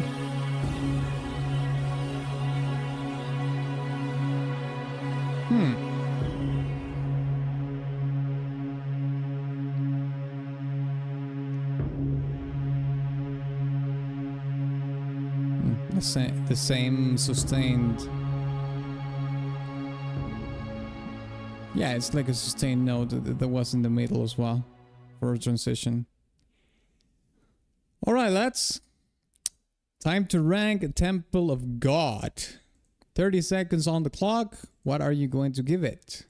[SPEAKER 1] The same sustained. Yeah, it's like a sustained note that was in the middle as well for a transition. Alright, lads. Time to rank a Temple of God. 30 seconds on the clock. What are you going to give it?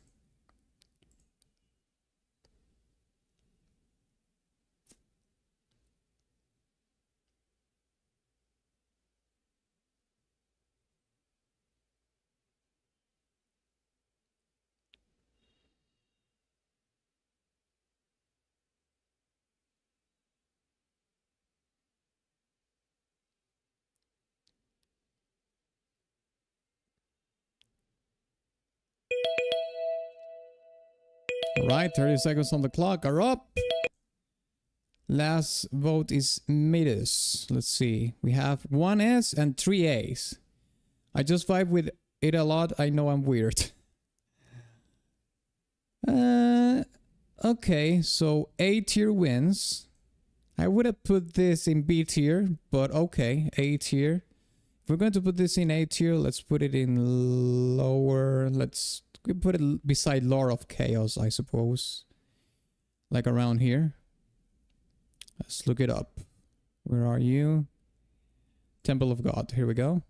[SPEAKER 1] Alright, 30 seconds on the clock are up. Last vote is Midas. Let's see. We have 1 S and 3 A's. I just vibe with it a lot. I know I'm weird. Okay, so A tier wins. I would have put this in B tier, but okay, A tier. If we're going to put this in A tier, let's put it in lower. Let's put it beside Lore of Chaos, I suppose. Like around here. Let's look it up. Where are you? Temple of God. Here we go.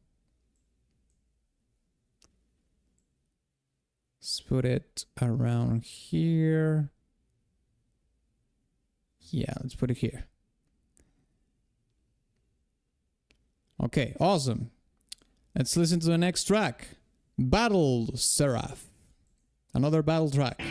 [SPEAKER 1] Let's put it around here. Yeah, let's put it here. Okay, awesome. Let's listen to the next track. Battle Seraph. Another battle track.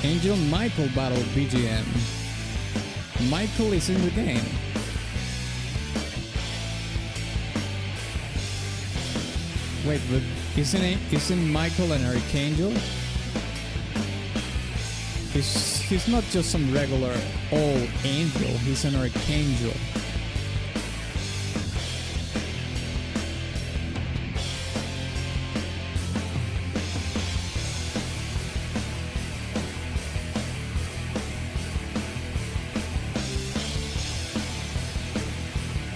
[SPEAKER 1] Angel Michael battle BGM. Michael is in the game. Wait, but isn't Michael an Archangel? He's not just some regular old angel, he's an Archangel.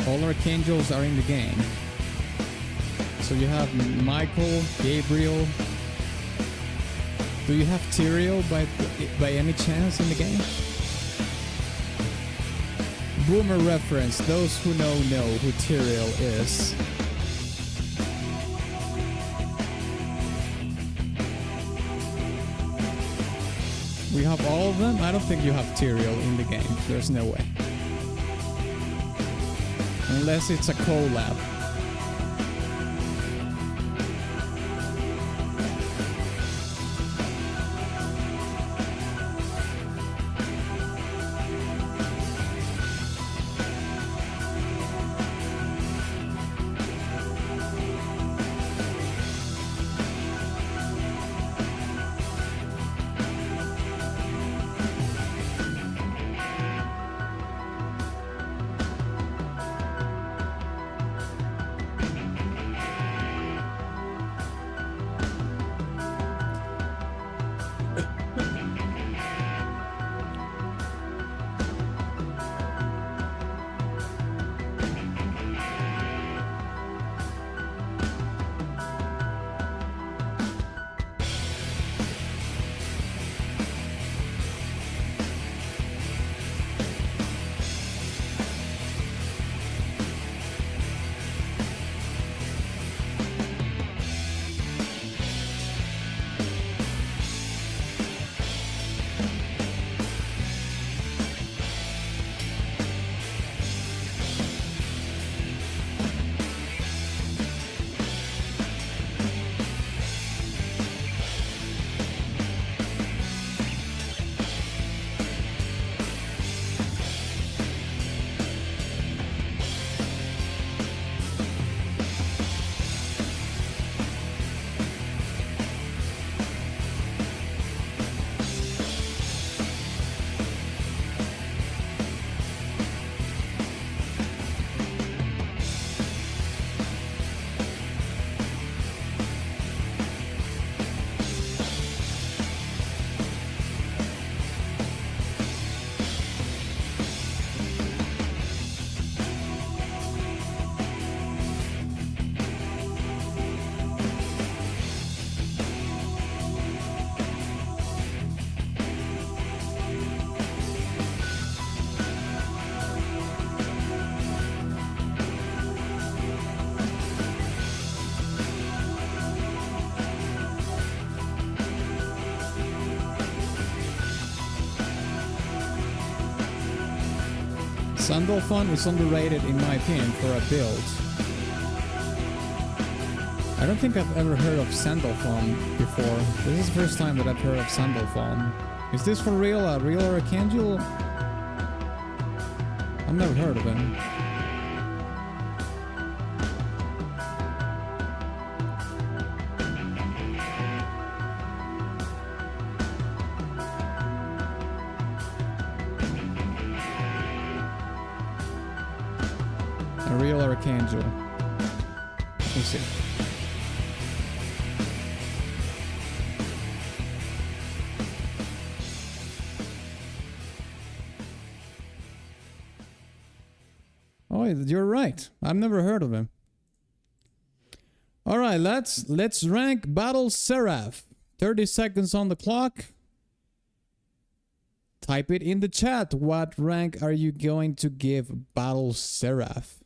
[SPEAKER 1] All Archangels are in the game. So you have Michael, Gabriel. Do you have Tyrael by any chance in the game? Boomer reference. Those who know who Tyrael is. We have all of them? I don't think you have Tyrael in the game. There's no way. Unless it's a collab. Sandalphon is underrated in my opinion for a build. I don't think I've ever heard of Sandalphon before. This is the first time that I've heard of Sandalphon. Is this for real? A real Archangel? I've never heard of him. A real Archangel. Let me see. Oh, you're right. I've never heard of him. All right, let's rank Battle Seraph. 30 seconds on the clock. Type it in the chat. What rank are you going to give Battle Seraph?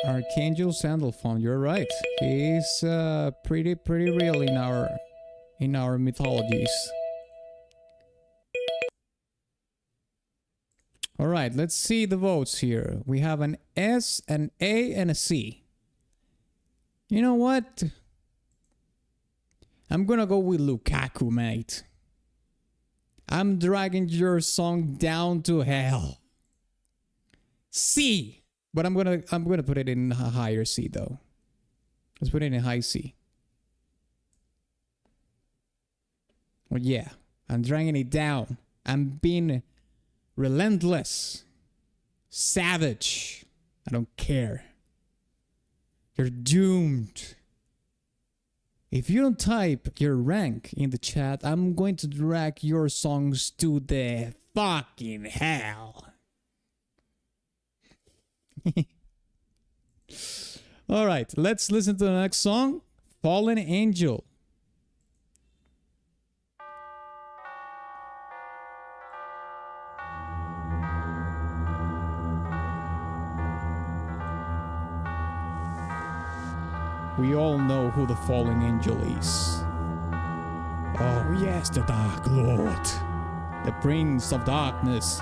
[SPEAKER 1] Archangel Sandalphon, you're right. He's pretty real in our mythologies. All right, let's see the votes here. We have an S, an A, and a C. You know what? I'm gonna go with Lukaku, mate. I'm dragging your song down to hell. C. But I'm gonna put it in a higher C though. Let's put it in high C. Well, yeah, I'm dragging it down. I'm being relentless, savage. I don't care. You're doomed. If you don't type your rank in the chat, I'm going to drag your songs to the fucking hell. All right, let's listen to the next song, Fallen Angel. We all know who the Fallen Angel is. Oh yes, the Dark Lord, the Prince of Darkness.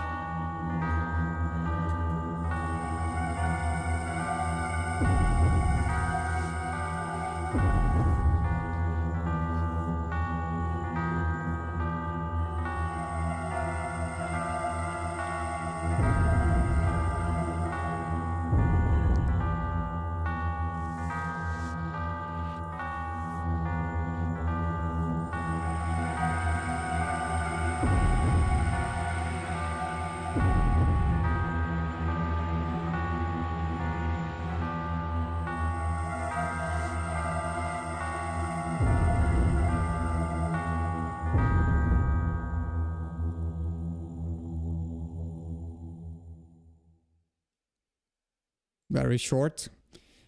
[SPEAKER 1] Very short.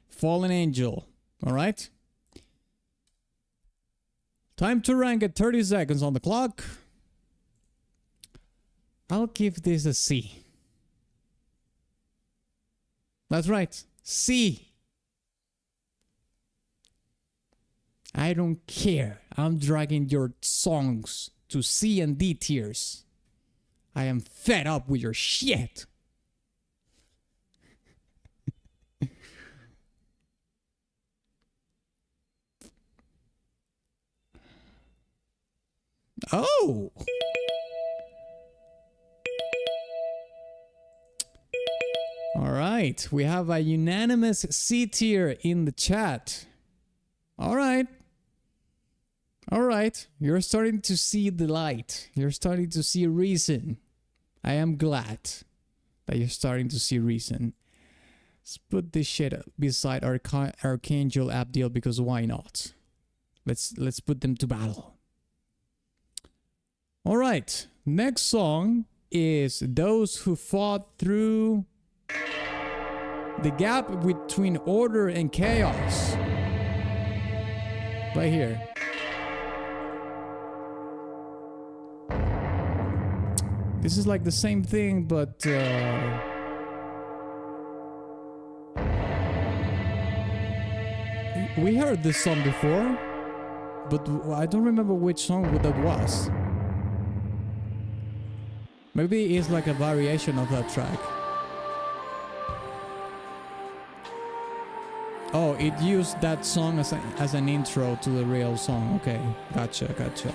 [SPEAKER 1] Fallen Angel. All right. Time to rank at 30 seconds on the clock. I'll give this a C. That's right. C. I don't care. I'm dragging your songs to C and D tiers. I am fed up with your shit. Oh! All right, we have a unanimous C tier in the chat. All right. All right, you're starting to see the light. You're starting to see reason. I am glad that you're starting to see reason. Let's put this shit beside our Archangel Abdiel, because why not? Let's put them to battle. All right, next song is Those Who Fought Through the Gap Between Order and Chaos. Right here. This is like the same thing, but we heard this song before, but I don't remember which song that was. Maybe it's like a variation of that track. Oh, it used that song as an intro to the real song. Okay, gotcha.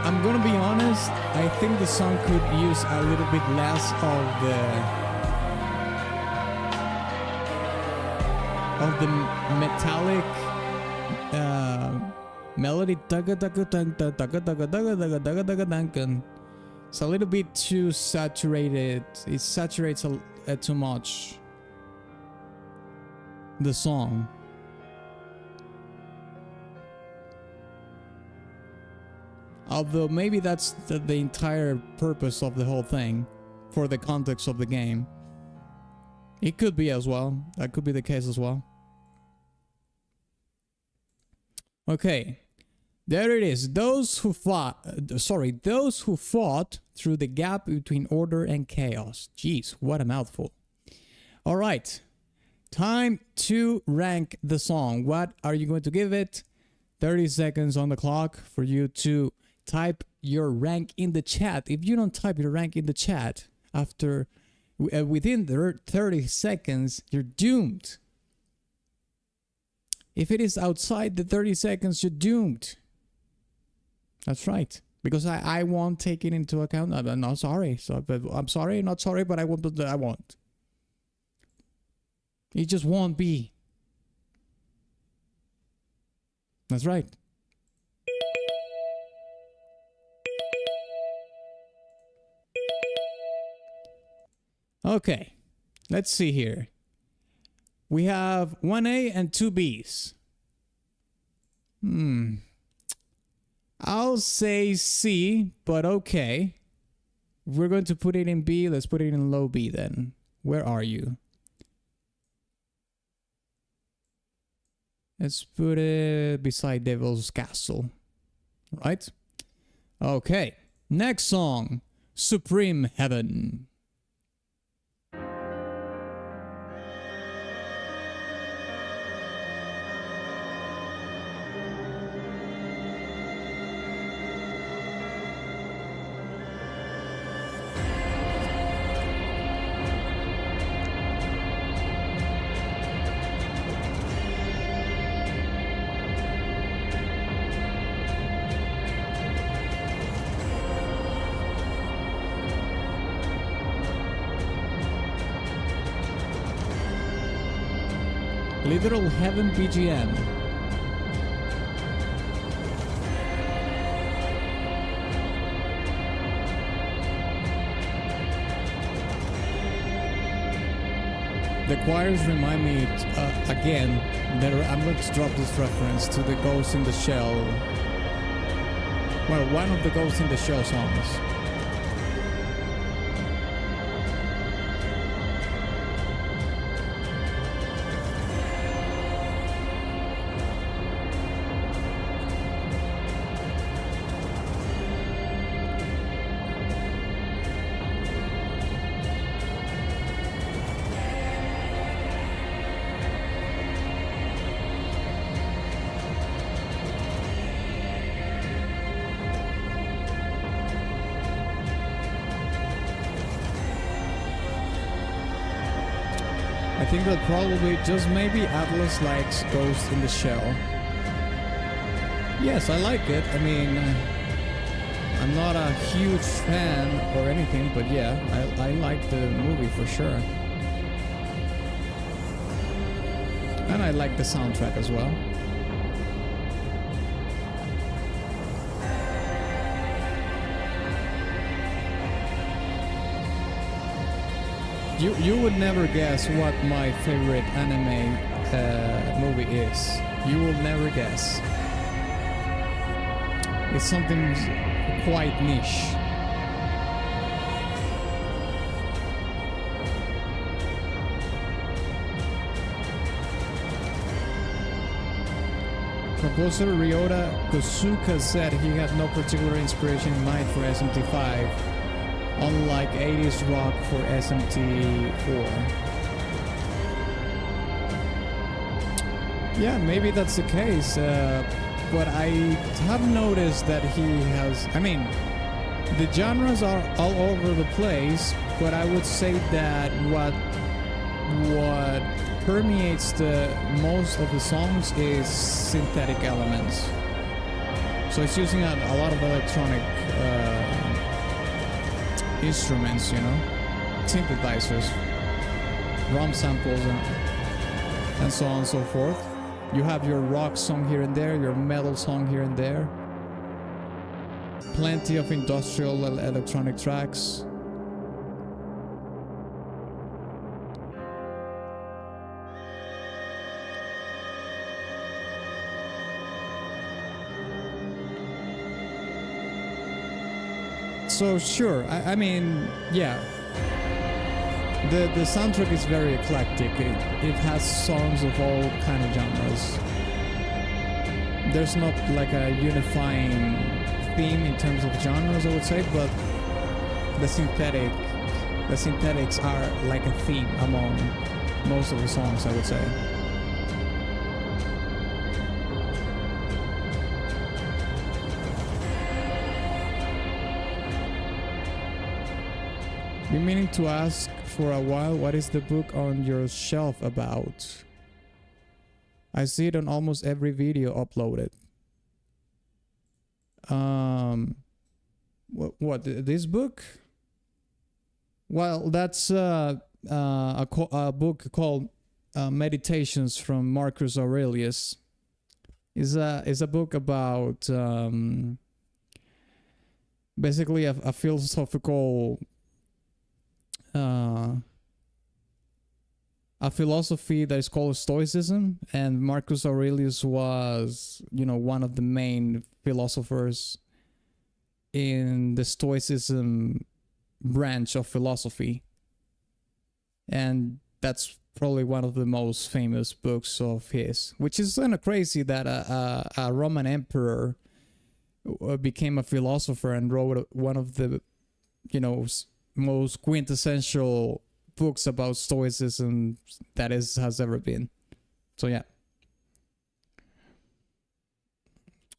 [SPEAKER 1] I'm gonna be honest, I think the song could use a little bit less of the metallic melody. It's a little bit too saturated. It saturates too much the song. Although maybe that's the entire purpose of the whole thing, for the context of the game. It could be as well. That could be the case as well. Okay, there it is. Those who fought through the gap between order and chaos. Jeez, what a mouthful. All right, time to rank the song. What are you going to give it? 30 seconds on the clock for you to type your rank in the chat. If you don't type your rank in the chat after within the 30 seconds, you're doomed. If it is outside the 30 seconds, you're doomed. That's right. Because I won't take it into account. I'm not sorry. But I'm sorry, not sorry, but I won't. It just won't be. That's right. Okay, let's see here. We have 1A and 2Bs. I'll say C, but okay. If we're going to put it in B, let's put it in low B then. Where are you? Let's put it beside Devil's Castle. Right? Okay, next song, Supreme Heaven. Literal Heaven BGM. The choirs remind me again that I'm going to drop this reference to the Ghost in the Shell. Well, one of the Ghost in the Shell songs. I think that probably just maybe Atlas likes Ghost in the Shell. Yes, I like it. I mean, I'm not a huge fan or anything, but yeah, I like the movie for sure. And I like the soundtrack as well. You would never guess what my favorite anime movie is. You will never guess. It's something quite niche. Composer Ryota Kosuka said he had no particular inspiration in mind for SMT5. Unlike 80s rock for SMT4. Yeah, maybe that's the case, but I have noticed that he has, I mean, the genres are all over the place, but I would say that what permeates the most of the songs is synthetic elements. So it's using a lot of electronic instruments, you know, synthesizers, drum samples, and so on and so forth. You have your rock song here and there, your metal song here and there. Plenty of industrial electronic tracks. So sure, I mean, yeah. The soundtrack is very eclectic. It has songs of all kind of genres. There's not like a unifying theme in terms of genres, I would say, but the synthetics are like a theme among most of the songs, I would say. Been meaning to ask for a while, what is the book on your shelf about? I see it on almost every video uploaded. What this book? Well, that's a book called Meditations from Marcus Aurelius. Is a book about basically a philosophical a philosophy that is called Stoicism, and Marcus Aurelius was, you know, one of the main philosophers in the Stoicism branch of philosophy, and that's probably one of the most famous books of his, which is kind of crazy that a Roman emperor became a philosopher and wrote one of the, you know, most quintessential books about Stoicism that has ever been. So yeah.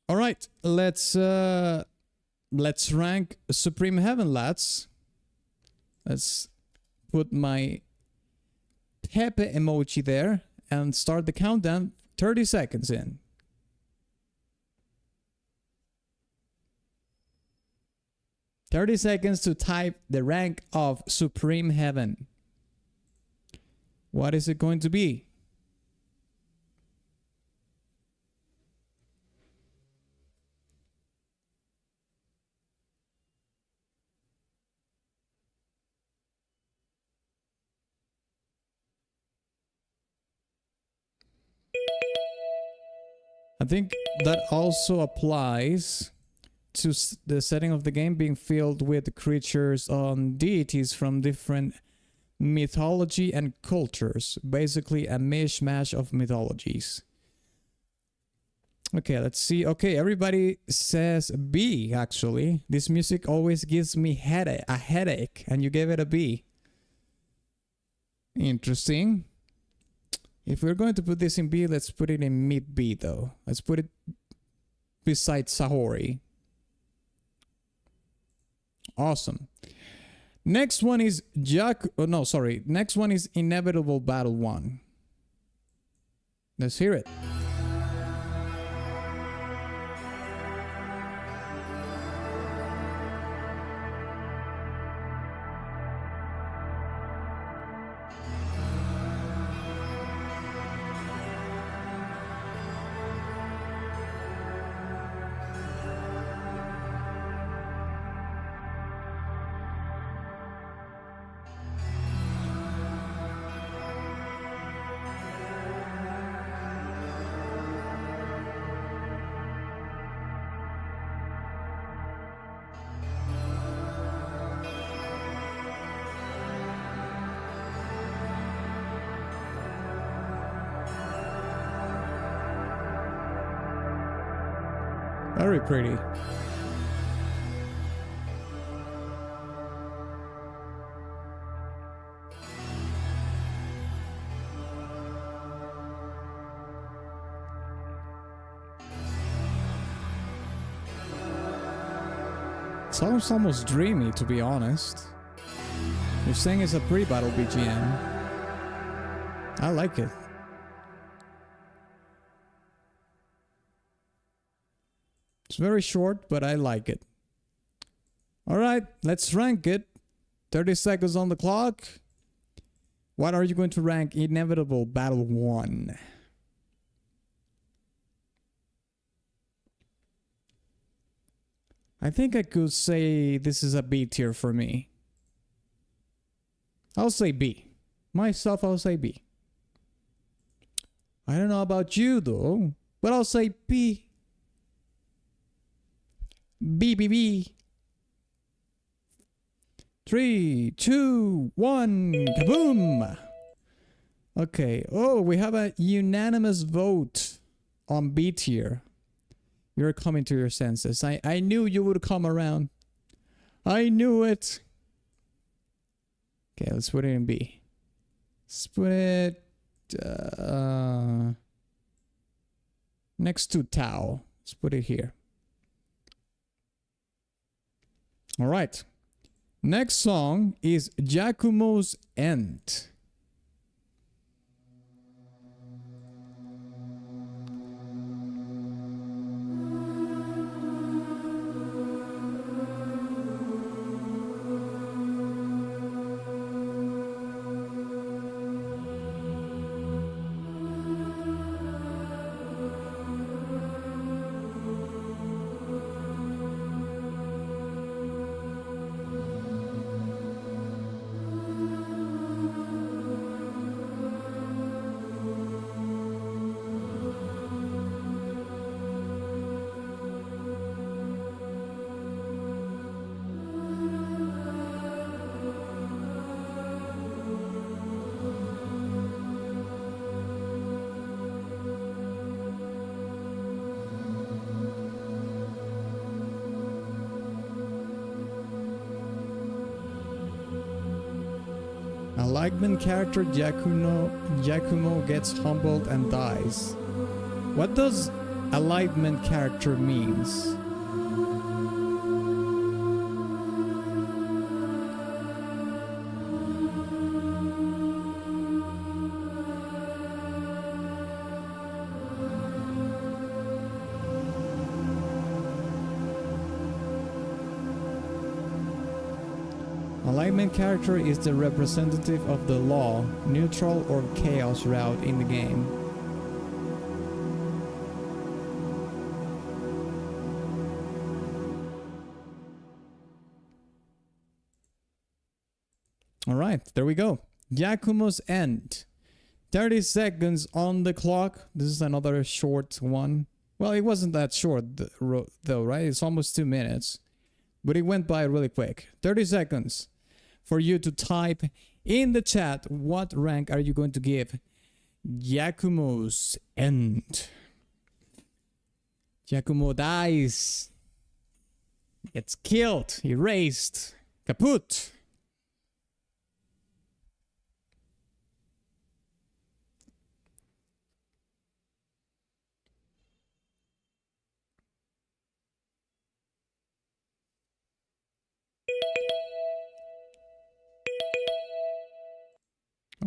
[SPEAKER 1] All right, let's rank Supreme Heaven, lads. Let's put my Pepe emoji there and start the countdown. 30 seconds in. "30 seconds to type the rank of Supreme Heaven. What is it going to be? I think that also applies to the setting of the game being filled with creatures on deities from different mythology and cultures. Basically a mishmash of mythologies. Okay, let's see. Okay, everybody says B, actually. This music always gives me a headache, and you gave it a B. Interesting. If we're going to put this in B, let's put it in mid B, though. Let's put it beside Sahori. Awesome. Next one is Next one is Inevitable Battle 1. Let's hear it. Very pretty. Sounds almost dreamy, to be honest. You're saying it's a pre-battle BGM. I like it. It's very short, but I like it. All right, let's rank it. 30 seconds on the clock. What are you going to rank Inevitable Battle 1? I think I could say this is a B tier for me. I'll say B. Myself, I'll say B. I don't know about you though, but I'll say B. B, B, B. 3, 2, 1, kaboom! Okay, oh, we have a unanimous vote on B tier. You're coming to your senses. I knew you would come around. I knew it. Okay, let's put it in B. Let's put it next to Tau. Let's put it here. All right. Next song is Giacomo's End. Alignment character Giacomo gets humbled and dies. What does alignment character means? Alignment character is the representative of the law, neutral or chaos route in the game. Alright, there we go. Giacomo's End. 30 seconds on the clock. This is another short one. Well, it wasn't that short though, right? It's almost 2 minutes. But it went by really quick. 30 seconds for you to type in the chat what rank are you going to give Giacomo's End. Giacomo dies. Gets killed. Erased. Kaput.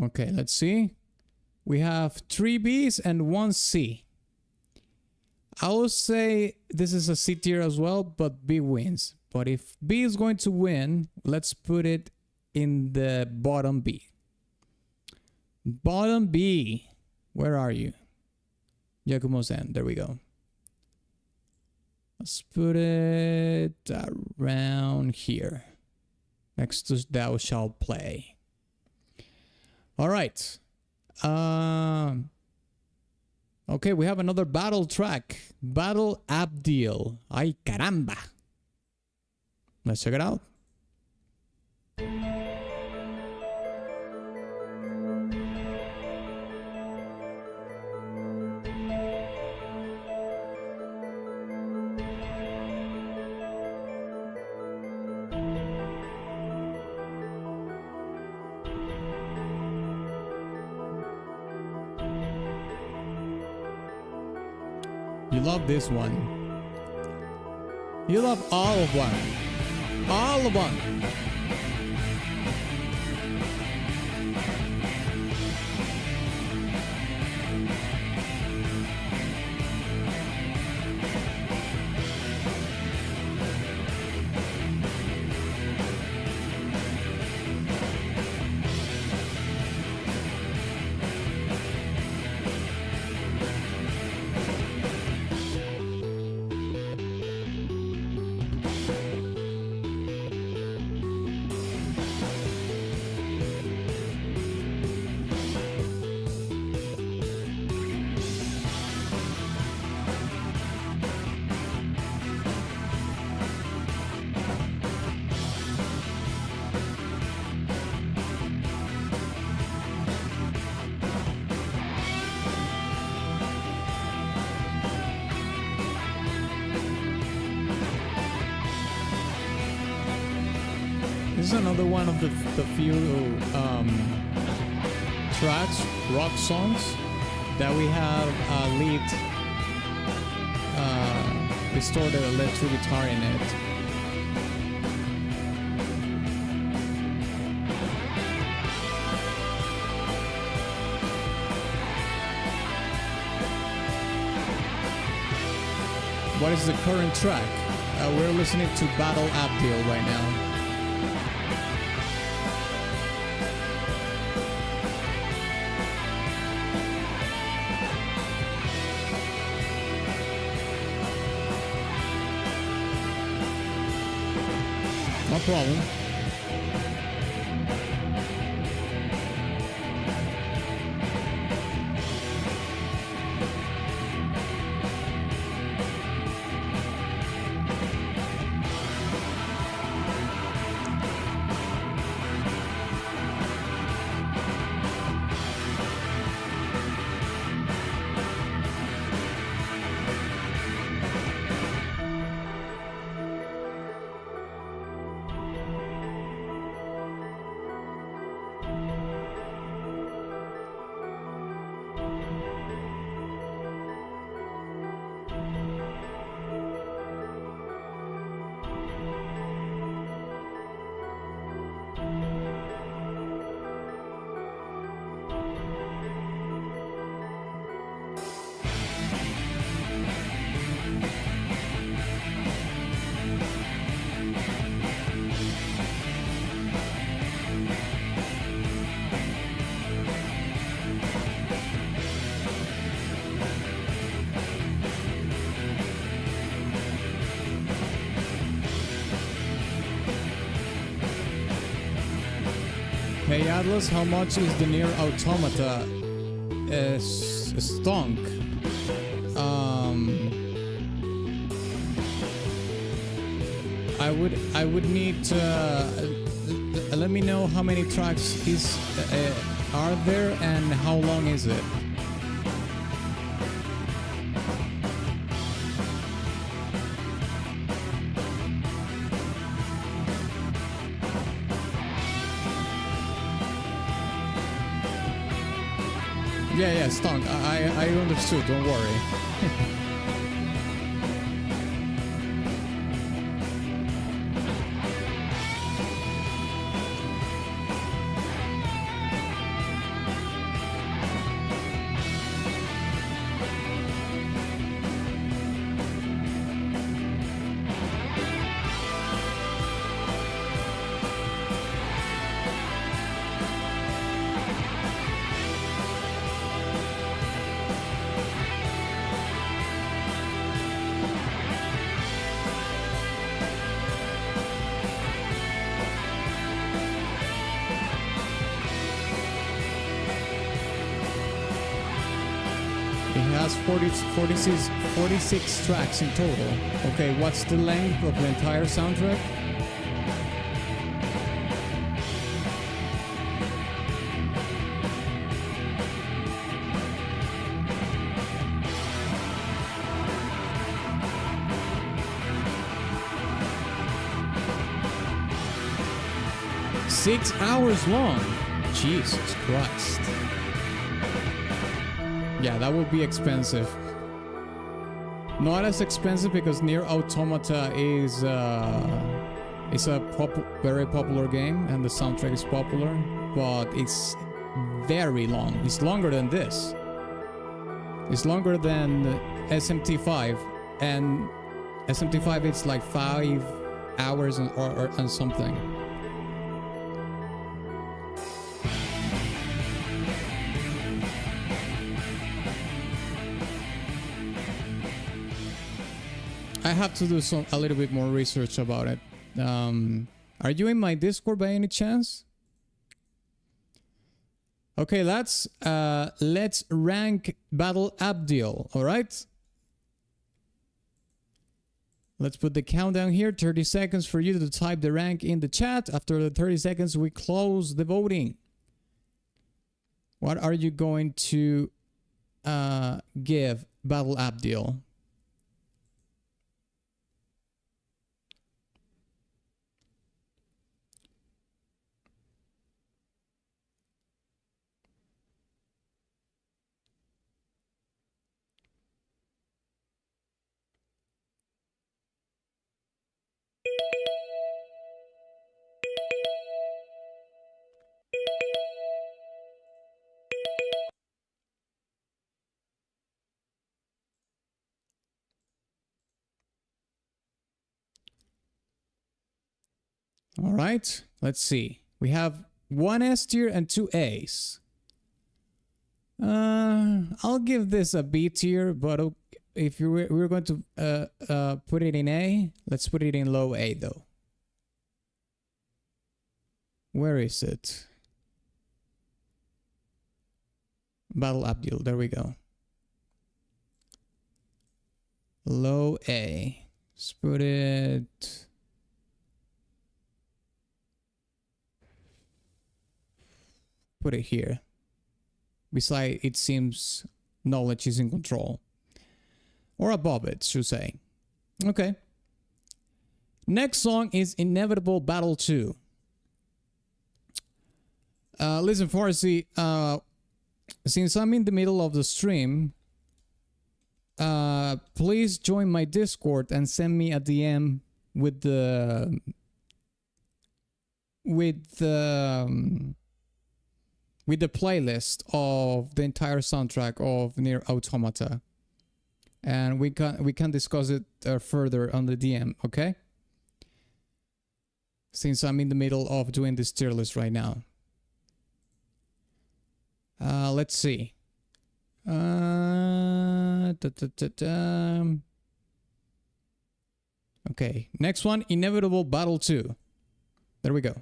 [SPEAKER 1] Okay, let's see. We have 3 Bs and 1 C. I will say this is a C tier as well, but B wins. But if B is going to win, let's put it in the bottom B. Bottom B. Where are you? Giacomo's End. There we go. Let's put it around here. Next to Thou Shalt Play. All right. Okay, we have another battle track. Battle Abdiel. Ay caramba. Let's check it out. You love this one. You love all of one. All of one. is another one of the few tracks, rock songs, that we have lead distorted electric guitar in it. What is the current track? We're listening to Battle Abdil right now. No problem. Hey Atlas, how much is the Nier Automata stonk? I would need to let me know how many tracks are there and how long is it. Yeah, stonk. I understood, don't worry. It has 46 tracks in total. Okay, what's the length of the entire soundtrack? Six hours long. Jesus Christ. Yeah, that would be expensive. Not as expensive because Nier Automata is a very popular game and the soundtrack is popular, but it's very long. It's longer than this. It's longer than SMT5, and SMT5 it's like 5 hours and something. I have to do a little bit more research about it. Are you in my Discord by any chance? Okay, let's rank Battle Abdil, all right? Let's put the countdown here, 30 seconds for you to type the rank in the chat. After the 30 seconds, we close the voting. What are you going to give Battle Abdil? All right, let's see. We have 1 S tier and 2 A's. I'll give this a B tier, but if we're going to put it in A, let's put it in low A though. Where is it? Battle Abdul, there we go. Low A. Let's put it... Put it here. Besides, it seems knowledge is in control. Or above it, should say. Okay. Next song is Inevitable Battle 2. Listen, Farsi, since I'm in the middle of the stream, please join my Discord and send me a DM with the playlist of the entire soundtrack of Nier Automata, and we can discuss it further on the DM, okay? Since I'm in the middle of doing this tier list right now. Let's see. Okay, next one, Inevitable Battle 2. There we go.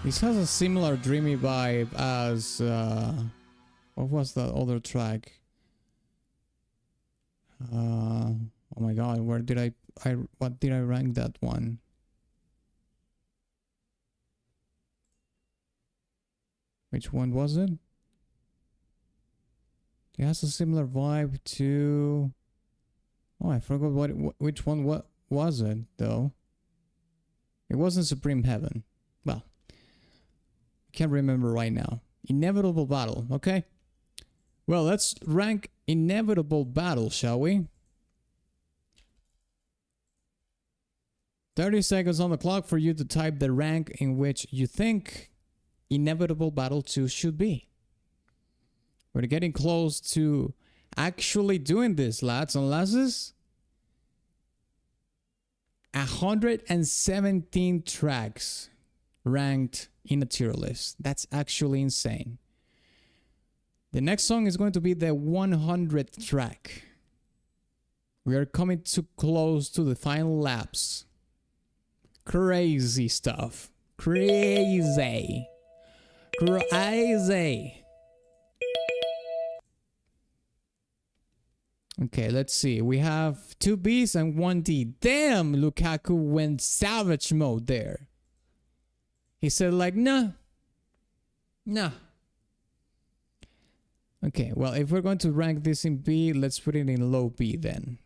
[SPEAKER 1] This has a similar dreamy vibe as what was the other track? Oh my god, where did what did I rank that one? Which one was it? It has a similar vibe to... Oh, I forgot which one was it though. It wasn't Supreme Heaven. Well, can't remember right now. Inevitable Battle, okay? Well, let's rank Inevitable Battle, shall we? 30 seconds on the clock for you to type the rank in which you think Inevitable Battle 2 should be. We're getting close to actually doing this, lads and lasses. 117 tracks ranked in a tier list. That's actually insane. The next song is going to be the 100th track. We are coming too close to the final laps. Crazy stuff. Crazy. Crazy. Okay, let's see. We have 2 Bs and 1 D. Damn, Lukaku went savage mode there. He said like, nah. Nah. Okay, well, if we're going to rank this in B, let's put it in low B then.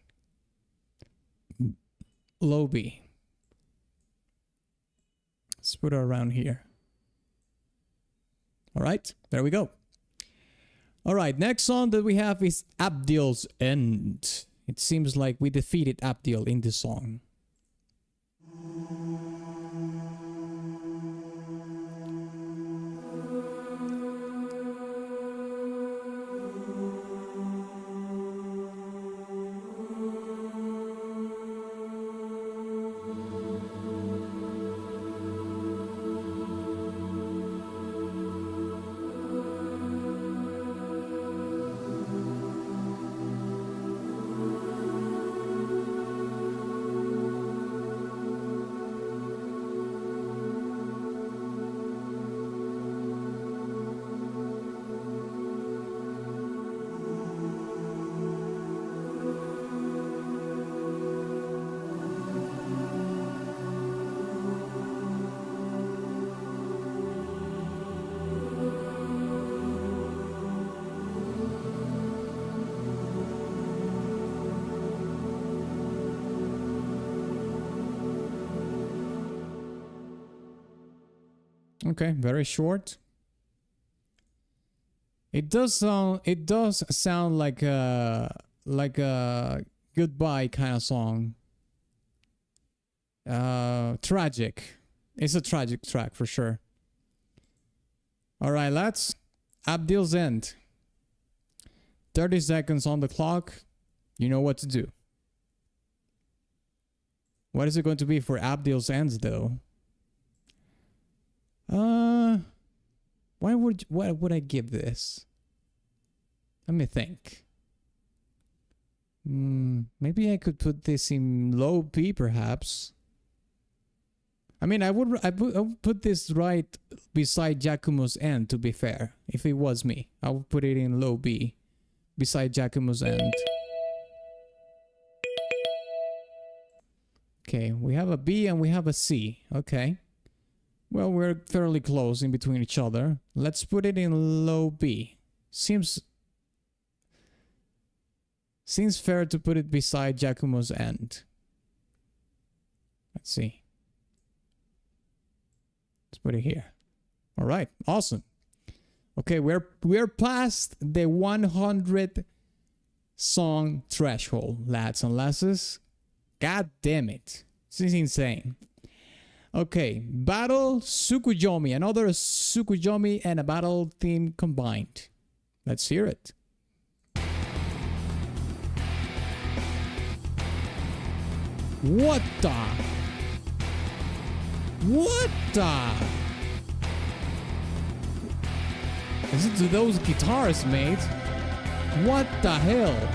[SPEAKER 1] Low B. Let's put it around here. Alright, there we go. Alright, next song that we have is Abdil's End. It seems like we defeated Abdil in this song. Okay, very short. It does sound like a goodbye kind of song. Tragic. It's a tragic track for sure. All right, lads. Abdil's End. 30 seconds on the clock. You know what to do. What is it going to be for Abdil's Ends though? What would I give this? Let me think. Maybe I could put this in low B perhaps. I mean, I would put this right beside Giacomo's End, to be fair. If it was me, I would put it in low B beside Giacomo's End. Okay, we have a B and we have a C. Okay. Well, we're fairly close in between each other. Let's put it in low B. Seems fair to put it beside Giacomo's End. Let's see. Let's put it here. All right, awesome. Okay, we're past the 100 song threshold, lads and lasses. God damn it. This is insane. Okay, Battle Tsukuyomi. Another Tsukuyomi and a battle theme combined. Let's hear it. What the? What the? Listen to those guitars, mate. What the hell?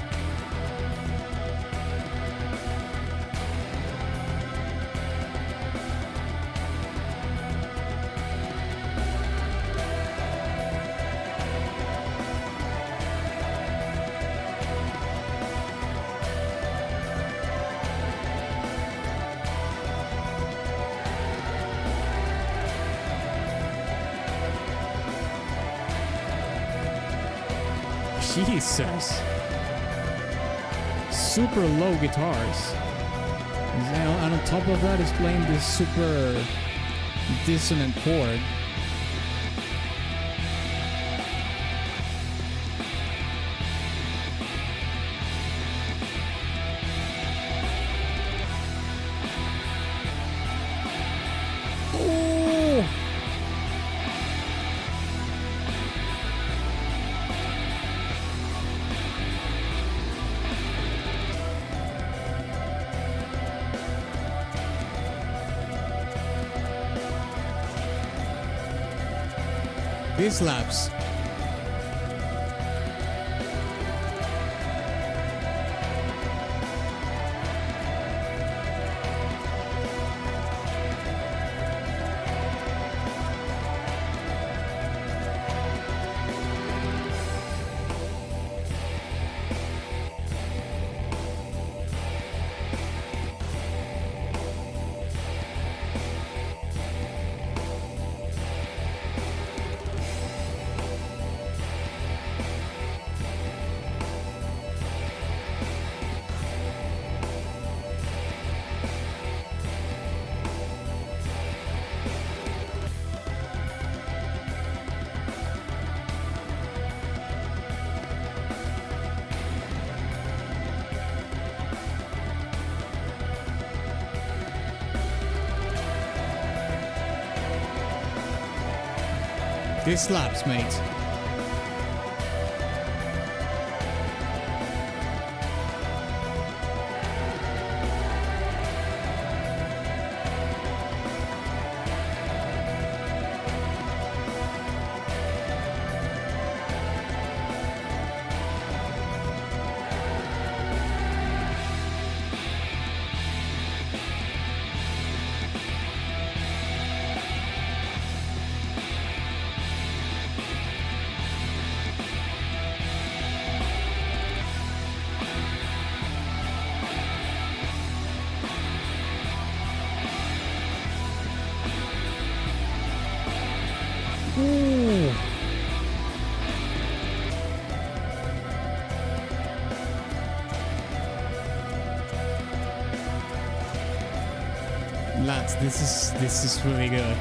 [SPEAKER 1] Jesus. Super low guitars. And on top of that is playing this super dissonant chord. This slaps. This slaps, mate. Lads, this is really good.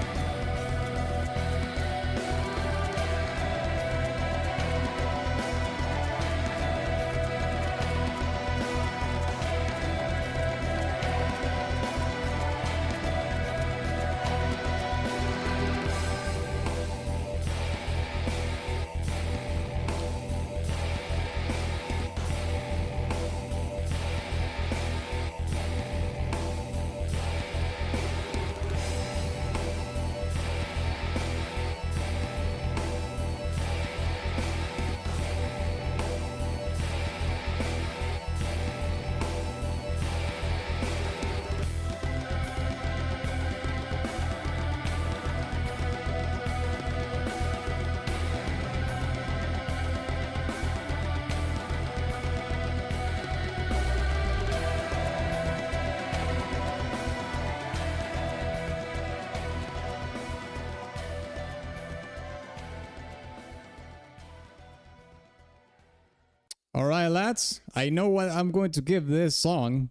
[SPEAKER 1] that. I know what I'm going to give this song.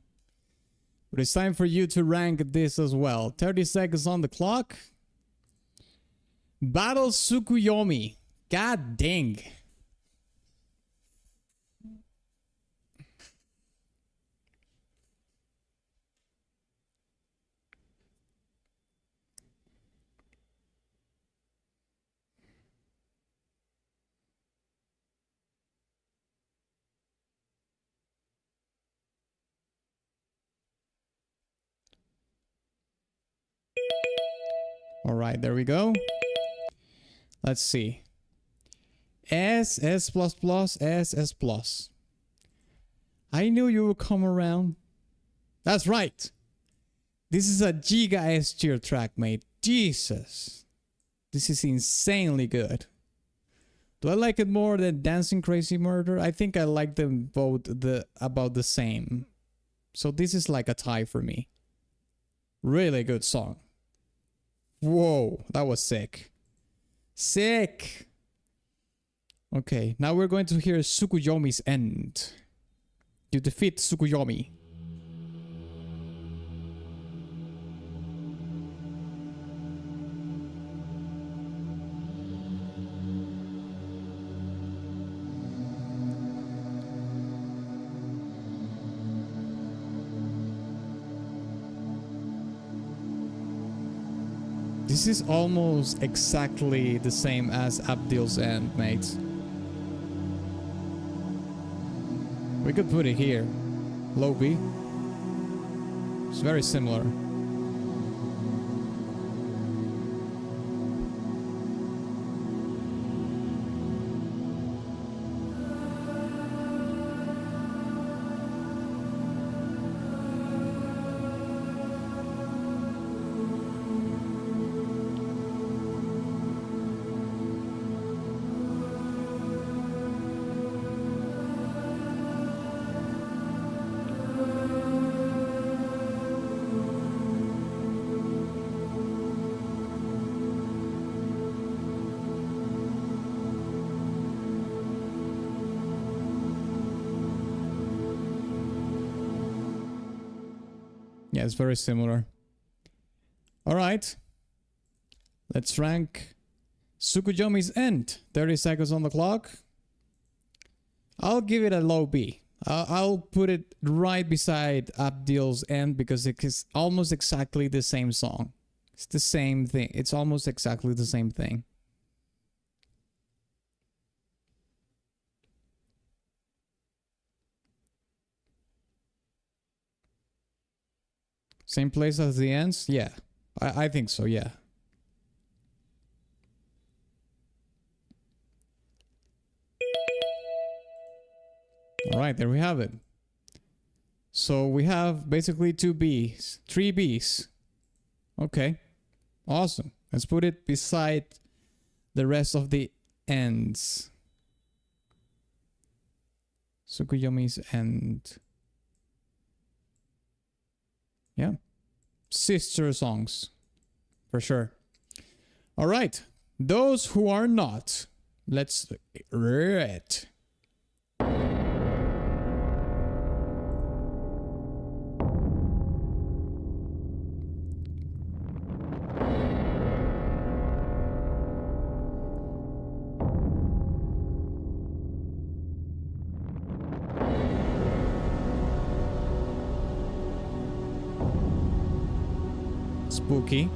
[SPEAKER 1] But it's time for you to rank this as well. 30 seconds on the clock. Battle Tsukuyomi. God dang. All right, there we go. Let's see. S, S++, S, S+. I knew you would come around. That's right. This is a Giga S tier track, mate. Jesus. This is insanely good. Do I like it more than Dancing Crazy Murder? I think I like them both about the same. So this is like a tie for me. Really good song. Whoa, that was sick. Sick! Okay, now we're going to hear Tsukuyomi's end. You defeat Tsukuyomi. This is almost exactly the same as Abdil's end, mate. We could put it here. Low B. It's very similar. Yeah, it's very similar. Alright. Let's rank Tsukuyomi's end. 30 seconds on the clock. I'll give it a low B. I'll put it right beside Abdil's end because it is almost exactly the same song. It's the same thing. It's almost exactly the same thing. Same place as the ends? Yeah. I think so, yeah. Alright, there we have it. So we have basically 2 Bs. 3 Bs. Okay. Awesome. Let's put it beside the rest of the ends. Tsukuyomi's end. Yeah. Sister songs. For sure. Alright. Those who are not. Let's read. Spooky.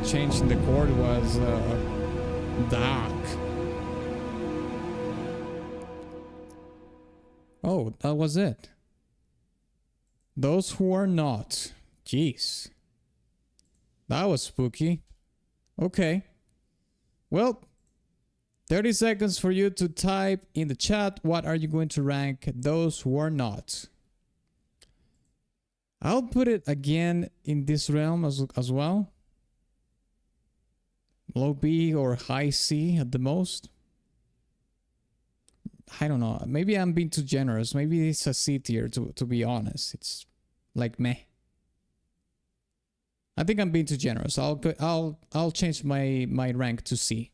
[SPEAKER 1] Change in the chord was dark. Oh, that was it. Those who are not. Jeez. That was spooky. Okay. Well, 30 seconds for you to type in the chat what are you going to rank those who are not. I'll put it again in this realm as well. Low B or high C at the most. I don't know. Maybe I'm being too generous. Maybe it's a C tier, to be honest. It's like meh. I think I'm being too generous. I'll change my rank to C.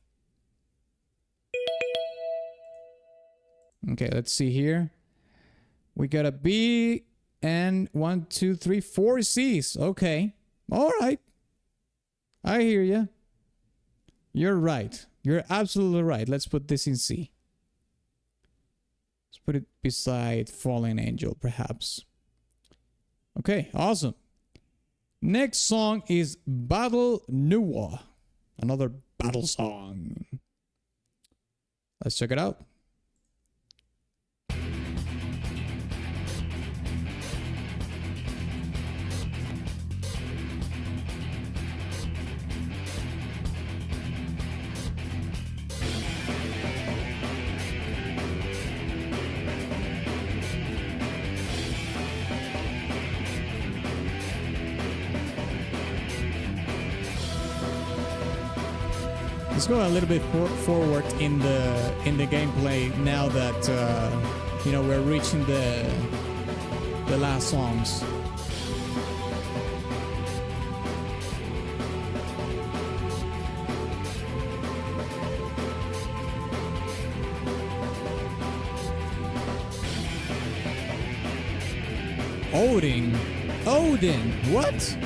[SPEAKER 1] Okay, let's see here. We got a B and 1, 2, 3, 4 C's. Okay. All right. I hear you. You're right. You're absolutely right. Let's put this in C. Let's put it beside Fallen Angel, perhaps. Okay, awesome. Next song is Battle Nuwa. Another battle song. Let's check it out. Let's go a little bit forward in the gameplay now that you know, we're reaching the last songs. Odin, what?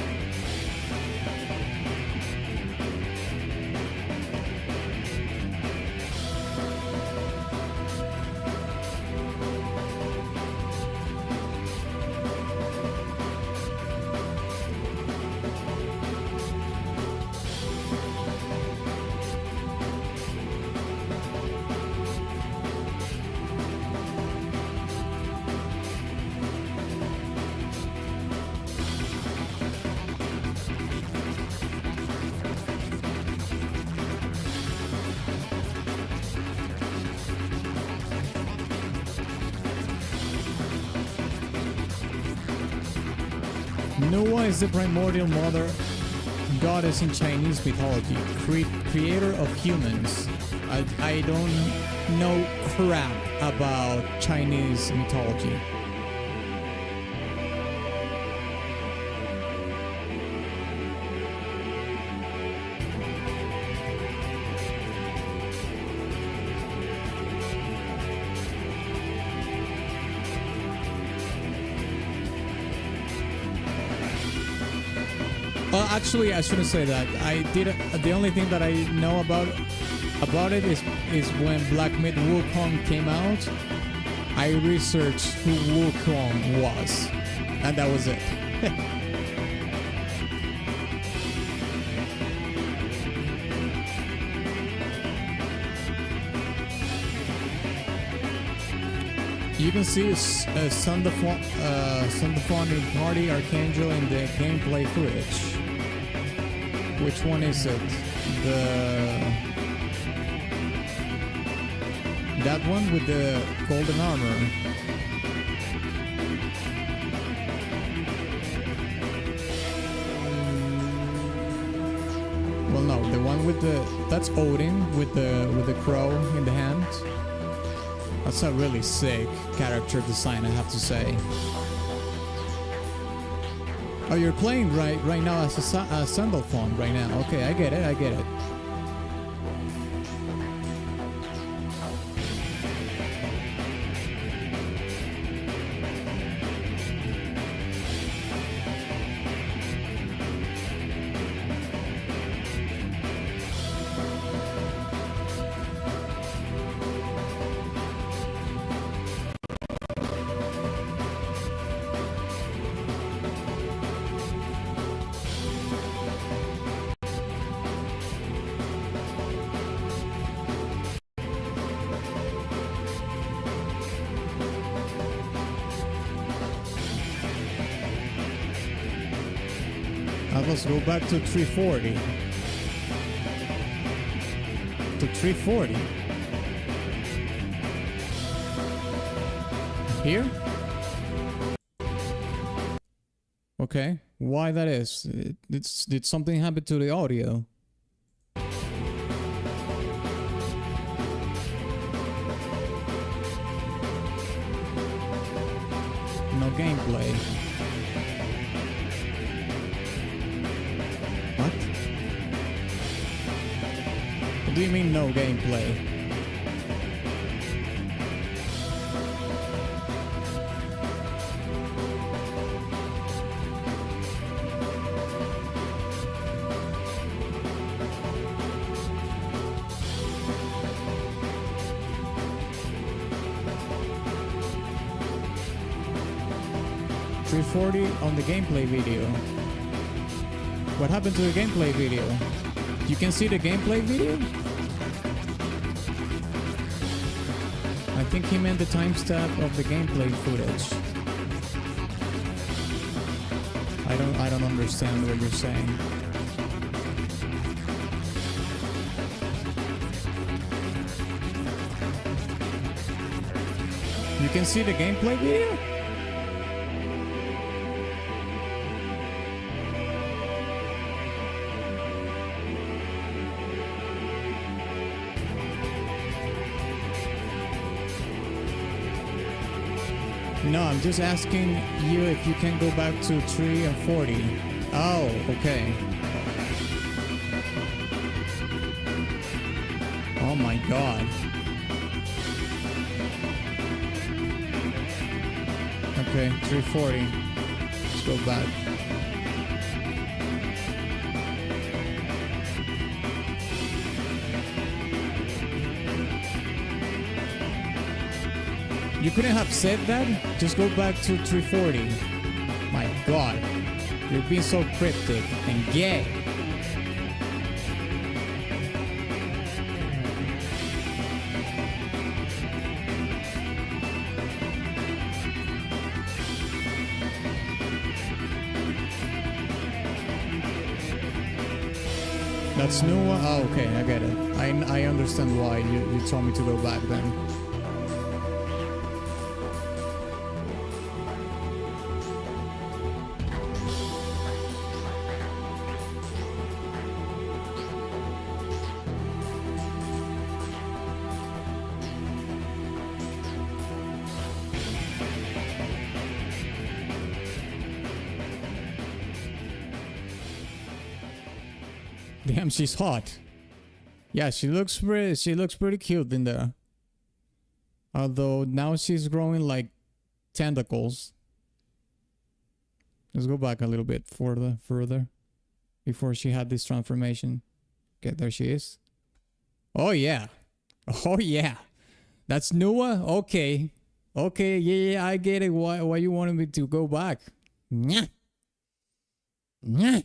[SPEAKER 1] Noah is the primordial mother goddess in Chinese mythology, creator of humans. I don't know crap about Chinese mythology. Well, actually, I shouldn't say that. The only thing that I know about it is when Black Myth Wukong came out, I researched who Wukong was, and that was it. You can see Sundaphone Party Archangel in the gameplay footage. Which one is it? That one with the golden armor. Well, no, the one with that's Odin with the crow in the hand. That's a really sick character design, I have to say. Oh, you're playing right now as a Sundaphone right now. Okay, I get it. Let's go back to 340. To 340. Here? Okay, why that is? Did something happen to the audio? No gameplay. What? What do you mean no gameplay? $340 on the gameplay video. What happened to the gameplay video? You can see the gameplay video? I think he meant the timestamp of the gameplay footage. I don't understand what you're saying. You can see the gameplay video? No, I'm just asking you if you can go back to 3 and 40. Oh, okay. Oh my god. Okay, 340. Let's go back. You couldn't have said that? Just go back to 340. My god. You're being so cryptic and gay. That's new one? Oh, okay, I get it. I understand why you told me to go back then. Damn, she's hot. Yeah, she looks pretty cute in there. Although now she's growing like tentacles. Let's go back a little bit further before she had this transformation. Okay, there she is. Oh yeah. Oh yeah. That's Nua? Okay. Okay, yeah, I get it. Why you wanted me to go back? Nyah. Nyah.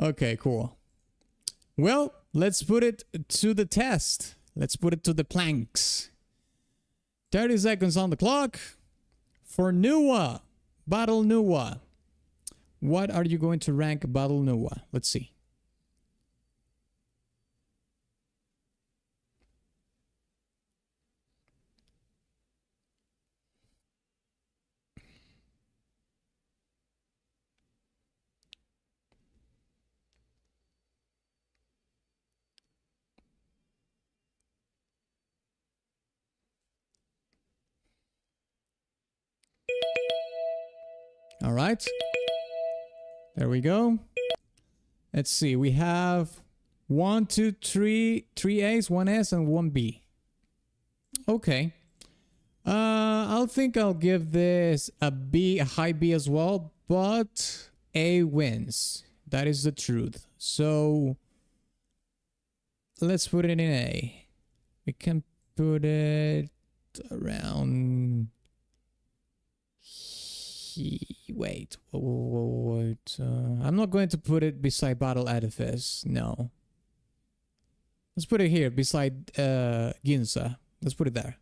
[SPEAKER 1] Okay, cool. Well, let's put it to the test. Let's put it to the planks. 30 seconds on the clock for Nua. Battle Nua. What are you going to rank Battle Nua? Let's see. All right. There we go. Let's see. We have 1, 2, 3 A's, 1 S, and 1 B. Okay. I'll think I'll give this a B, a high B as well, but A wins. That is the truth. So let's put it in A. We can put it around. Wait. I'm not going to put it beside Battle Edifice. No. Let's put it here beside Ginza. Let's put it there.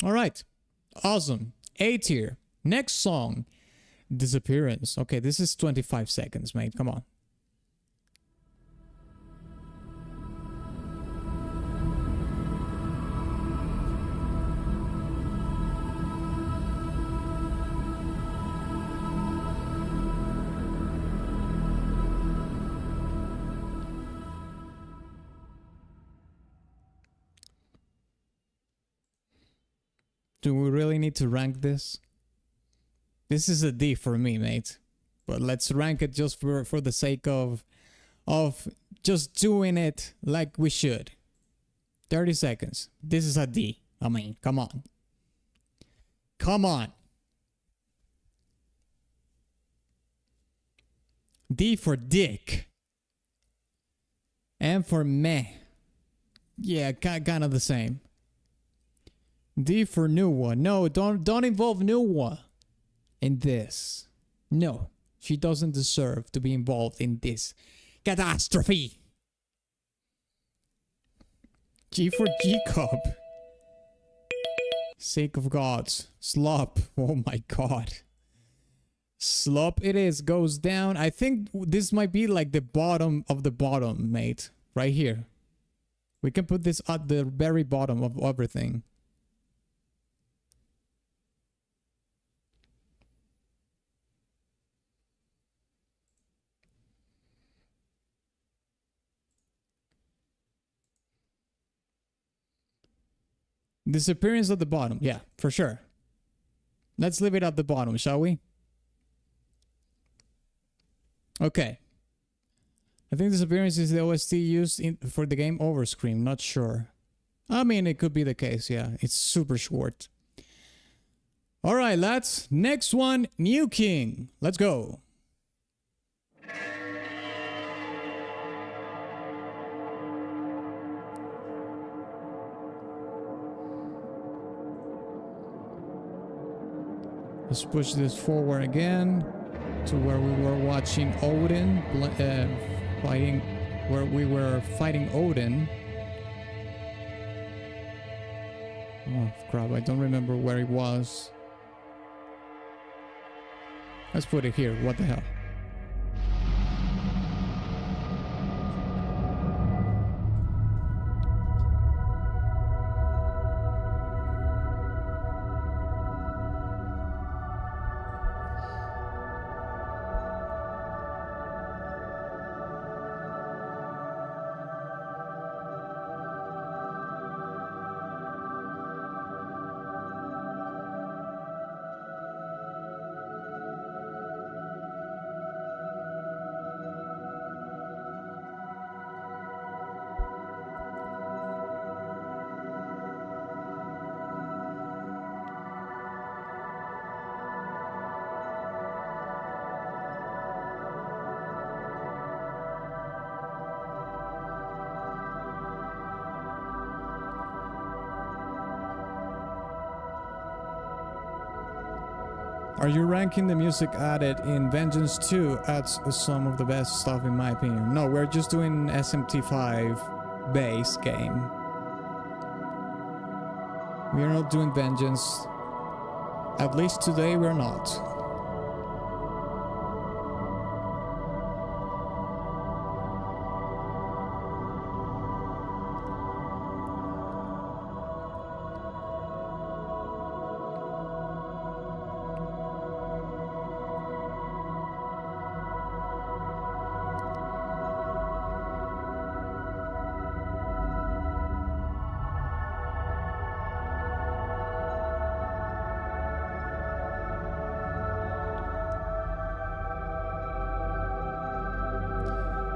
[SPEAKER 1] All right. Awesome. A tier. Next song. Disappearance. Okay, this is 25 seconds, mate. Come on. Do we really need to rank this? This is a D for me, mate. But let's rank it just for the sake of just doing it like we should. 30 seconds. This is a D. I mean, come on. Come on. D for dick. M for meh. Yeah, kind of the same. D for new one. No, don't involve new one in this. No, she doesn't deserve to be involved in this catastrophe. G for G-cup. Sake of gods. Slop. Oh my god. Slop it is. Goes down. I think this might be like the bottom of the bottom, mate. Right here. We can put this at the very bottom of everything. Disappearance at the bottom. Yeah, for sure. Let's leave it at the bottom, shall we? Okay. I think disappearance is the OST used for the game Overscream. Not sure. I mean, it could be the case, yeah. It's super short. Alright, lads. Next one, New King. Let's go. Let's push this forward again to where we were watching Odin fighting, where we were fighting Odin. Oh crap, I don't remember where it was. Let's put it here, what the hell. Are you ranking the music added in Vengeance 2 adds some of the best stuff in my opinion? No, we're just doing SMT5 base game. We are not doing Vengeance. At least today we're not.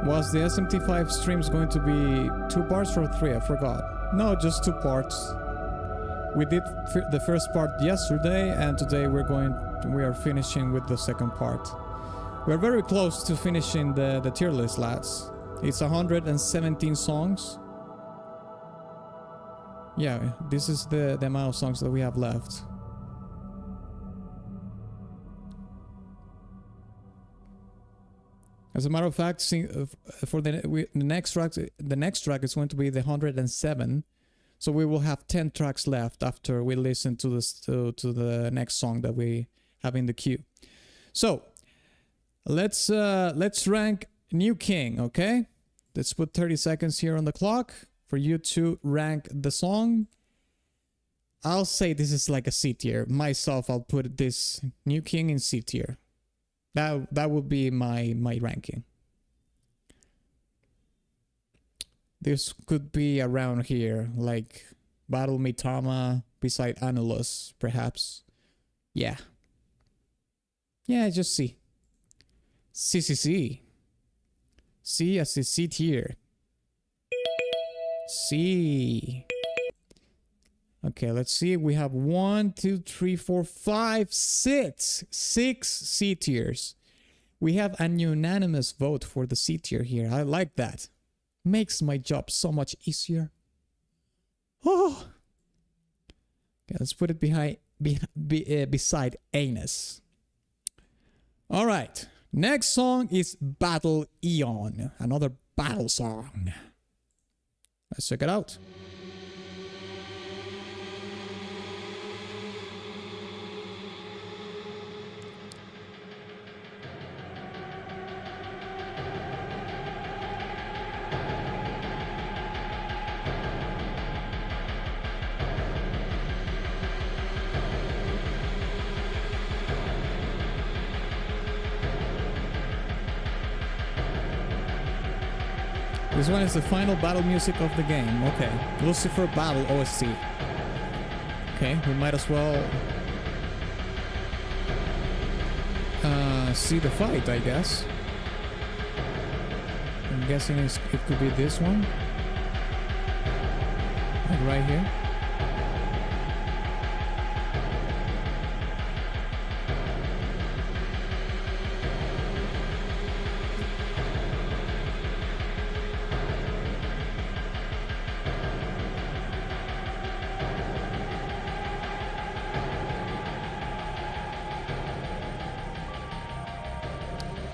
[SPEAKER 1] Was the SMT5 streams going to be 2 parts or 3? I forgot. No, just 2 parts. We did the first part yesterday, and today we are finishing with the second part. We're very close to finishing the tier list, lads. It's 117 songs. Yeah, this is the amount of songs that we have left. As a matter of fact, for the next track is going to be the 107, so we will have 10 tracks left after we listen to this to the next song that we have in the queue. So let's rank New King, okay? Let's put 30 seconds here on the clock for you to rank the song. I'll say this is like a C tier. Myself, I'll put this New King in C tier. That would be my ranking. This could be around here, like Battle Me Tama, beside Annulus, perhaps. Yeah. Yeah, just C. C. C as the C tier. C. Okay, let's see. We have 1, 2, 3, 4, 5, 6. 6 C tiers. We have an unanimous vote for the C tier here. I like that. Makes my job so much easier. Oh. Okay, let's put it beside Anus. All right. Next song is Battle Eon. Another battle song. Let's check it out. This one is the final battle music of the game. Okay. Lucifer Battle OST. Okay, we might as well see the fight, I guess. I'm guessing it could be this one. Like right here.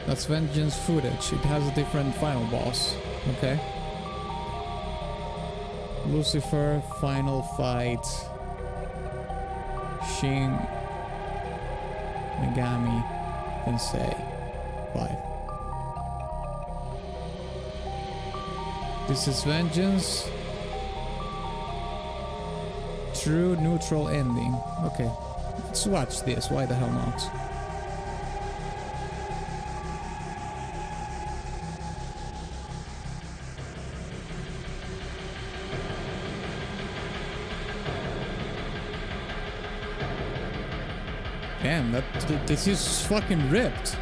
[SPEAKER 1] That's Vengeance footage. It has a different final boss. Okay. Lucifer, final fight. Shin. Megami. Tensei. 5. This is Vengeance. True neutral ending. Okay. Let's watch this. Why the hell not? Damn, this is fucking ripped.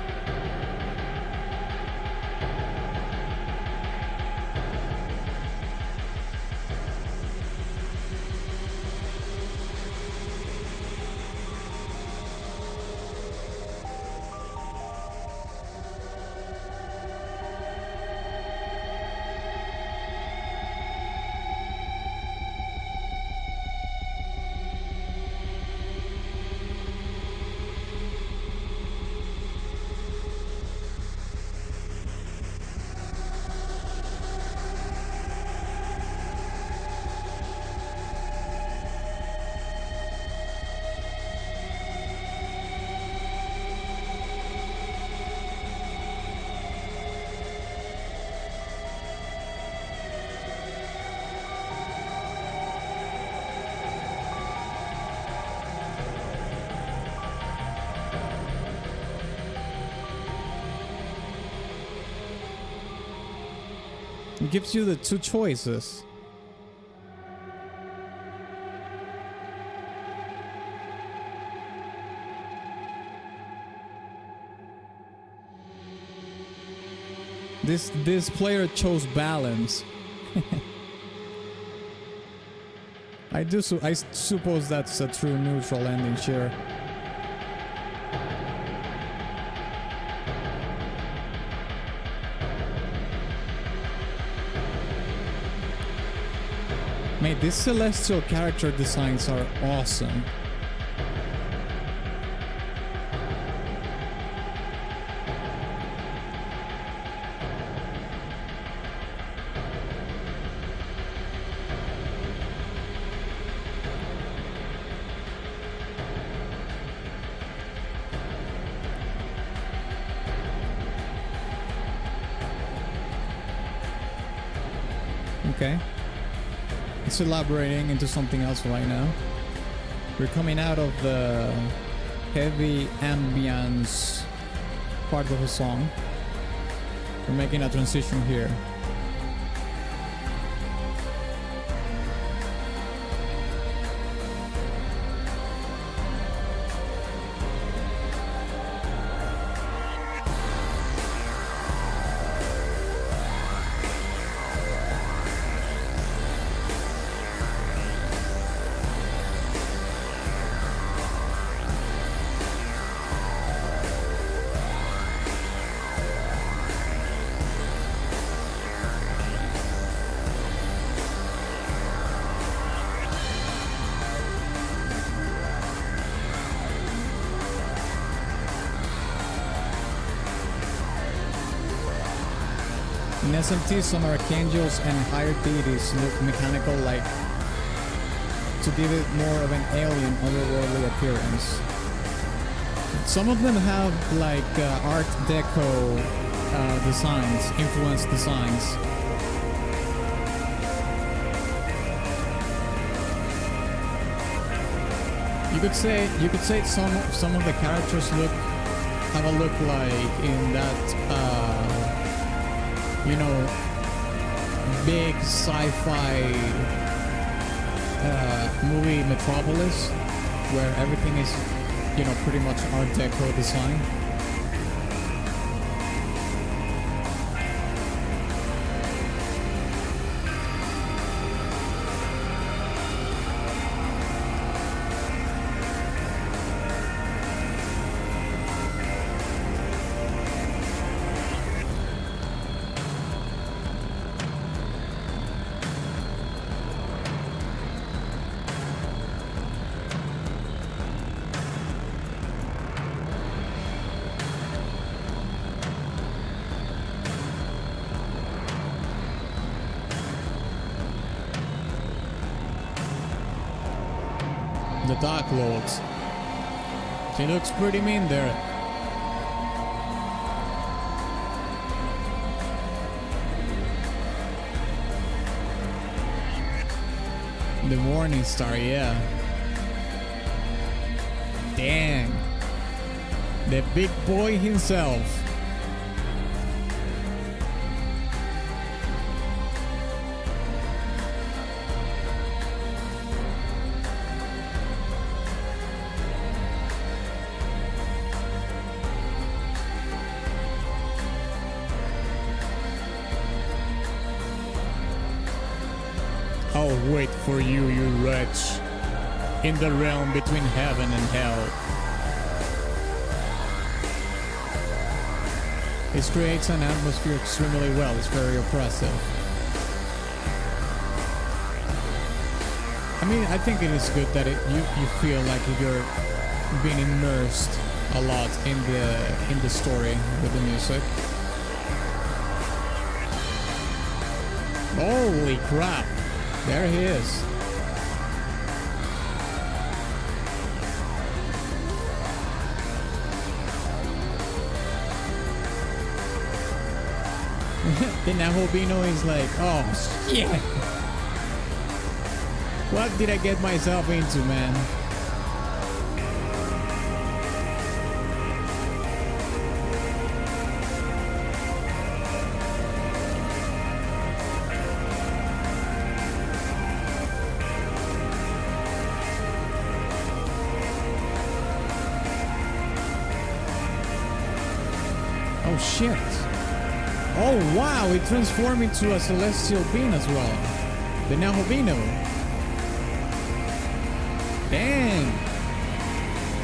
[SPEAKER 1] It gives you the two choices. This player chose balance. I suppose that's a true neutral ending, sure. Mate, these celestial character designs are awesome. Okay. It's elaborating into something else right now. We're coming out of the heavy ambience part of the song. We're making a transition here.
[SPEAKER 2] SMT, some archangels and higher deities look mechanical, like to give it more of an alien, otherworldly appearance. Some of them have like Art Deco designs, influenced designs. You could say some of the characters have a look like in that you know, big sci-fi movie Metropolis, where everything is, you know, pretty much Art Deco design. The Dark Lords. She looks pretty mean there. The Morning Star, yeah. Dang. The big boy himself. I'll wait for you, you wretch, in the realm between heaven and hell. It creates an atmosphere extremely well. It's very oppressive. I mean, I think it is good that you feel like you're being immersed a lot in the story with the music. Holy crap! There he is. The Nahobino is like, oh shit! What did I get myself into, man? Oh shit. Oh wow, it transformed into a celestial being as well. The Nahobino. Dang.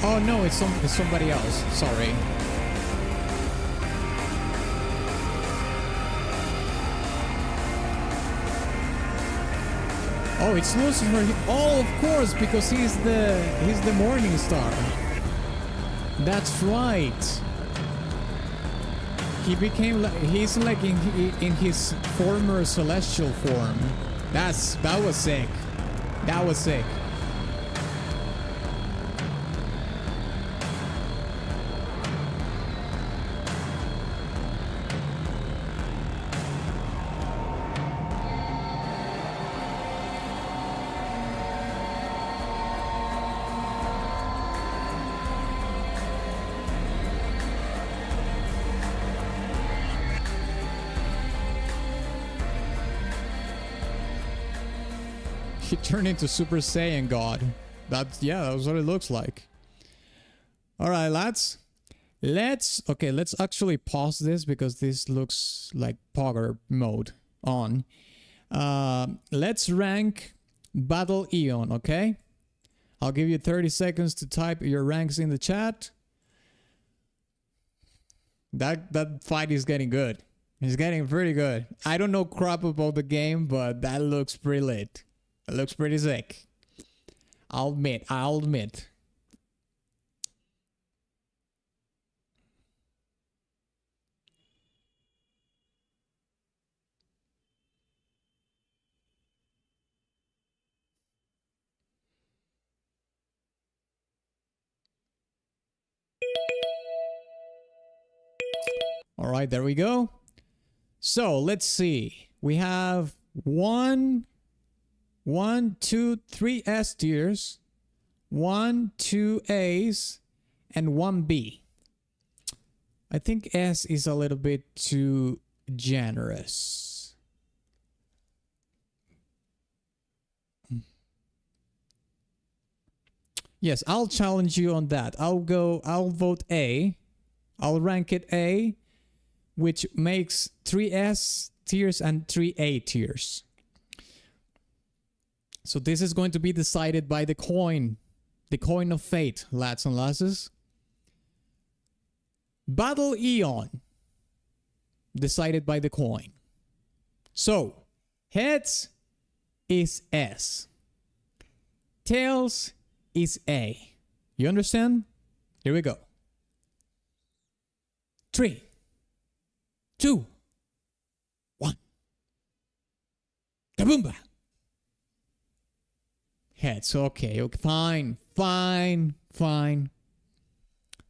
[SPEAKER 2] Oh no, it's somebody else. Sorry. Oh, it's Lucifer. Oh, of course, because he's the Morning Star. That's right. He became like, he's like in his former celestial form. That was sick. That was sick. He turned into Super Saiyan God. That was what it looks like. All right, lads. Let's actually pause this because this looks like Pogger mode on. Let's rank Battle Eon, okay? I'll give you 30 seconds to type your ranks in the chat. That fight is getting good. It's getting pretty good. I don't know crap about the game, but that looks pretty lit. It looks pretty sick. I'll admit. All right, there we go. So let's see. We have 1, 2, 3 S tiers, 1, 2 A's, and 1 B. I think S is a little bit too generous. Yes, I'll challenge you on that. I'll vote A. I'll rank it A, which makes 3 S tiers and 3 A tiers. So this is going to be decided by the coin of fate, lads and lasses. Battle Eon, decided by the coin. So, heads is S. Tails is A. You understand? Here we go. 3, 2, 1. Kaboomba! Heads, okay, fine.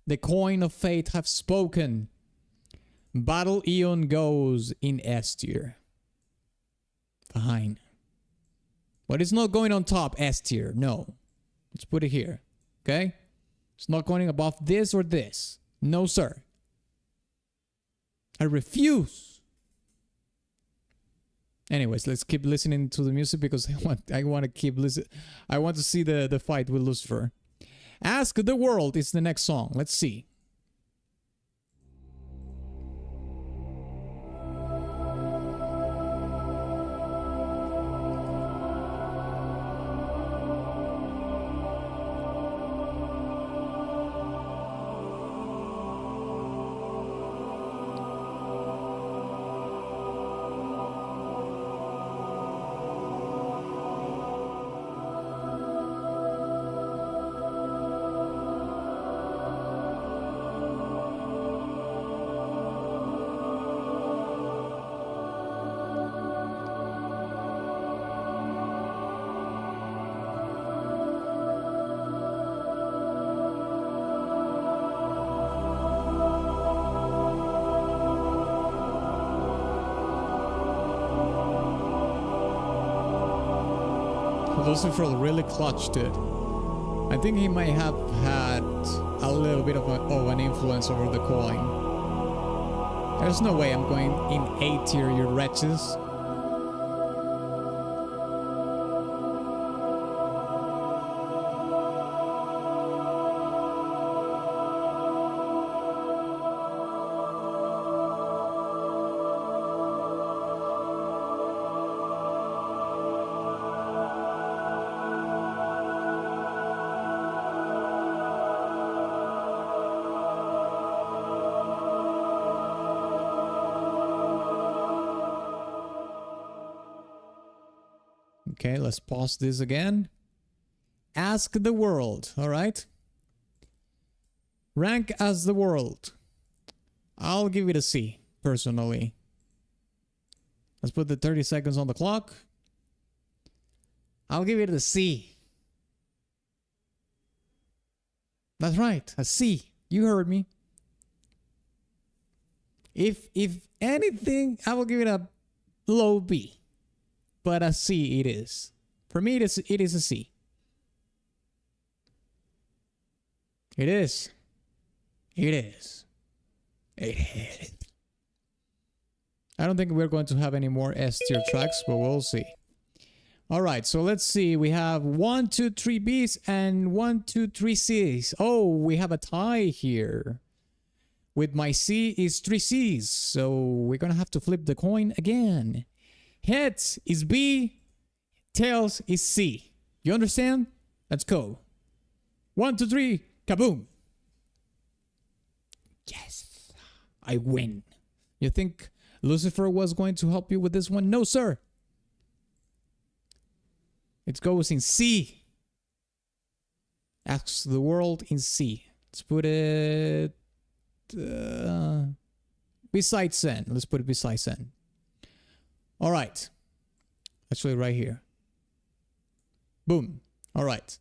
[SPEAKER 2] The coin of fate have spoken. Battle Eon goes in S tier. Fine. But it's not going on top S tier, no. Let's put it here, okay? It's not going above this or this. No, sir. I refuse. Anyways, let's keep listening to the music because I want to keep listening. I want to see the fight with Lucifer. Ask the World is the next song. Let's see. Lucifer really clutched it. I think he might have had a little bit of an influence over the coin. There's no way I'm going in A tier, you wretches. Okay, let's pause this again. Ask the World, all right? Rank as the World. I'll give it a C, personally. Let's put the 30 seconds on the clock. I'll give it a C. That's right, a C. You heard me. If anything, I will give it a low B. But a C it is. For me, it is a C. It is. It is. It is. I don't think we're going to have any more S tier tracks, but we'll see. All right, so let's see. We have 1, 2, 3 Bs and 1, 2, 3 Cs. Oh, we have a tie here. With my C is 3 Cs, so we're gonna have to flip the coin again. Heads is B, tails is C. You understand? Let's go. 1, 2, 3, kaboom. Yes, I win. You think Lucifer was going to help you with this one? No, sir. It goes in C. Ask the World in C. Let's put it beside Sen. Let's put it beside Sen. All right. Actually, right here. Boom. All right.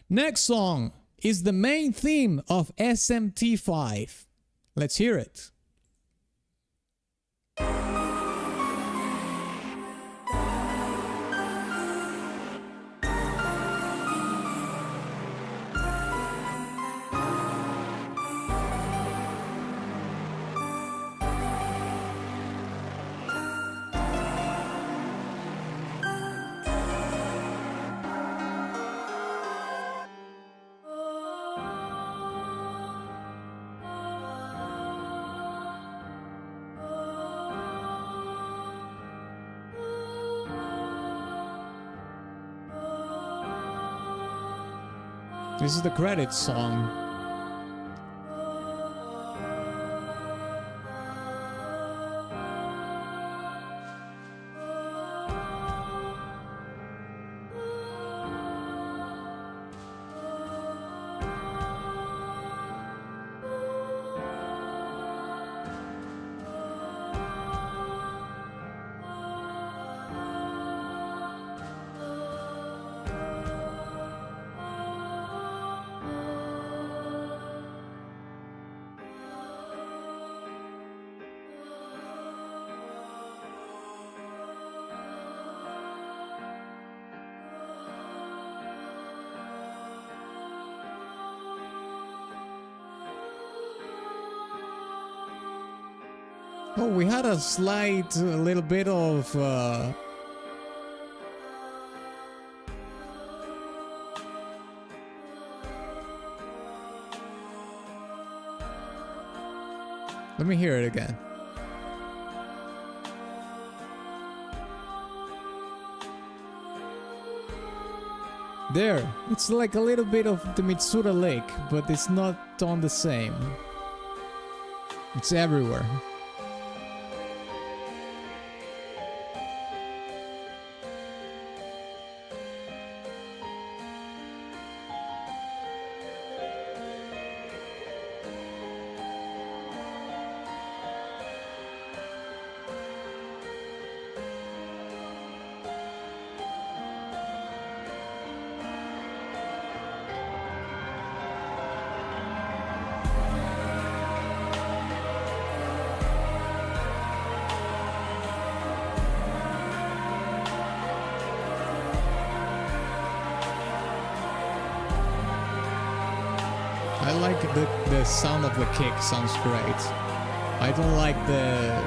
[SPEAKER 2] Next song is the main theme of SMT5. Let's hear it. This is the credits song. Oh, we had a slight little bit of let me hear it again. There, it's like a little bit of the Mitsura Lake, but it's not on the same. It's everywhere. I like the sound of the kick, sounds great. I don't like the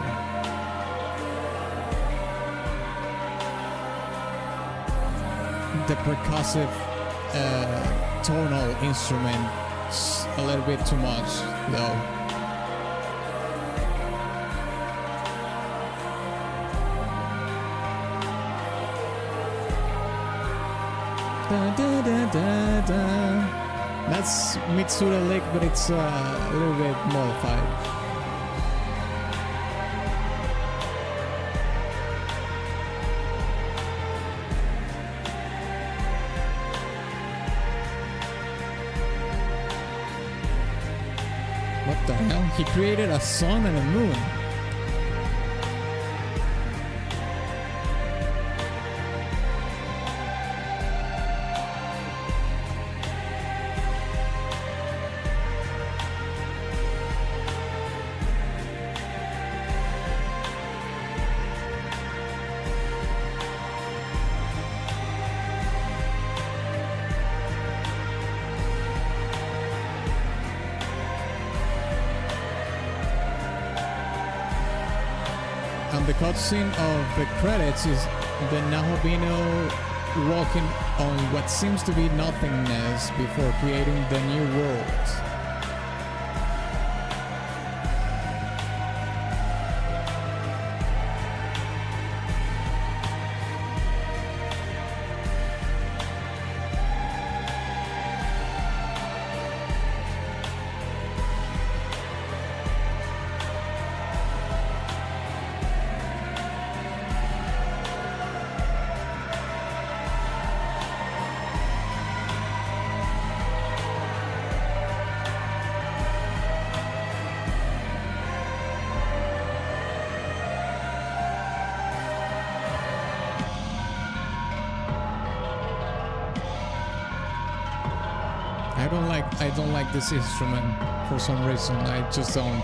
[SPEAKER 2] percussive tonal instruments a little bit too much though. Da, da, da, da, da. That's Mitsura Lake, but it's a little bit modified. What the hell? He created a sun and a moon. And the cutscene of the credits is the Nahabino walking on what seems to be nothingness before creating the new world. I don't like this instrument for some reason. I just don't.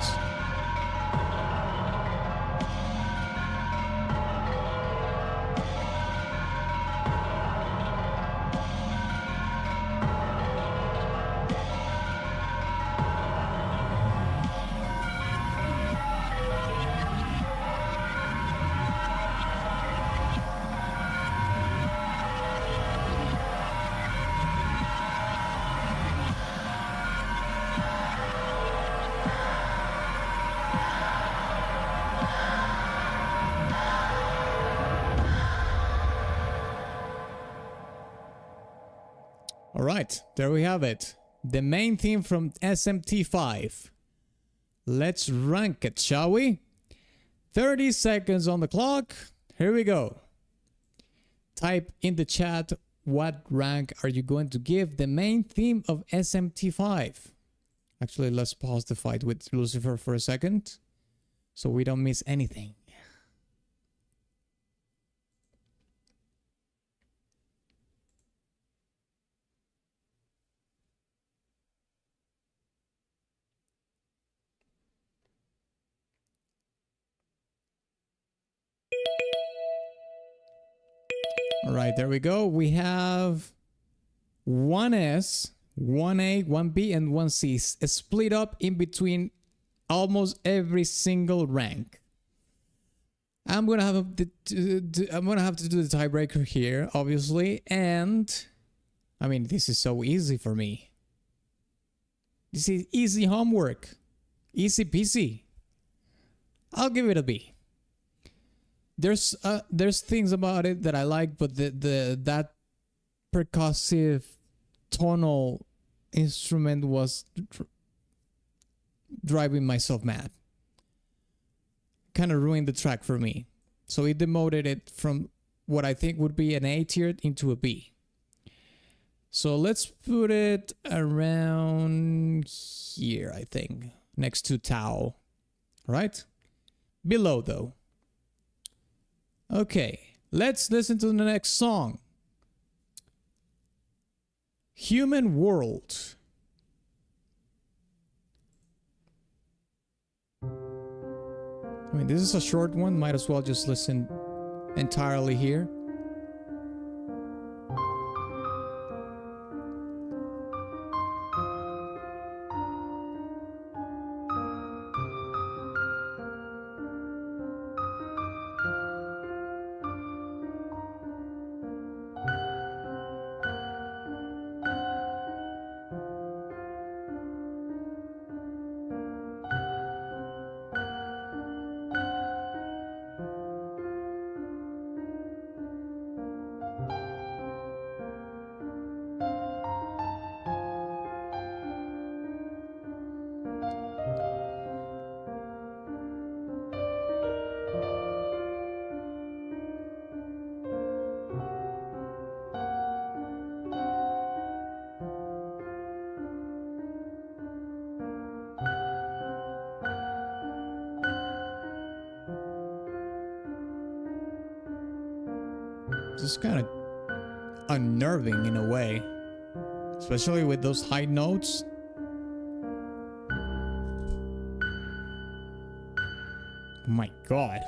[SPEAKER 2] Alright, there we have it. The main theme from SMT5. Let's rank it, shall we? 30 seconds on the clock. Here we go. Type in the chat what rank are you going to give the main theme of SMT5. Actually, let's pause the fight with Lucifer for a second so we don't miss anything. All right, there we go. We have 1S, 1A, 1B, and 1C split up in between almost every single rank. I'm gonna have to do the tiebreaker here, obviously, and I mean this is so easy for me. This is easy homework, easy peasy. I'll give it a B. There's things about it that I like, but that percussive tonal instrument was driving myself mad. Kind of ruined the track for me. So it demoted it from what I think would be an A tier into a B. So let's put it around here, I think, next to Tau. Right? Below though. Okay, let's listen to the next song. Human World. I mean, this is a short one. Might as well just listen entirely here. Just kind of unnerving in a way, especially with those high notes. Oh my god.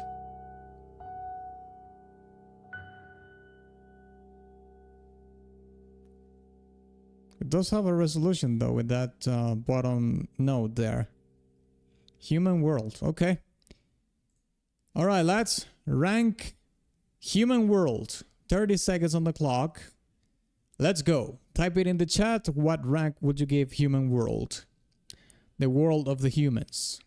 [SPEAKER 2] It does have a resolution though with that bottom note there. Human World, okay. Alright, let's rank Human World. 30 seconds on the clock. Let's go. Type it in the chat. What rank would you give Human World? The world of the humans.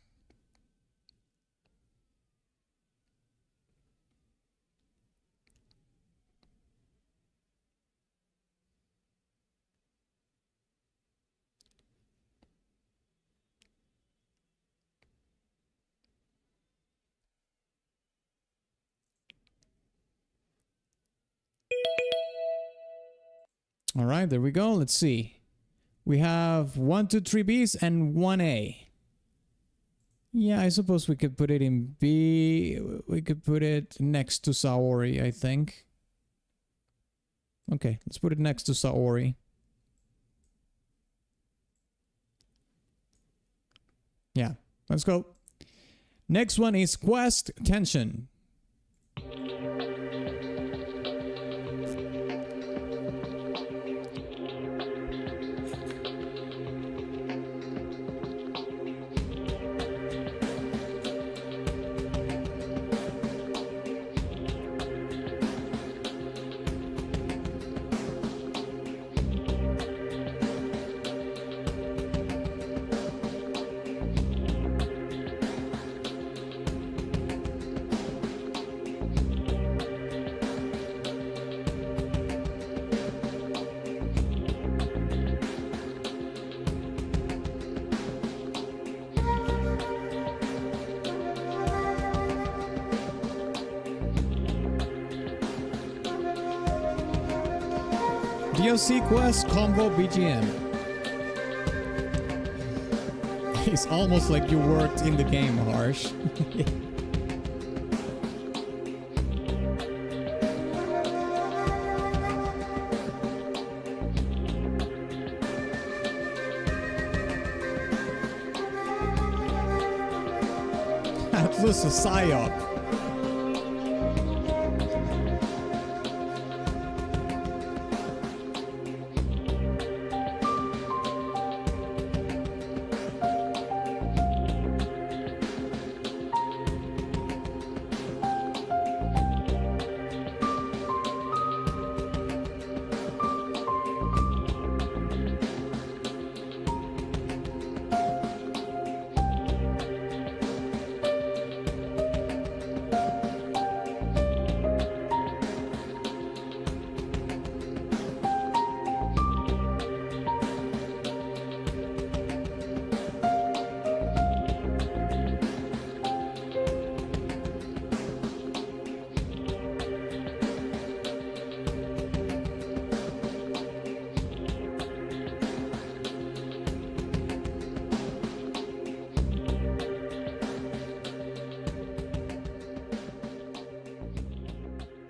[SPEAKER 2] All right, there we go. Let's see. We have 1, 2, 3 Bs and 1A. Yeah, I suppose we could put it in B. We could put it next to Saori, I think. Okay, let's put it next to Saori. Yeah, let's go. Next one is Quest Tension. DLC quest combo BGM. It's almost like you worked in the game, Harsh. Atlas a psyop.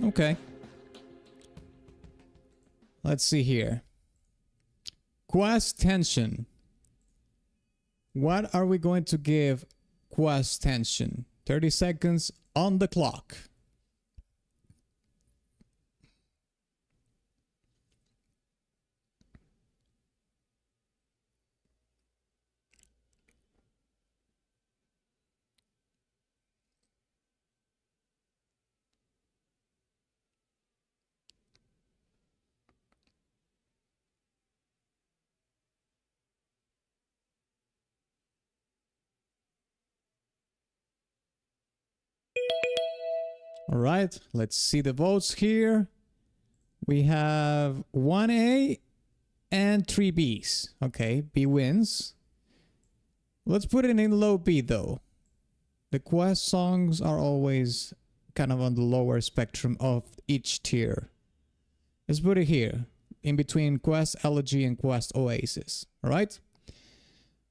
[SPEAKER 2] Okay. Let's see here. Quest tension. What are we going to give quest tension? 30 seconds on the clock. All right, let's see the votes here. We have 1A and 3 Bs. Okay, B wins. Let's put it in low B though. The quest songs are always kind of on the lower spectrum of each tier. Let's put it here, in between Quest Elegy and Quest Oasis. All right?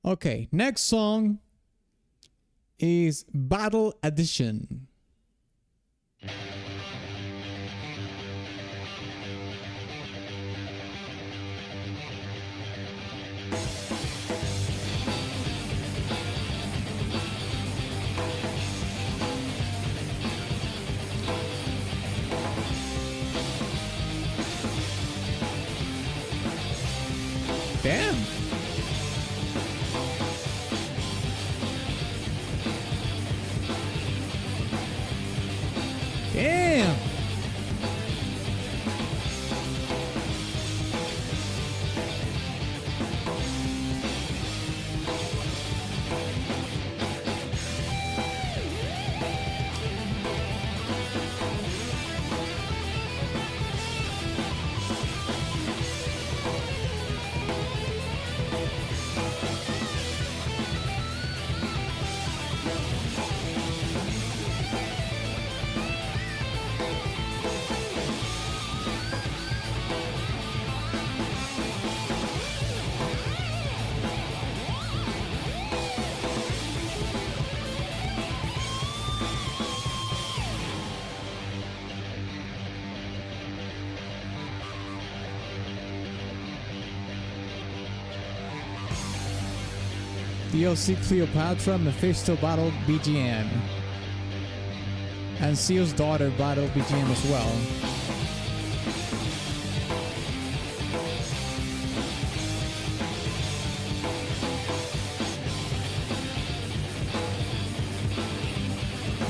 [SPEAKER 2] Okay, next song is Battle Edition. Damn. Damn. DLC Cleopatra, Mephisto Battle BGM. And Seal's Daughter Battle BGM as well.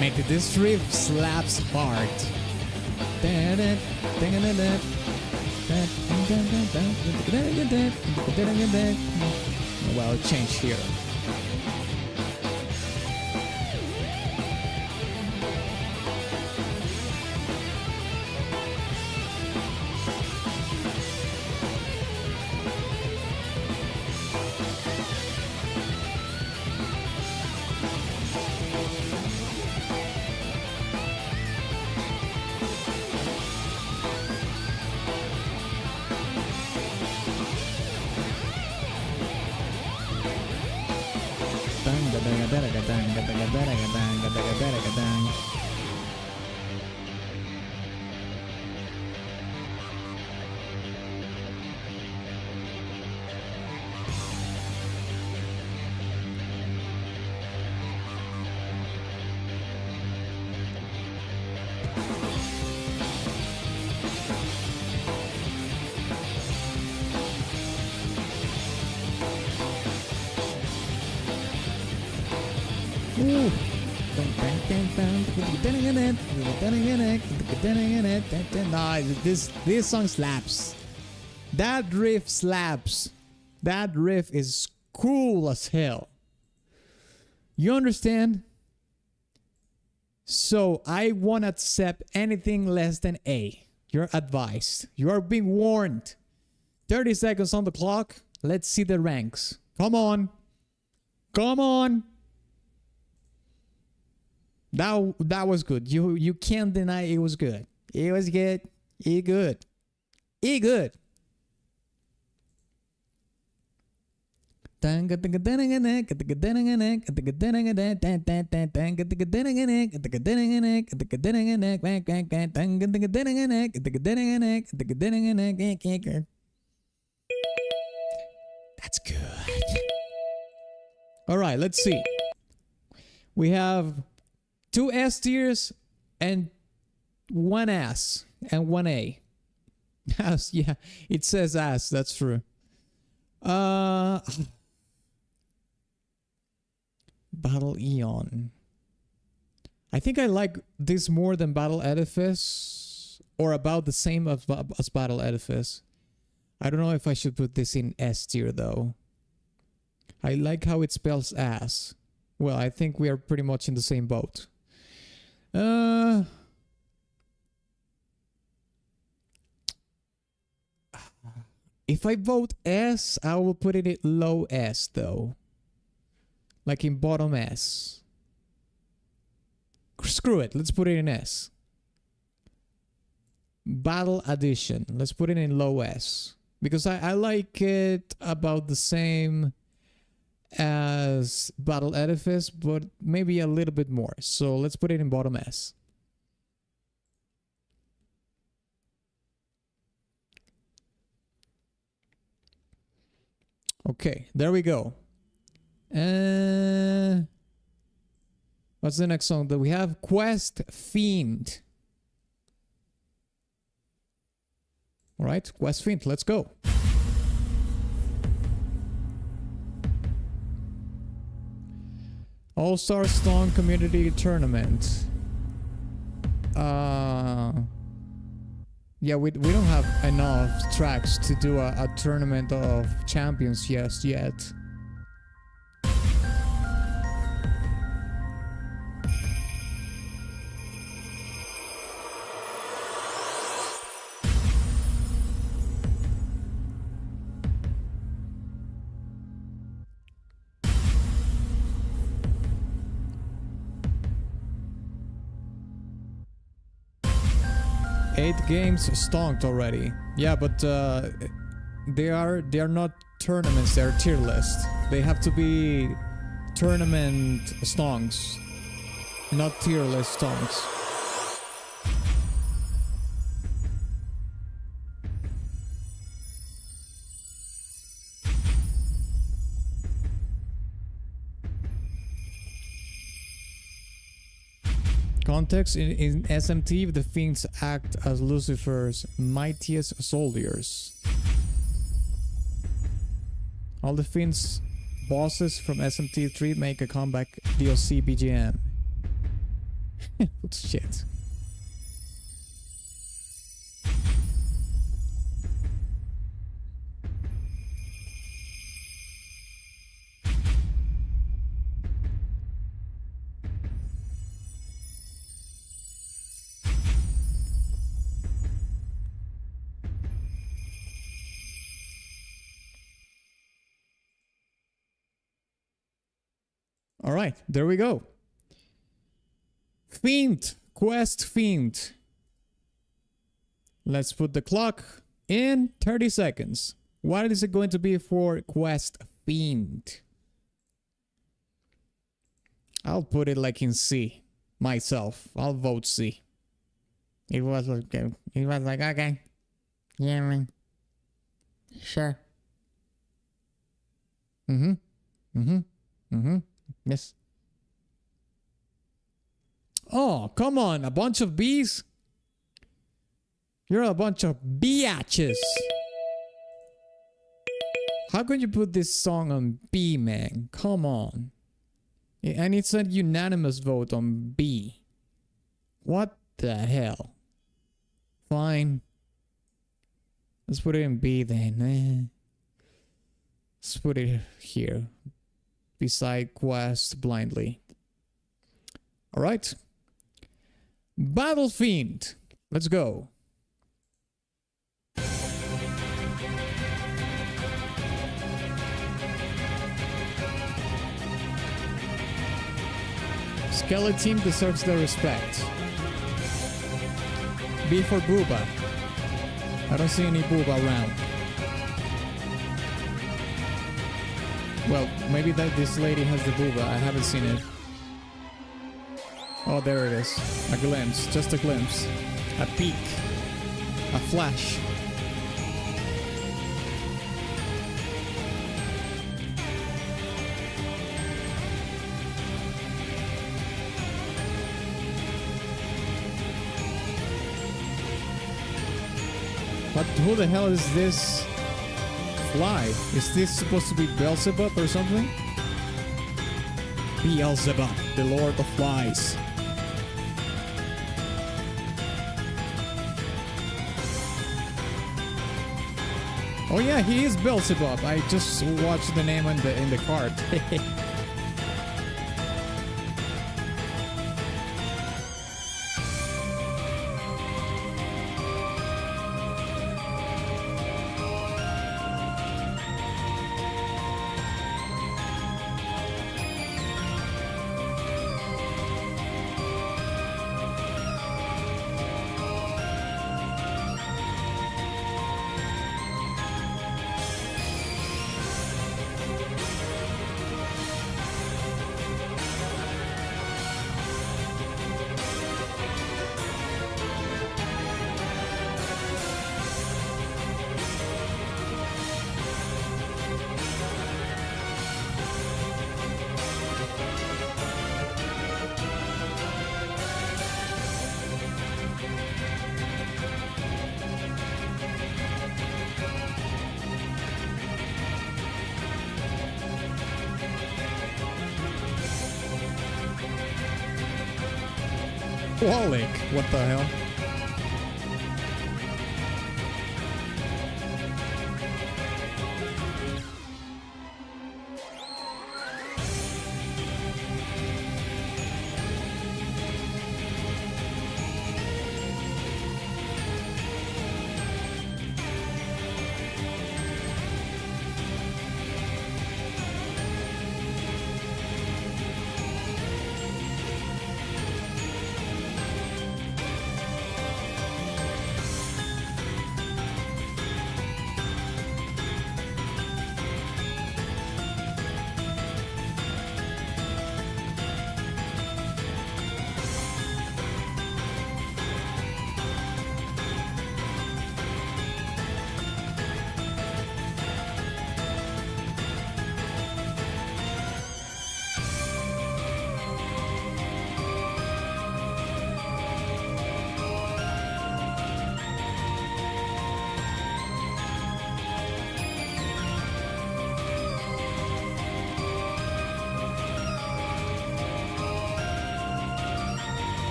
[SPEAKER 2] Make this riff slaps hard. Well, change here. Nah, this song slaps. That riff slaps. That riff is cool as hell. You understand? So I won't accept anything less than A. You're advised. You are being warned. 30 seconds on the clock. Let's see the ranks. Come on. Come on. That was good. You can't deny it was good. It was good. It good. It good. That's good. All right, let's see. We have 2 S tiers and 1 S and 1 A. Yeah, it says S. That's true. Battle Eon. I think I like this more than Battle Edifice, or about the same as Battle Edifice. I don't know if I should put this in S tier though. I like how it spells ass. Well, I think we are pretty much in the same boat. If I vote S, I will put it at low S though. Like in bottom S. Screw it, let's put it in S. Battle Edition, let's put it in low S. Because I like it about the same as Battle Edifice, but maybe a little bit more. So let's put it in bottom S. Okay, there we go. What's the next song that we have? Quest Fiend. All right, Quest Fiend, let's go. All-Star Stonk Community Tournament. Yeah, we don't have enough tracks to do a tournament of champions yet. Games stonked already. Yeah, but they are not tournaments, they're tier list. They have to be tournament stonks, not tier list stonks. Context, in SMT, the Fiends act as Lucifer's mightiest soldiers. All the Fiends bosses from SMT3 make a comeback DLC BGM. What shit. All right, there we go. Fiend, Quest Fiend. Let's put the clock in 30 seconds. What is it going to be for Quest Fiend? I'll put it like in C. Myself. I'll vote C. It was like, okay. Yeah, man. Sure. Yes. Oh, come on. A bunch of bees? You're a bunch of biatches. How could you put this song on B, man? Come on. And it's a unanimous vote on B. What the hell? Fine. Let's put it in B then. Let's put it here. Beside Quest blindly. Alright. Battle Fiend. Let's go. Skeleton deserves their respect. B for Booba. I don't see any Booba around. Well, maybe that this lady has the Booba. I haven't seen it. Oh, there it is. A glimpse. Just a glimpse. A peek. A flash. But who the hell is this fly? Is this supposed to be Beelzebub or something? Beelzebub, the Lord of Flies. Oh yeah, he is Beelzebub. I just watched the name in the card. Wallach, what the hell?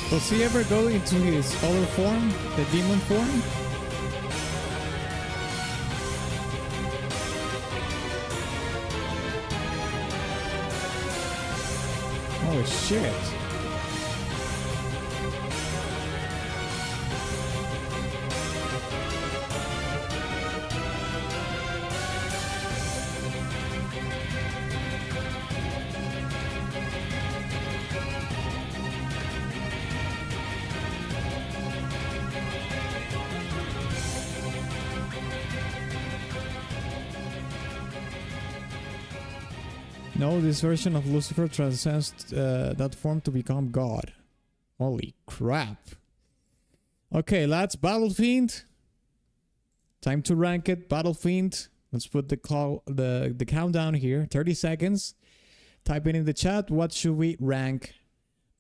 [SPEAKER 2] Does he ever go into his other form, the demon form? Oh shit. No, this version of Lucifer transcends that form to become God. Holy crap. Okay, lads, Battle Fiend. Time to rank it, Battle Fiend. Let's put the countdown here. 30 seconds. Type it in the chat. What should we rank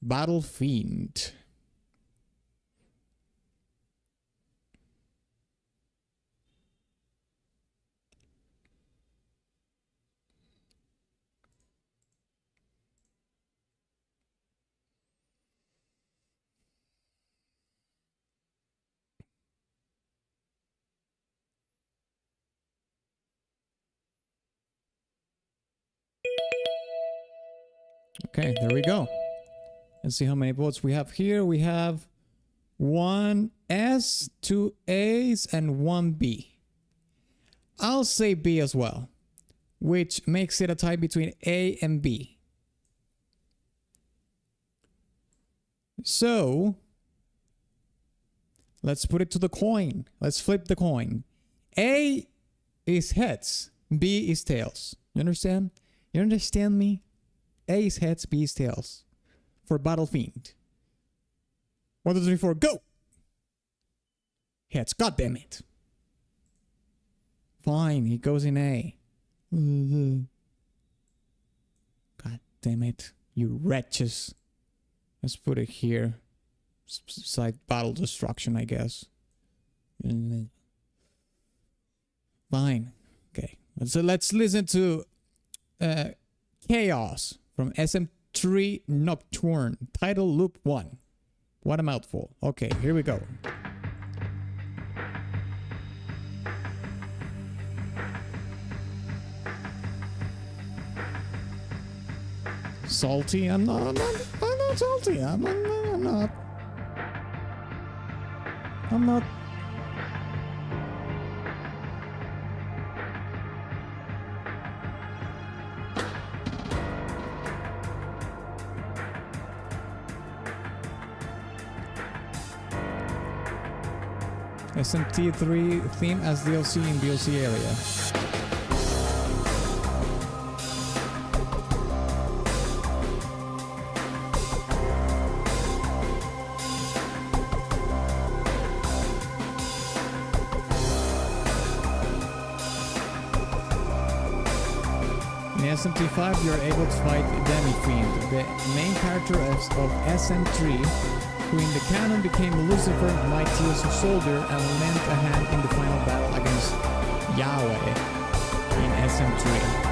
[SPEAKER 2] Battle Fiend? Okay, there we go. Let's see how many votes we have here. We have 1 S, 2 A's, and 1 B. I'll say B as well, which makes it a tie between A and B. So, let's put it to the coin. Let's flip the coin. A is heads, B is tails. You understand? You understand me? A is heads, B is tails. For Battle Fiend. 1, 2, 3, 4, go! Heads, god damn it. Fine, he goes in A. God damn it, you wretches. Let's put it here. It's like battle destruction, I guess. Fine. Okay. So let's listen to Chaos from SM3 Nocturne. Title Loop 1. What a mouthful. Okay, here we go. Salty? I'm not salty. I'm not. SMT3 theme as DLC in DLC area. In SMT5, you're able to fight Demi-Fiend, the main character of SM3, who in the canon became Lucifer, mightiest soldier, and lent a hand in the final battle against Yahweh in SM3.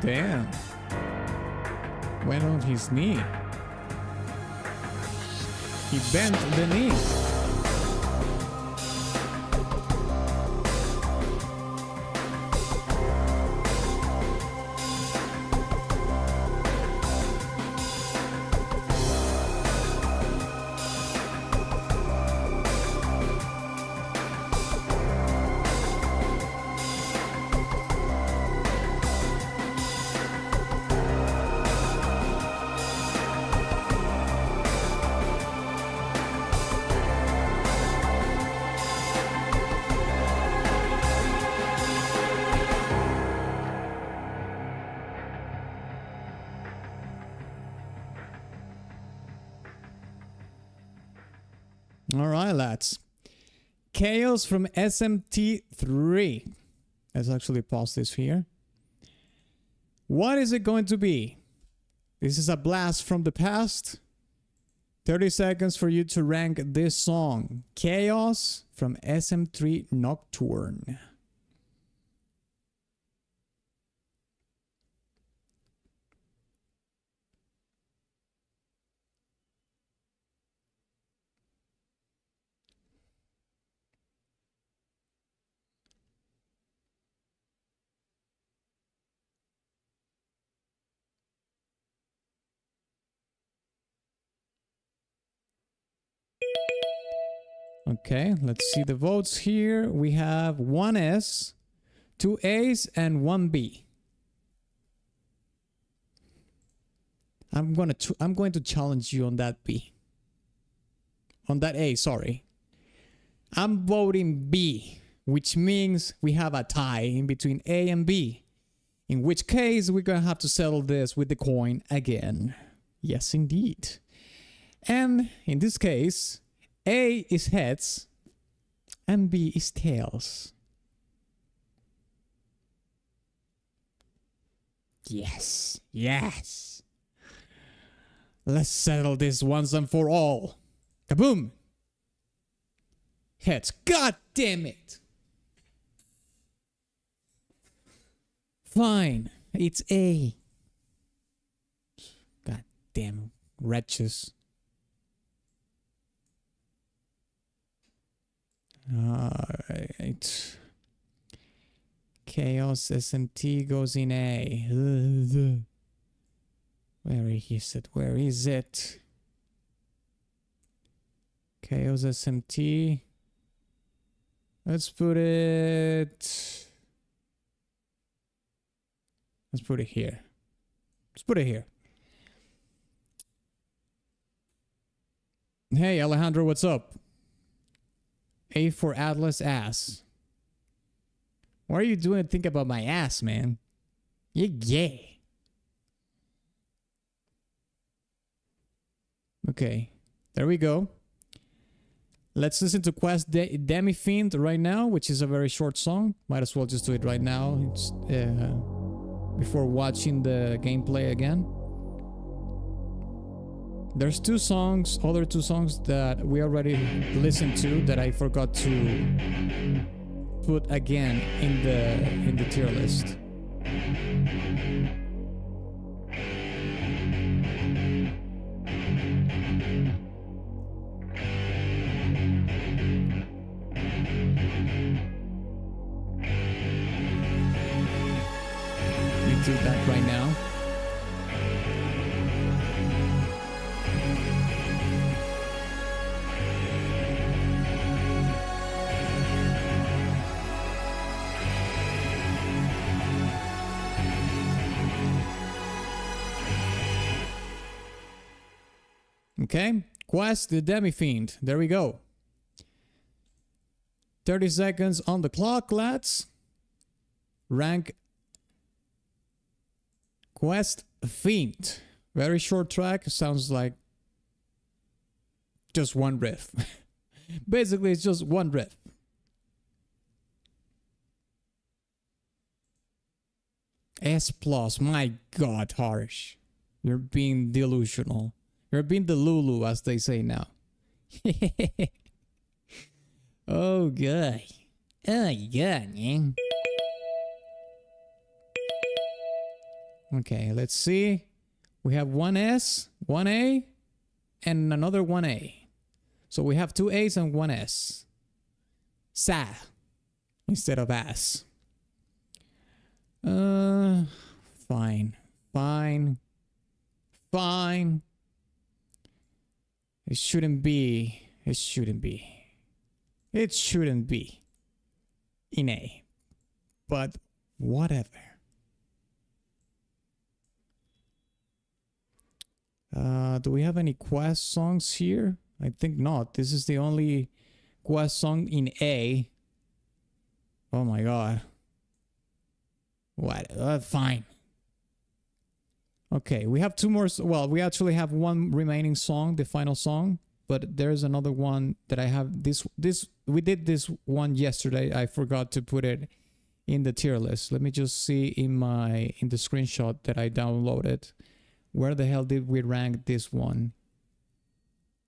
[SPEAKER 2] Damn. Went on his knee. He bent the knee. Alright, lads. Chaos from SMT3. Let's actually pause this here. What is it going to be? This is a blast from the past. 30 seconds for you to rank this song. Chaos from SM3 Nocturne. Okay, let's see the votes here. We have 1 S, 2 A's, and 1 B. I'm going to challenge you on that B. On that A, sorry. I'm voting B, which means we have a tie in between A and B. In which case, we're going to have to settle this with the coin again. Yes, indeed. And in this case, A is heads and B is tails. Yes, yes. Let's settle this once and for all. Kaboom! Heads. God damn it! Fine, it's A. God damn wretches. Alright. Chaos SMT goes in A. Where is it? Where is it? Chaos SMT. Let's put it... Let's put it here. Let's put it here. Hey, Alejandro, what's up? A for Atlas ass. What are you doing to think about my ass, man? You're gay. Okay, there we go. Let's listen to Quest Demi Fiend right now, which is a very short song. Might as well just do it right now. It's, before watching the gameplay again. There's two songs, other two songs that we already listened to that I forgot to put again in the tier list. You do that right now. Okay, Quest the Demi-Fiend. There we go. 30 seconds on the clock, lads. Rank Quest Fiend. Very short track. Sounds like just one riff. Basically, it's just one riff. S+, my god, Harsh. You're being delusional. You're being the Lulu, as they say now. Oh, God. Oh, God, man. Okay, let's see. We have one S, one A, and another one A. So we have two A's and one S. Sa instead of ass. Fine. Fine. Fine. It shouldn't be. It shouldn't be. It shouldn't be in A. But whatever. Do we have any Quest songs here? I think not. This is the only Quest song in A. Oh my god. What? Fine. Okay, we have two more. Well, we actually have one remaining song, the final song. But there's another one that I have. We did this one yesterday. I forgot to put it in the tier list. Let me just see in the screenshot that I downloaded. Where the hell did we rank this one?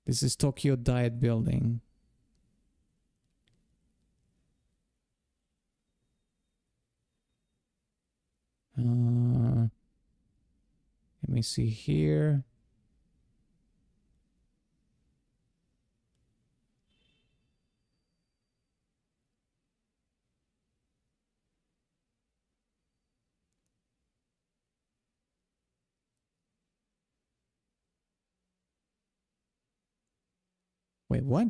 [SPEAKER 2] This is Tokyo Diet Building. Let me see here. Wait, what?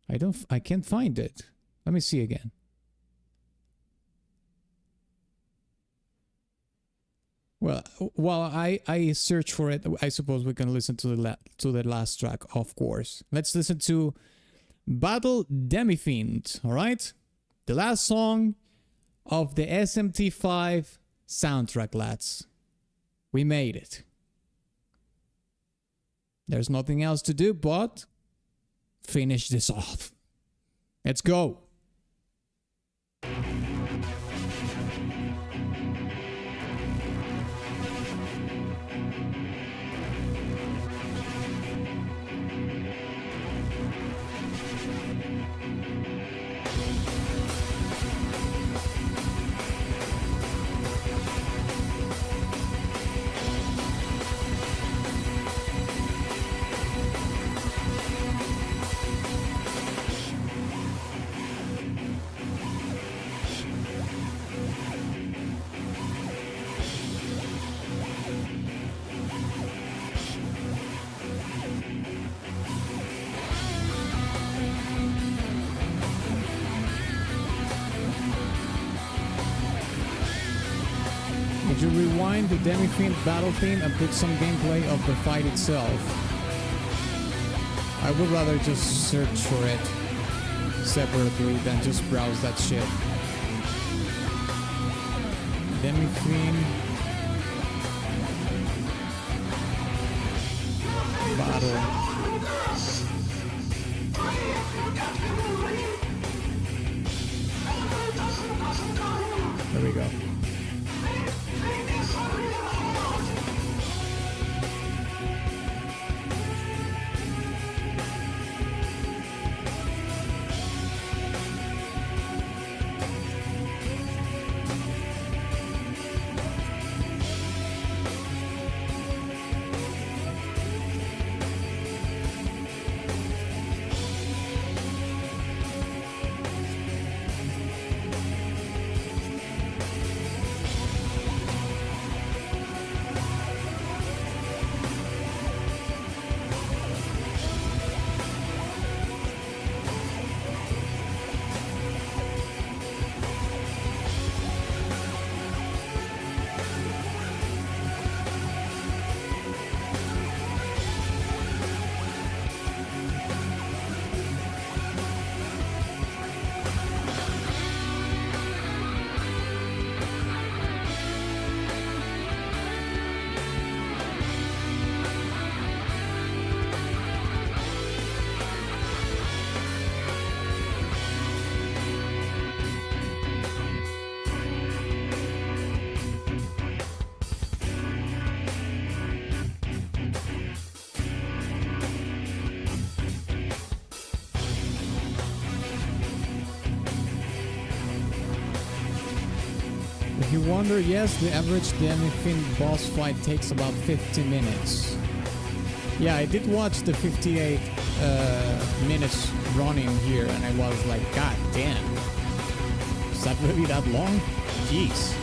[SPEAKER 2] I can't find it. Let me see again. Well, while I search for it, I suppose we can listen to the last track, of course. Let's listen to Battle Demi-Fiend, all right? The last song of the SMT5 soundtrack, lads. We made it. There's nothing else to do but finish this off. Let's go. Would you rewind the Demi-Fiend battle theme and put some gameplay of the fight itself? I would rather just search for it separately than just browse that shit. Demi-Fiend battle. There we go. If you wonder, yes, the average Demi-Fiend boss fight takes about 50 minutes. Yeah, I did watch the 58 minutes running here, and I was like, God damn. Is that really that long? Jeez.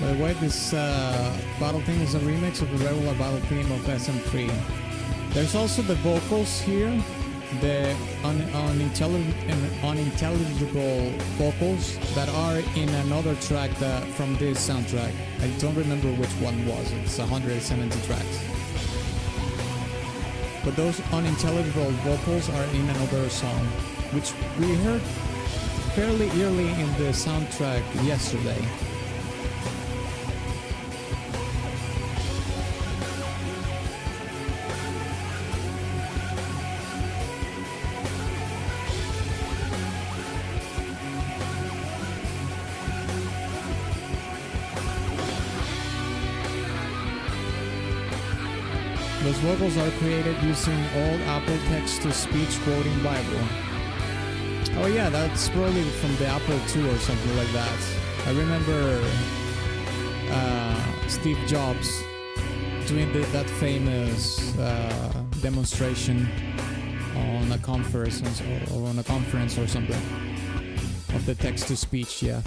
[SPEAKER 2] By the way, this battle theme is a remix of the regular battle theme of SM3. There's also the vocals here the unintelligible vocals that are in another track from this soundtrack. I don't remember which one was. It's 170 tracks. But those unintelligible vocals are in another song, which we heard fairly early in the soundtrack yesterday. Those vocals are created using old Apple text-to-speech quoting Bible. Oh yeah, that's probably from the Apple II or something like that. I remember Steve Jobs doing that famous demonstration on a conference or on a conference or something of the text-to-speech, yeah.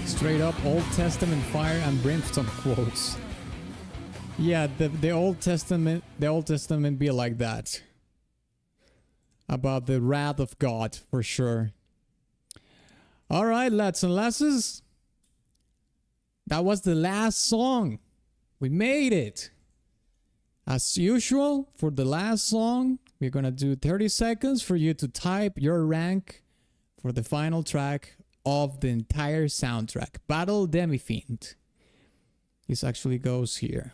[SPEAKER 2] Straight up Old Testament fire and brimstone quotes. Yeah, the Old Testament be like that. About the wrath of God, for sure. Alright, lads and lasses. That was the last song. We made it. As usual, for the last song, we're gonna do 30 seconds for you to type your rank for the final track of the entire soundtrack. Battle Demi-Fiend. This actually goes here.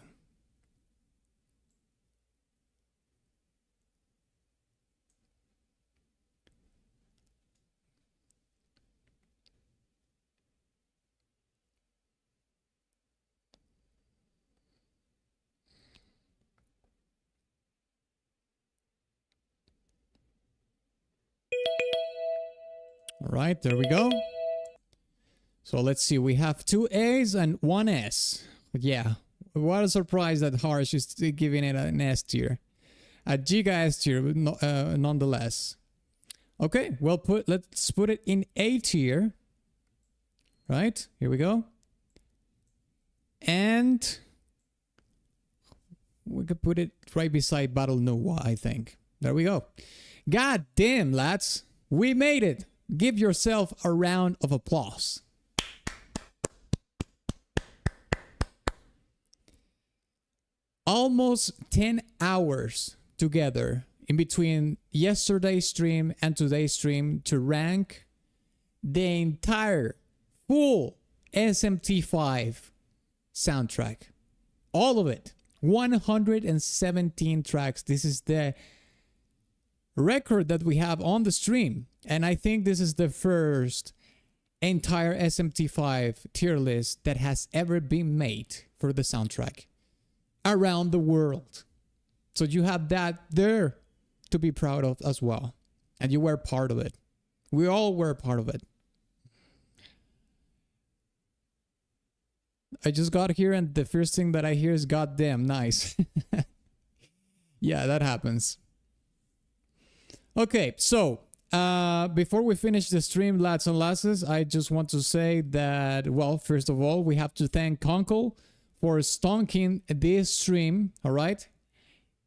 [SPEAKER 2] All right, there we go. So let's see, we have 2 A's and 1 S. Yeah, what a surprise that Harsh is giving it an S tier. A Giga S tier, nonetheless. Okay, well, let's put it in A tier. Right, here we go. And we could put it right beside Battle Nova, I think. There we go. God damn, lads. We made it. Give yourself a round of applause. Almost 10 hours together in between yesterday's stream and today's stream to rank the entire full SMT5 soundtrack. All of it. 117 tracks. This is the record that we have on the stream. And I think this is the first entire SMT5 tier list that has ever been made for the soundtrack around the world. So you have that there to be proud of as well. And you were part of it. We all were part of it. I just got here and the first thing that I hear is goddamn nice. Yeah, that happens. Okay, so before we finish the stream, lads and lasses, I just want to say that, well, first of all, we have to thank Conkel for stonking this stream, all right?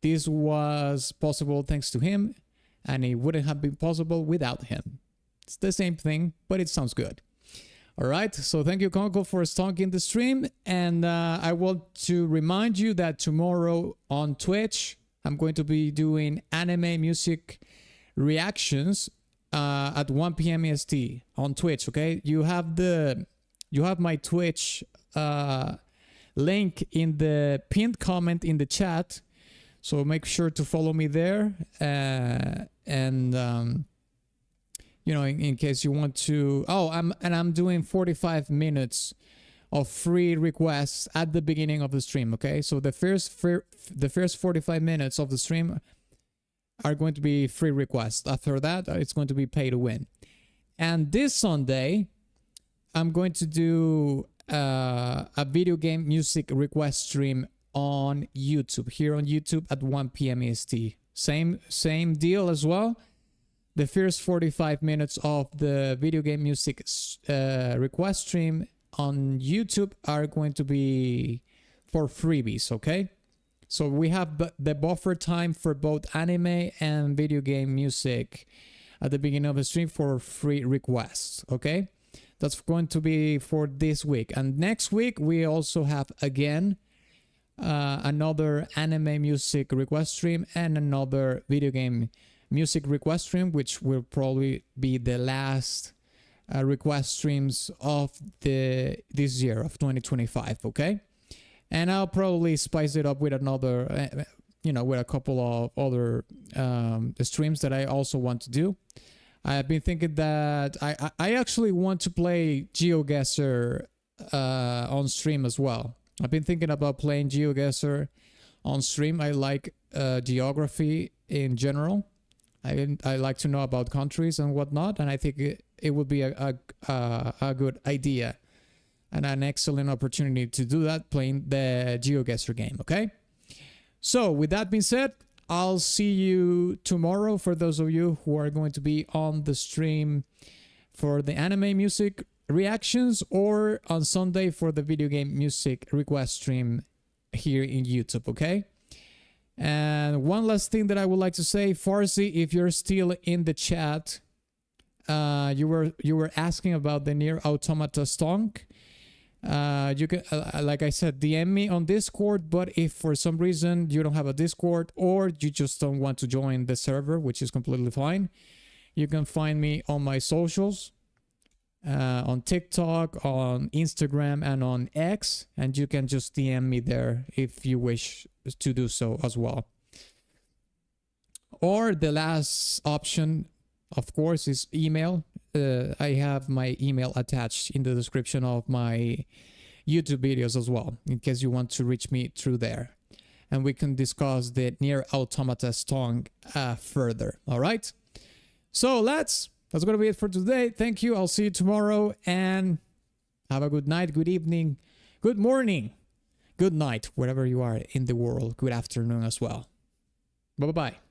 [SPEAKER 2] This was possible thanks to him, and it wouldn't have been possible without him. It's the same thing, but it sounds good. All right, so thank you, Conkel, for stonking the stream, and I want to remind you that tomorrow on Twitch, I'm going to be doing anime music reactions at 1 p.m. EST on Twitch. Okay, you have my Twitch link in the pinned comment in the chat, so make sure to follow me there. You know, in case you want to. Oh, I'm doing 45 minutes of free requests at the beginning of the stream. Okay, so the first 45 minutes of the stream are going to be free requests. After that, it's going to be pay to win. And this Sunday, I'm going to do a video game music request stream on YouTube, here on YouTube at 1 p.m. EST. Same deal as well. The first 45 minutes of the video game music request stream on YouTube are going to be for freebies, okay? So we have the buffer time for both anime and video game music at the beginning of the stream for free requests, okay? That's going to be for this week. And next week, we also have, again, another anime music request stream and another video game music request stream, which will probably be the last request streams of this year of 2025, okay? And I'll probably spice it up with another, with a couple of other streams that I also want to do. I have been thinking that I actually want to play GeoGuessr on stream as well. I've been thinking about playing GeoGuessr on stream. I like geography in general. I like to know about countries and whatnot, and I think it would be a good idea and an excellent opportunity to do that, playing the GeoGuessr game, okay? So with that being said, I'll see you tomorrow for those of you who are going to be on the stream for the anime music reactions, or on Sunday for the video game music request stream here in YouTube, okay? And one last thing that I would like to say, Farsi, if you're still in the chat, you were asking about the Nier Automata stonk. You can, like I said, DM me on Discord, but if for some reason you don't have a Discord or you just don't want to join the server, which is completely fine, you can find me on my socials, on TikTok, on Instagram, and on X, and you can just DM me there if you wish to do so as well. Or the last option, of course, is email. I have my email attached in the description of my YouTube videos as well, in case you want to reach me through there. And we can discuss the Nier Automata stonk further. All right? So that's going to be it for today. Thank you. I'll see you tomorrow. And have a good night, good evening, good morning, good night, wherever you are in the world. Good afternoon as well. Bye-bye.